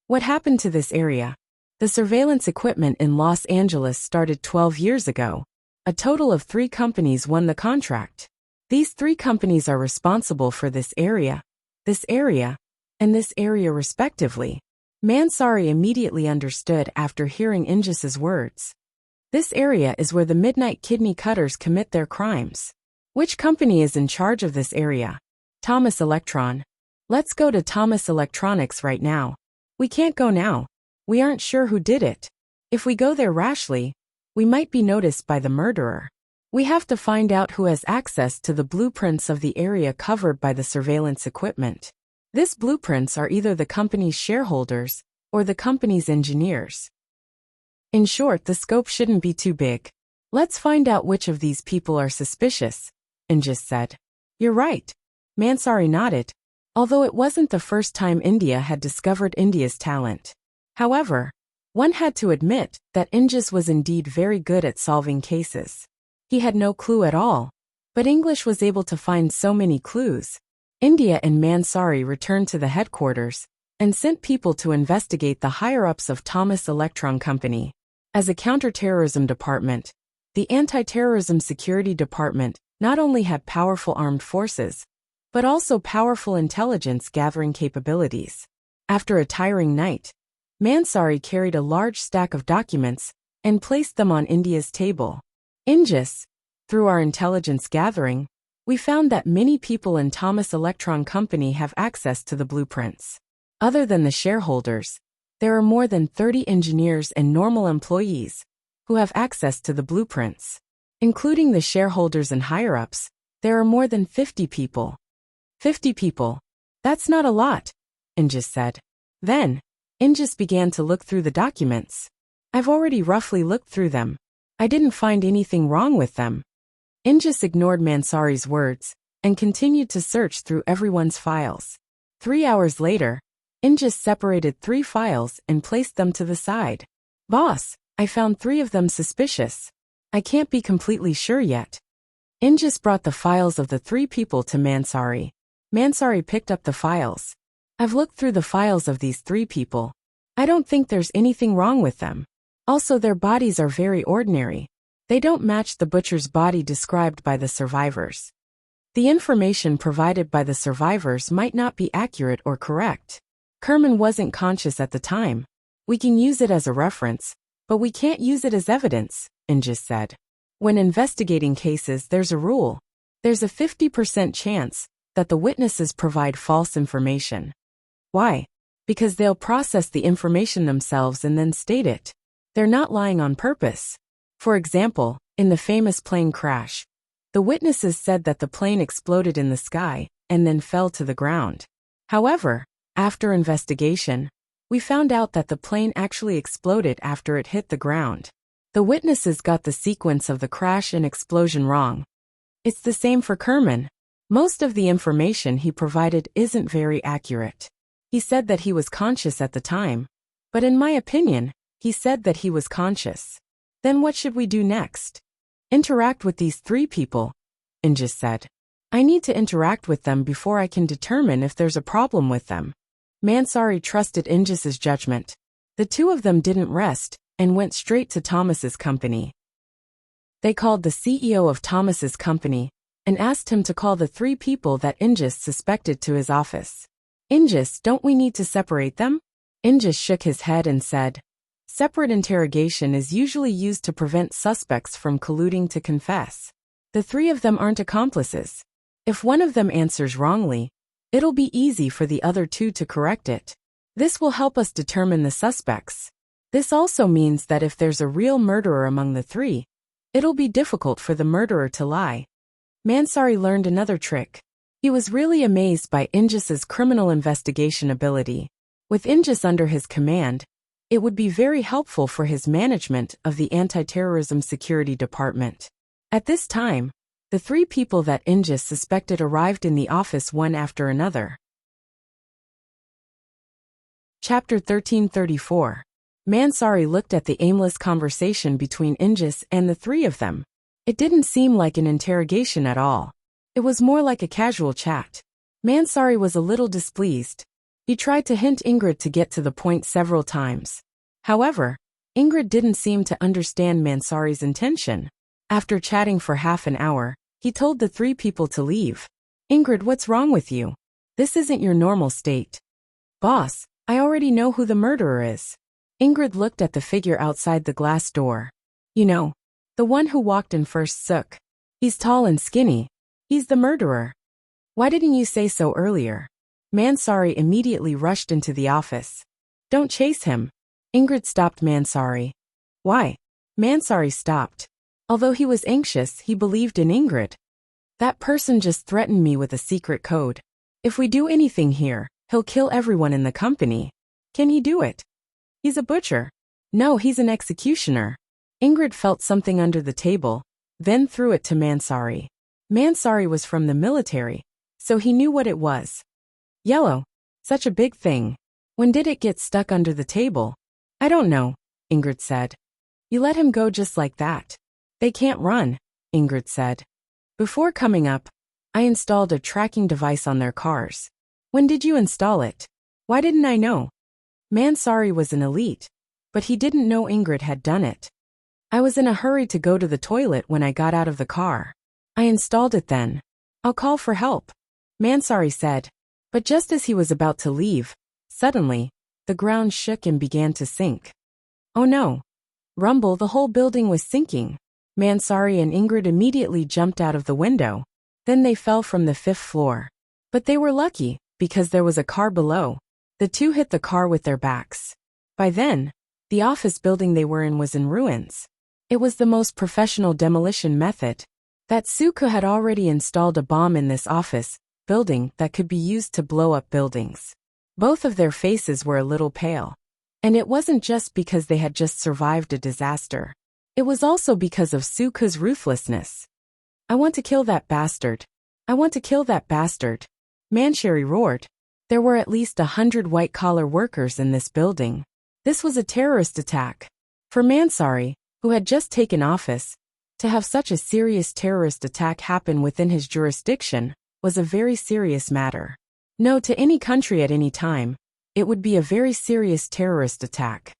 What happened to this area? The surveillance equipment in Los Angeles started 12 years ago. A total of 3 companies won the contract. These 3 companies are responsible for this area, and this area respectively. Mansari immediately understood after hearing Ingis's words. This area is where the Midnight Kidney Cutters commit their crimes. Which company is in charge of this area? Thomas Electron. Let's go to Thomas Electronics right now. We can't go now. We aren't sure who did it. If we go there rashly, we might be noticed by the murderer. We have to find out who has access to the blueprints of the area covered by the surveillance equipment. These blueprints are either the company's shareholders or the company's engineers. In short, the scope shouldn't be too big. Let's find out which of these people are suspicious, Ingis said. You're right. Mansari nodded, although it wasn't the first time India had discovered India's talent. However, one had to admit that Ingis was indeed very good at solving cases. He had no clue at all, but English was able to find so many clues. India and Mansari returned to the headquarters and sent people to investigate the higher-ups of Thomas Electron Company. As a counterterrorism department, the Anti-Terrorism Security Department not only had powerful armed forces, but also powerful intelligence gathering capabilities. After a tiring night, Mansari carried a large stack of documents and placed them on India's table. Ingis, through our intelligence gathering, we found that many people in Thomas Electron Company have access to the blueprints. Other than the shareholders, there are more than 30 engineers and normal employees who have access to the blueprints. Including the shareholders and higher-ups, there are more than 50 people. 50 people. That's not a lot, Ingis said. Then, Ingis began to look through the documents. I've already roughly looked through them. I didn't find anything wrong with them. Ingis ignored Mansari's words and continued to search through everyone's files. 3 hours later, Ingis separated 3 files and placed them to the side. Boss, I found 3 of them suspicious. I can't be completely sure yet. Ingis brought the files of the 3 people to Mansari. Mansari picked up the files. I've looked through the files of these 3 people. I don't think there's anything wrong with them. Also, their bodies are very ordinary. They don't match the butcher's body described by the survivors. The information provided by the survivors might not be accurate or correct. Kerman wasn't conscious at the time. We can use it as a reference, but we can't use it as evidence, Ingis said. When investigating cases, there's a rule. There's a 50% chance that the witnesses provide false information. Why? Because they'll process the information themselves and then state it. They're not lying on purpose. For example, in the famous plane crash, the witnesses said that the plane exploded in the sky and then fell to the ground. However, after investigation, we found out that the plane actually exploded after it hit the ground. The witnesses got the sequence of the crash and explosion wrong. It's the same for Kerman. Most of the information he provided isn't very accurate. He said that he was conscious at the time. But in my opinion, he said that he was conscious. Then what should we do next? Interact with these 3 people, Injis said. I need to interact with them before I can determine if there's a problem with them. Mansari trusted Injis's judgment. The 2 of them didn't rest and went straight to Thomas's company. They called the CEO of Thomas's company and asked him to call the 3 people that Injis suspected to his office. Injis, don't we need to separate them? Injis shook his head and said, separate interrogation is usually used to prevent suspects from colluding to confess. The 3 of them aren't accomplices. If one of them answers wrongly, it'll be easy for the other 2 to correct it. This will help us determine the suspects. This also means that if there's a real murderer among the 3, it'll be difficult for the murderer to lie. Mansari learned another trick. He was really amazed by Injis's criminal investigation ability. With Injis under his command, it would be very helpful for his management of the Anti-Terrorism Security Department. At this time, the 3 people that Injis suspected arrived in the office one after another. Chapter 1334. Mansari looked at the aimless conversation between Injis and the 3 of them. It didn't seem like an interrogation at all. It was more like a casual chat. Mansari was a little displeased. He tried to hint Ingrid to get to the point several times. However, Ingrid didn't seem to understand Mansari's intention. After chatting for half an hour, he told the 3 people to leave. Ingrid, what's wrong with you? This isn't your normal state. Boss, I already know who the murderer is. Ingrid looked at the figure outside the glass door. You know, the one who walked in first, Suk. He's tall and skinny. He's the murderer. Why didn't you say so earlier? Mansari immediately rushed into the office. Don't chase him. Ingrid stopped Mansari. Why? Mansari stopped. Although he was anxious, he believed in Ingrid. That person just threatened me with a secret code. If we do anything here, he'll kill everyone in the company. Can he do it? He's a butcher. No, he's an executioner. Ingrid felt something under the table, then threw it to Mansari. Mansari was from the military, so he knew what it was. Yellow. Such a big thing. When did it get stuck under the table? I don't know, Ingrid said. You let him go just like that. They can't run, Ingrid said. Before coming up, I installed a tracking device on their cars. When did you install it? Why didn't I know? Mansari was an elite, but he didn't know Ingrid had done it. I was in a hurry to go to the toilet when I got out of the car. I installed it then. I'll call for help, Mansari said. But just as he was about to leave, suddenly, the ground shook and began to sink. Oh no. Rumble, the whole building was sinking. Mansari and Ingrid immediately jumped out of the window. Then they fell from the 5th floor. But they were lucky, because there was a car below. The 2 hit the car with their backs. By then, the office building they were in was in ruins. It was the most professional demolition method. That Suku had already installed a bomb in this office building that could be used to blow up buildings. Both of their faces were a little pale. And it wasn't just because they had just survived a disaster. It was also because of Suku's ruthlessness. I want to kill that bastard. I want to kill that bastard. Mansari roared. There were at least 100 white-collar workers in this building. This was a terrorist attack. For Mansari, who had just taken office, to have such a serious terrorist attack happen within his jurisdiction was a very serious matter. No, to any country at any time, it would be a very serious terrorist attack.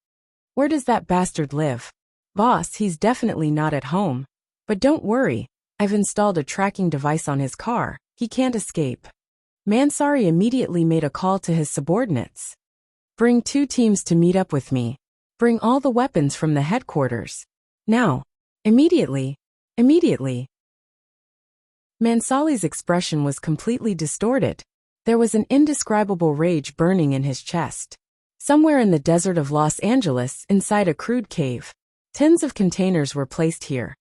Where does that bastard live? Boss, he's definitely not at home. But don't worry, I've installed a tracking device on his car. He can't escape. Mansari immediately made a call to his subordinates. Bring 2 teams to meet up with me. Bring all the weapons from the headquarters. Now. Immediately. Immediately. Mansali's expression was completely distorted. There was an indescribable rage burning in his chest. Somewhere in the desert of Los Angeles, inside a crude cave, tens of containers were placed here,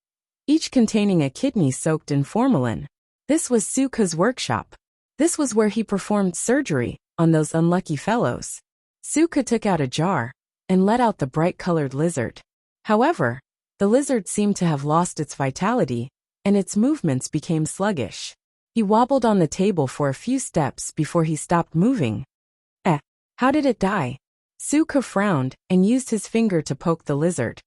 each containing a kidney soaked in formalin. This was Suku's workshop. This was where he performed surgery on those unlucky fellows. Suku took out a jar and let out the bright-colored lizard. However, the lizard seemed to have lost its vitality, and its movements became sluggish. He wobbled on the table for a few steps before he stopped moving. How did it die? Suka frowned and used his finger to poke the lizard.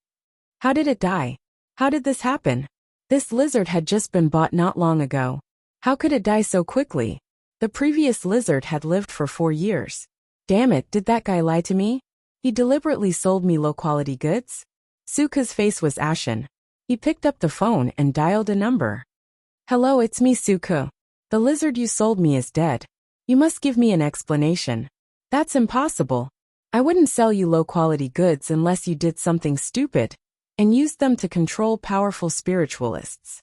How did it die? How did this happen? This lizard had just been bought not long ago. How could it die so quickly? The previous lizard had lived for 4 years. Damn it, did that guy lie to me? He deliberately sold me low-quality goods? Suka's face was ashen. He picked up the phone and dialed a number. Hello, it's me, Suka. The lizard you sold me is dead. You must give me an explanation. That's impossible. I wouldn't sell you low-quality goods unless you did something stupid and used them to control powerful spiritualists.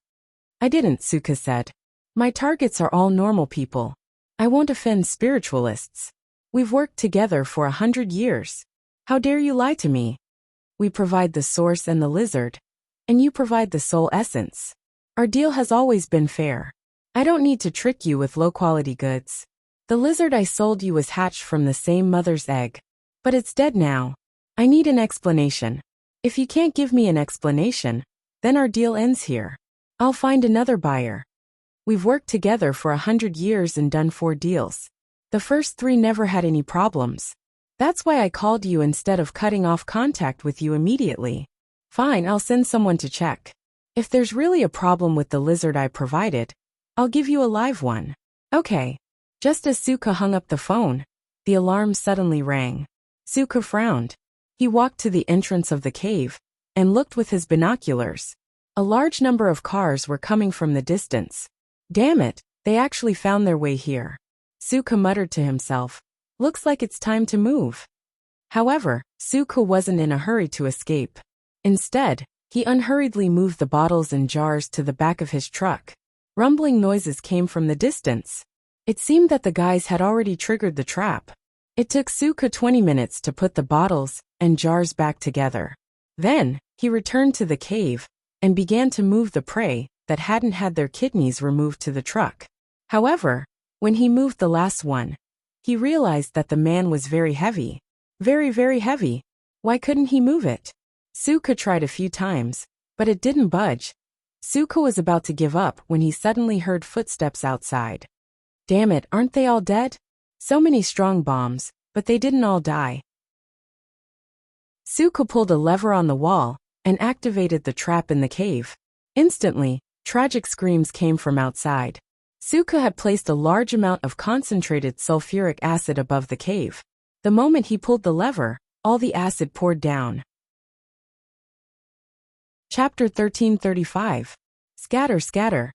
I didn't, Suka said. My targets are all normal people. I won't offend spiritualists. We've worked together for 100 years. How dare you lie to me? We provide the source and the lizard, and you provide the soul essence. Our deal has always been fair. I don't need to trick you with low-quality goods. The lizard I sold you was hatched from the same mother's egg. But it's dead now. I need an explanation. If you can't give me an explanation, then our deal ends here. I'll find another buyer. We've worked together for 100 years and done 4 deals. The first 3 never had any problems. That's why I called you instead of cutting off contact with you immediately. Fine, I'll send someone to check. If there's really a problem with the lizard I provided, I'll give you a live one. Okay. Just as Suka hung up the phone, the alarm suddenly rang. Suka frowned. He walked to the entrance of the cave and looked with his binoculars. A large number of cars were coming from the distance. Damn it, they actually found their way here. Suka muttered to himself. Looks like it's time to move. However, Suka wasn't in a hurry to escape. Instead, he unhurriedly moved the bottles and jars to the back of his truck. Rumbling noises came from the distance. It seemed that the guys had already triggered the trap. It took Suka 20 minutes to put the bottles and jars back together. Then, he returned to the cave and began to move the prey that hadn't had their kidneys removed to the truck. However, when he moved the last one, he realized that the man was very heavy. Very, very heavy. Why couldn't he move it? Suka tried a few times, but it didn't budge. Suka was about to give up when he suddenly heard footsteps outside. Damn it, aren't they all dead? So many strong bombs, but they didn't all die. Suka pulled a lever on the wall and activated the trap in the cave. Instantly, tragic screams came from outside. Suka had placed a large amount of concentrated sulfuric acid above the cave. The moment he pulled the lever, all the acid poured down. Chapter 1335. Scatter, scatter.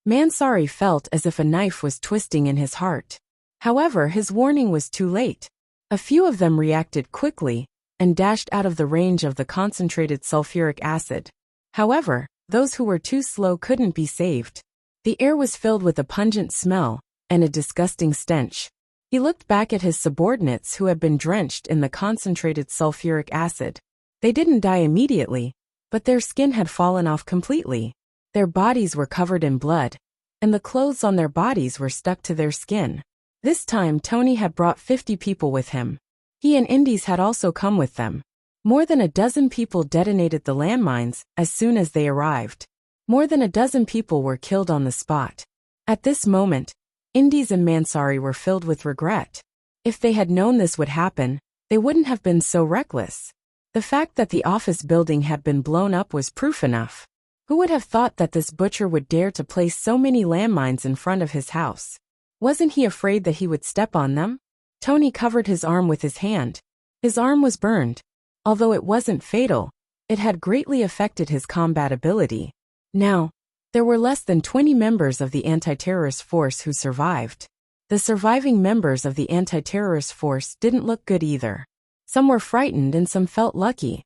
Mansari felt as if a knife was twisting in his heart. However, his warning was too late. A few of them reacted quickly and dashed out of the range of the concentrated sulfuric acid. However, those who were too slow couldn't be saved. The air was filled with a pungent smell and a disgusting stench. He looked back at his subordinates who had been drenched in the concentrated sulfuric acid. They didn't die immediately, but their skin had fallen off completely. Their bodies were covered in blood, and the clothes on their bodies were stuck to their skin. This time Tony had brought 50 people with him. He and Indies had also come with them. More than a dozen people detonated the landmines as soon as they arrived. More than a dozen people were killed on the spot. At this moment, Indies and Mansari were filled with regret. If they had known this would happen, they wouldn't have been so reckless. The fact that the office building had been blown up was proof enough. Who would have thought that this butcher would dare to place so many landmines in front of his house? Wasn't he afraid that he would step on them? Tony covered his arm with his hand. His arm was burned. Although it wasn't fatal, it had greatly affected his combat ability. Now, there were less than 20 members of the anti-terrorist force who survived. The surviving members of the anti-terrorist force didn't look good either. Some were frightened and some felt lucky.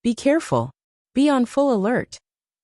Be careful. Be on full alert,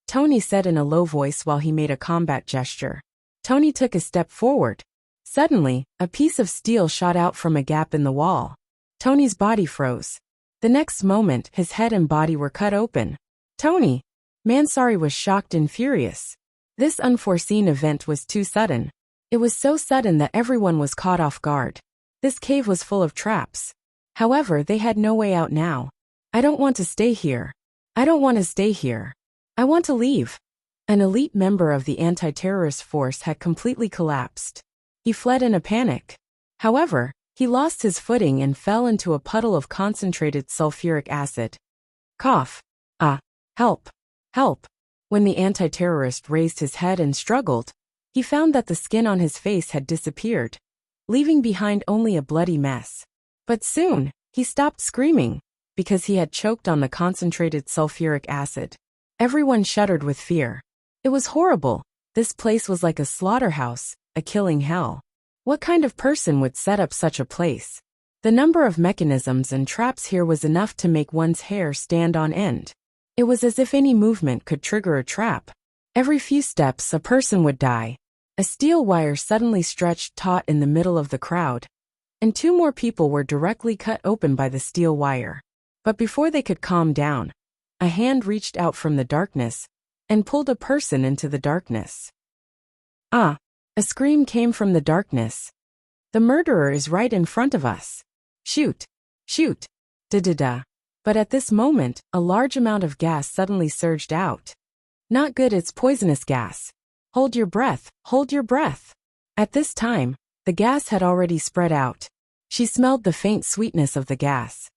Tony said in a low voice while he made a combat gesture. Tony took a step forward. Suddenly, a piece of steel shot out from a gap in the wall. Tony's body froze. The next moment, his head and body were cut open. Tony! Mansari was shocked and furious. This unforeseen event was too sudden. It was so sudden that everyone was caught off guard. This cave was full of traps. However, they had no way out now. I don't want to stay here. I don't want to stay here. I want to leave. An elite member of the anti-terrorist force had completely collapsed. He fled in a panic. However, He lost his footing and fell into a puddle of concentrated sulfuric acid. Cough. Ah. Help. Help. When the anti-terrorist raised his head and struggled, he found that the skin on his face had disappeared, leaving behind only a bloody mess. But soon, he stopped screaming, because he had choked on the concentrated sulfuric acid. Everyone shuddered with fear. It was horrible. This place was like a slaughterhouse, a killing hell. What kind of person would set up such a place? The number of mechanisms and traps here was enough to make one's hair stand on end. It was as if any movement could trigger a trap. Every few steps a person would die. A steel wire suddenly stretched taut in the middle of the crowd, and 2 more people were directly cut open by the steel wire. But before they could calm down, a hand reached out from the darkness and pulled a person into the darkness. Ah! A scream came from the darkness. The murderer is right in front of us. Shoot! Shoot! Da-da-da. But at this moment, a large amount of gas suddenly surged out. Not good, it's poisonous gas. Hold your breath, hold your breath. At this time, the gas had already spread out. She smelled the faint sweetness of the gas.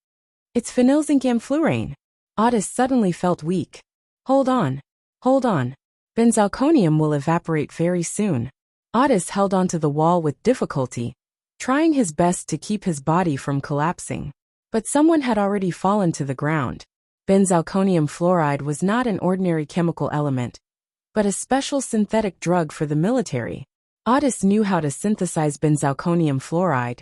It's phenylzinc-amflurane. Audis suddenly felt weak. Hold on. Hold on. Benzalkonium will evaporate very soon. Audis held onto the wall with difficulty, trying his best to keep his body from collapsing. But someone had already fallen to the ground. Benzalkonium fluoride was not an ordinary chemical element, but a special synthetic drug for the military. Audis knew how to synthesize benzalkonium fluoride,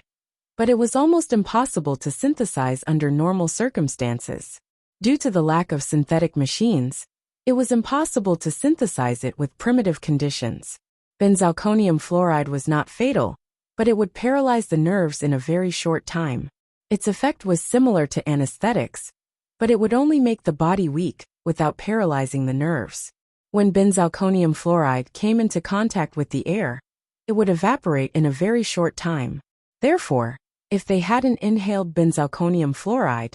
but it was almost impossible to synthesize under normal circumstances. Due to the lack of synthetic machines, it was impossible to synthesize it with primitive conditions. Benzalkonium fluoride was not fatal, but it would paralyze the nerves in a very short time. Its effect was similar to anesthetics, but it would only make the body weak, without paralyzing the nerves. When benzalkonium fluoride came into contact with the air, it would evaporate in a very short time. Therefore, if they hadn't inhaled benzalkonium fluoride,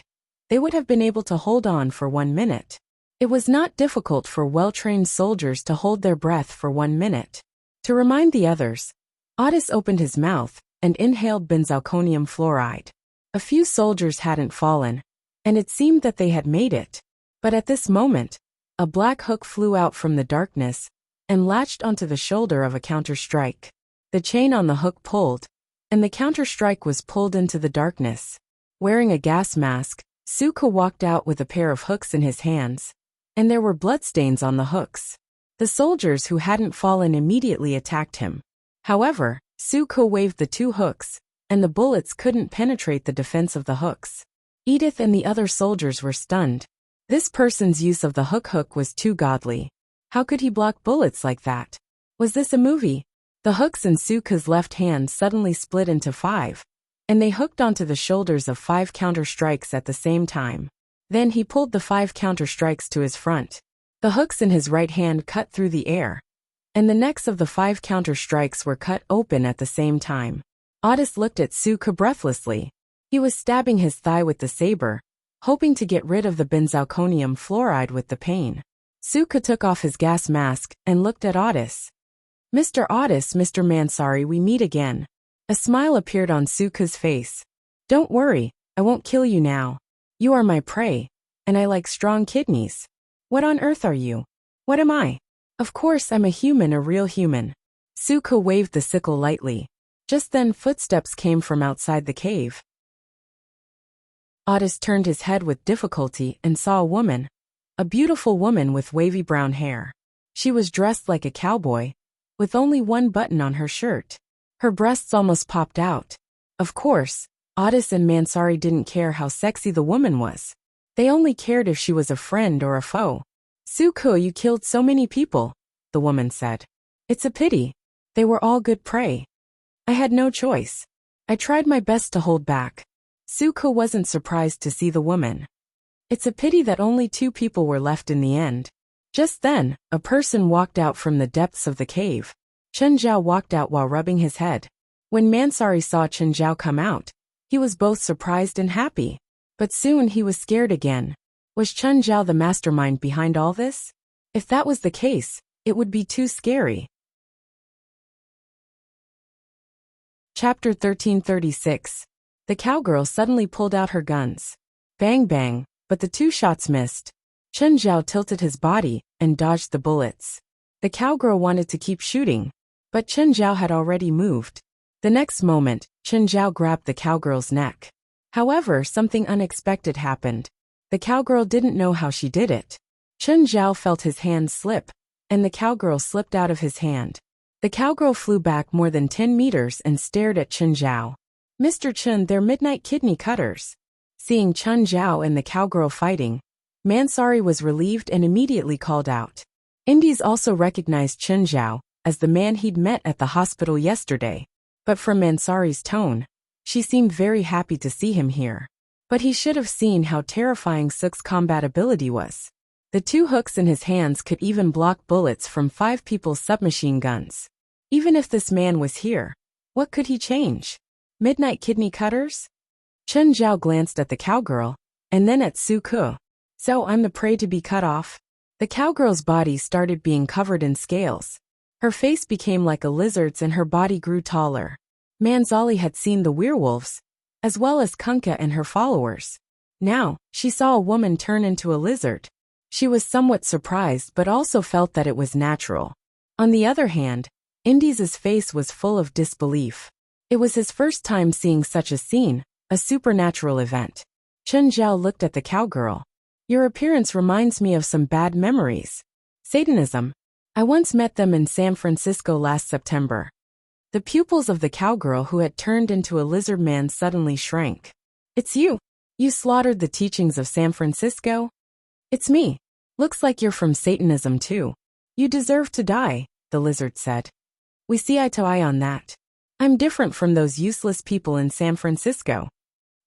they would have been able to hold on for 1 minute. It was not difficult for well-trained soldiers to hold their breath for 1 minute. To remind the others, Audis opened his mouth and inhaled benzalkonium fluoride. A few soldiers hadn't fallen, and it seemed that they had made it. But at this moment, a black hook flew out from the darkness and latched onto the shoulder of a counter-strike. The chain on the hook pulled, and the counter-strike was pulled into the darkness. Wearing a gas mask, Suka walked out with a pair of hooks in his hands, and there were bloodstains on the hooks. The soldiers who hadn't fallen immediately attacked him. However, Suka waved the 2 hooks, and the bullets couldn't penetrate the defense of the hooks. Edith and the other soldiers were stunned. This person's use of the hook was too godly. How could he block bullets like that? Was this a movie? The hooks in Suka's left hand suddenly split into 5, and they hooked onto the shoulders of 5 counter-strikes at the same time. Then he pulled the 5 counter-strikes to his front. The hooks in his right hand cut through the air, and the necks of the 5 counter-strikes were cut open at the same time. Audis looked at Suka breathlessly. He was stabbing his thigh with the saber, hoping to get rid of the benzalkonium fluoride with the pain. Suka took off his gas mask and looked at Audis. Mr. Audis, Mr. Mansari, we meet again. A smile appeared on Suka's face. Don't worry, I won't kill you now. You are my prey, and I like strong kidneys. What on earth are you? What am I? Of course I'm a human, a real human. Suka waved the sickle lightly. Just then footsteps came from outside the cave. Audis turned his head with difficulty and saw a woman. A beautiful woman with wavy brown hair. She was dressed like a cowboy, with only 1 button on her shirt. Her breasts almost popped out. Of course, Audis and Mansari didn't care how sexy the woman was. They only cared if she was a friend or a foe. Suka, you killed so many people, the woman said. It's a pity. They were all good prey. I had no choice. I tried my best to hold back. Suka wasn't surprised to see the woman. It's a pity that only 2 people were left in the end. Just then, a person walked out from the depths of the cave. Chen Zhao walked out while rubbing his head. When Mansari saw Chen Zhao come out, he was both surprised and happy. But soon he was scared again. Was Chen Zhao the mastermind behind all this? If that was the case, it would be too scary. Chapter 1336. The cowgirl suddenly pulled out her guns. Bang bang, but the 2 shots missed. Chen Zhao tilted his body and dodged the bullets. The cowgirl wanted to keep shooting, but Chen Zhao had already moved. The next moment, Chen Zhao grabbed the cowgirl's neck. However, something unexpected happened. The cowgirl didn't know how she did it. Chen Zhao felt his hand slip, and the cowgirl slipped out of his hand. The cowgirl flew back more than 10 meters and stared at Chen Zhao. "Mr. Chen, they're midnight kidney cutters." Seeing Chen Zhao and the cowgirl fighting, Mansari was relieved and immediately called out. Indies also recognized Chen Zhao as the man he'd met at the hospital yesterday, but from Mansari's tone, she seemed very happy to see him here. But he should have seen how terrifying Suk's combat ability was. The 2 hooks in his hands could even block bullets from 5 people's submachine guns. Even if this man was here, what could he change? Midnight kidney cutters? Chen Zhao glanced at the cowgirl, and then at Su Ke. "So I'm the prey to be cut off?" The cowgirl's body started being covered in scales. Her face became like a lizard's and her body grew taller. Manzali had seen the werewolves, as well as Kunka and her followers. Now, she saw a woman turn into a lizard. She was somewhat surprised but also felt that it was natural. On the other hand, Indies' face was full of disbelief. It was his first time seeing such a scene, a supernatural event. Chen Zhao looked at the cowgirl. "Your appearance reminds me of some bad memories. Satanism. I once met them in San Francisco last September." The pupils of the cowgirl who had turned into a lizard man suddenly shrank. "It's you. You slaughtered the teachings of San Francisco?" "It's me. Looks like you're from Satanism too. You deserve to die," the lizard said. "We see eye to eye on that. I'm different from those useless people in San Francisco."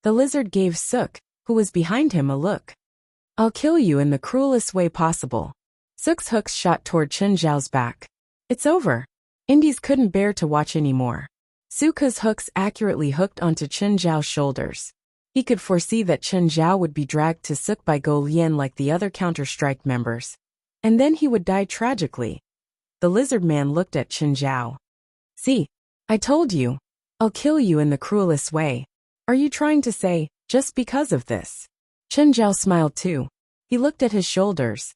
The lizard gave Suk, who was behind him, a look. "I'll kill you in the cruelest way possible." Suk's hooks shot toward Chen Zhao's back. "It's over." Indies couldn't bear to watch anymore. Suka's hooks accurately hooked onto Chen Zhao's shoulders. He could foresee that Chen Zhao would be dragged to Suk by Go Lian like the other Counter-Strike members. And then he would die tragically. The lizard man looked at Chen Zhao. "See, I told you. I'll kill you in the cruelest way. Are you trying to say, just because of this?" Chen Zhao smiled too. He looked at his shoulders.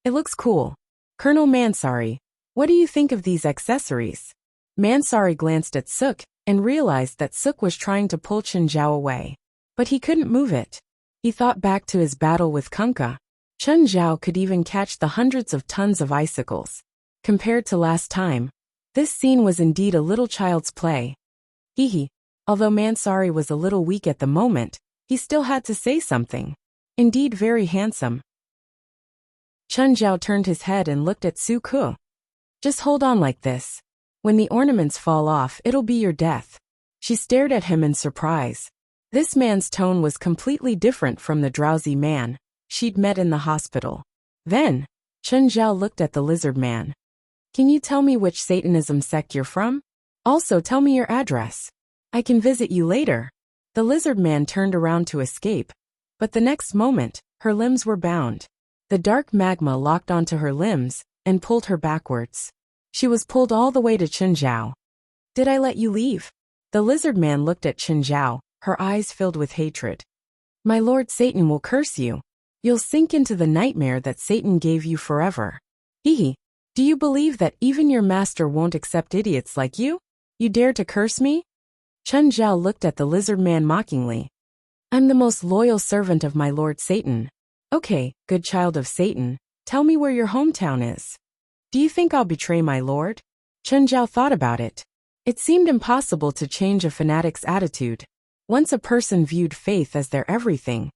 "It looks cool. Colonel Mansari, what do you think of these accessories?" Mansari glanced at Suk and realized that Suk was trying to pull Chen Zhao away. But he couldn't move it. He thought back to his battle with Kunka. Chen Zhao could even catch the hundreds of tons of icicles. Compared to last time, this scene was indeed a little child's play. Hee. Although Mansari was a little weak at the moment, he still had to say something. "Indeed very handsome." Chen Zhao turned his head and looked at Su Ke. "Just hold on like this. When the ornaments fall off, it'll be your death." She stared at him in surprise. This man's tone was completely different from the drowsy man she'd met in the hospital. Then, Chen Zhao looked at the lizard man. "Can you tell me which Satanism sect you're from? Also tell me your address. I can visit you later." The lizard man turned around to escape, but the next moment, her limbs were bound. The dark magma locked onto her limbs and pulled her backwards. She was pulled all the way to Chen Zhao. "Did I let you leave?" The lizard man looked at Chen Zhao, her eyes filled with hatred. "My lord Satan will curse you. You'll sink into the nightmare that Satan gave you forever." "Hee. Do you believe that even your master won't accept idiots like you? You dare to curse me?" Chen Zhao looked at the lizard man mockingly. "I'm the most loyal servant of my lord Satan. Okay, good child of Satan, tell me where your hometown is. Do you think I'll betray my lord?" Chen Zhao thought about it. It seemed impossible to change a fanatic's attitude. Once a person viewed faith as their everything,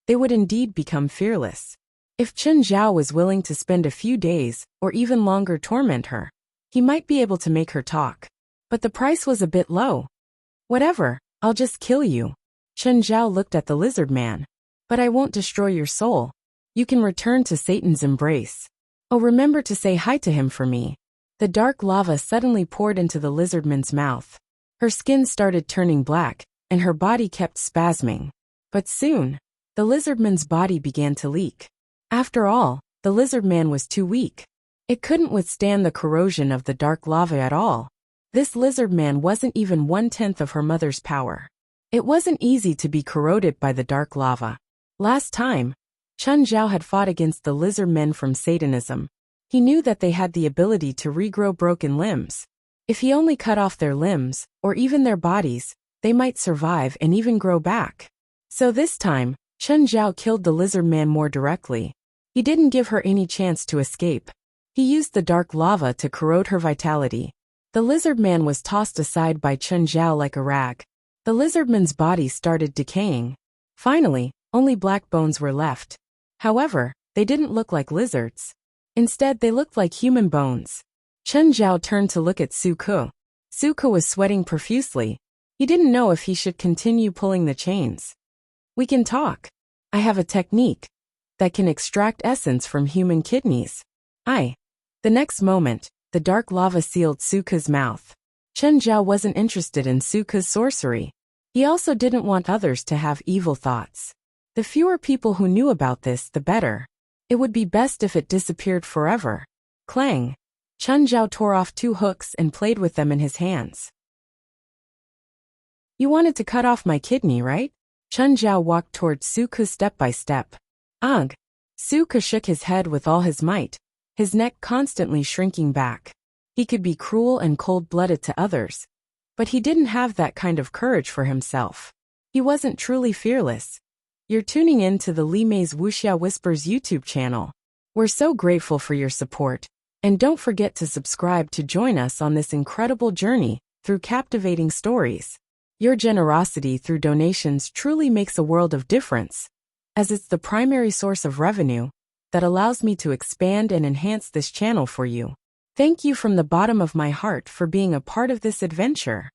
they would indeed become fearless. If Chen Zhao was willing to spend a few days, or even longer torment her, he might be able to make her talk. But the price was a bit low. "Whatever, I'll just kill you." Chen Zhao looked at the lizard man. "But I won't destroy your soul. You can return to Satan's embrace. Oh, remember to say hi to him for me." The dark lava suddenly poured into the lizardman's mouth. Her skin started turning black, and her body kept spasming. But soon, the lizardman's body began to leak. After all, the lizardman was too weak. It couldn't withstand the corrosion of the dark lava at all. This lizardman wasn't even 1/10 of her mother's power. It wasn't easy to be corroded by the dark lava. Last time, Chen Zhao had fought against the lizard men from Satanism. He knew that they had the ability to regrow broken limbs. If he only cut off their limbs, or even their bodies, they might survive and even grow back. So this time, Chen Zhao killed the lizard man more directly. He didn't give her any chance to escape. He used the dark lava to corrode her vitality. The lizard man was tossed aside by Chen Zhao like a rag. The lizardman's body started decaying. Finally, only black bones were left. However, they didn't look like lizards. Instead, they looked like human bones. Chen Zhao turned to look at Su Ke. Su Ke was sweating profusely. He didn't know if he should continue pulling the chains. We can talk. I have a technique that can extract essence from human kidneys. The next moment, the dark lava sealed Su Ke's mouth. Chen Zhao wasn't interested in Su Ke's sorcery. He also didn't want others to have evil thoughts. The fewer people who knew about this, the better. It would be best if it disappeared forever. Clang! Chen Zhao tore off 2 hooks and played with them in his hands. You wanted to cut off my kidney, right? Chen Zhao walked towards Su Ke step by step. Ugh! Su Ke shook his head with all his might, his neck constantly shrinking back. He could be cruel and cold-blooded to others, but he didn't have that kind of courage for himself. He wasn't truly fearless. You're tuning in to the Li Mei's Wuxia Whispers YouTube channel. We're so grateful for your support, and don't forget to subscribe to join us on this incredible journey through captivating stories. Your generosity through donations truly makes a world of difference, as it's the primary source of revenue that allows me to expand and enhance this channel for you. Thank you from the bottom of my heart for being a part of this adventure.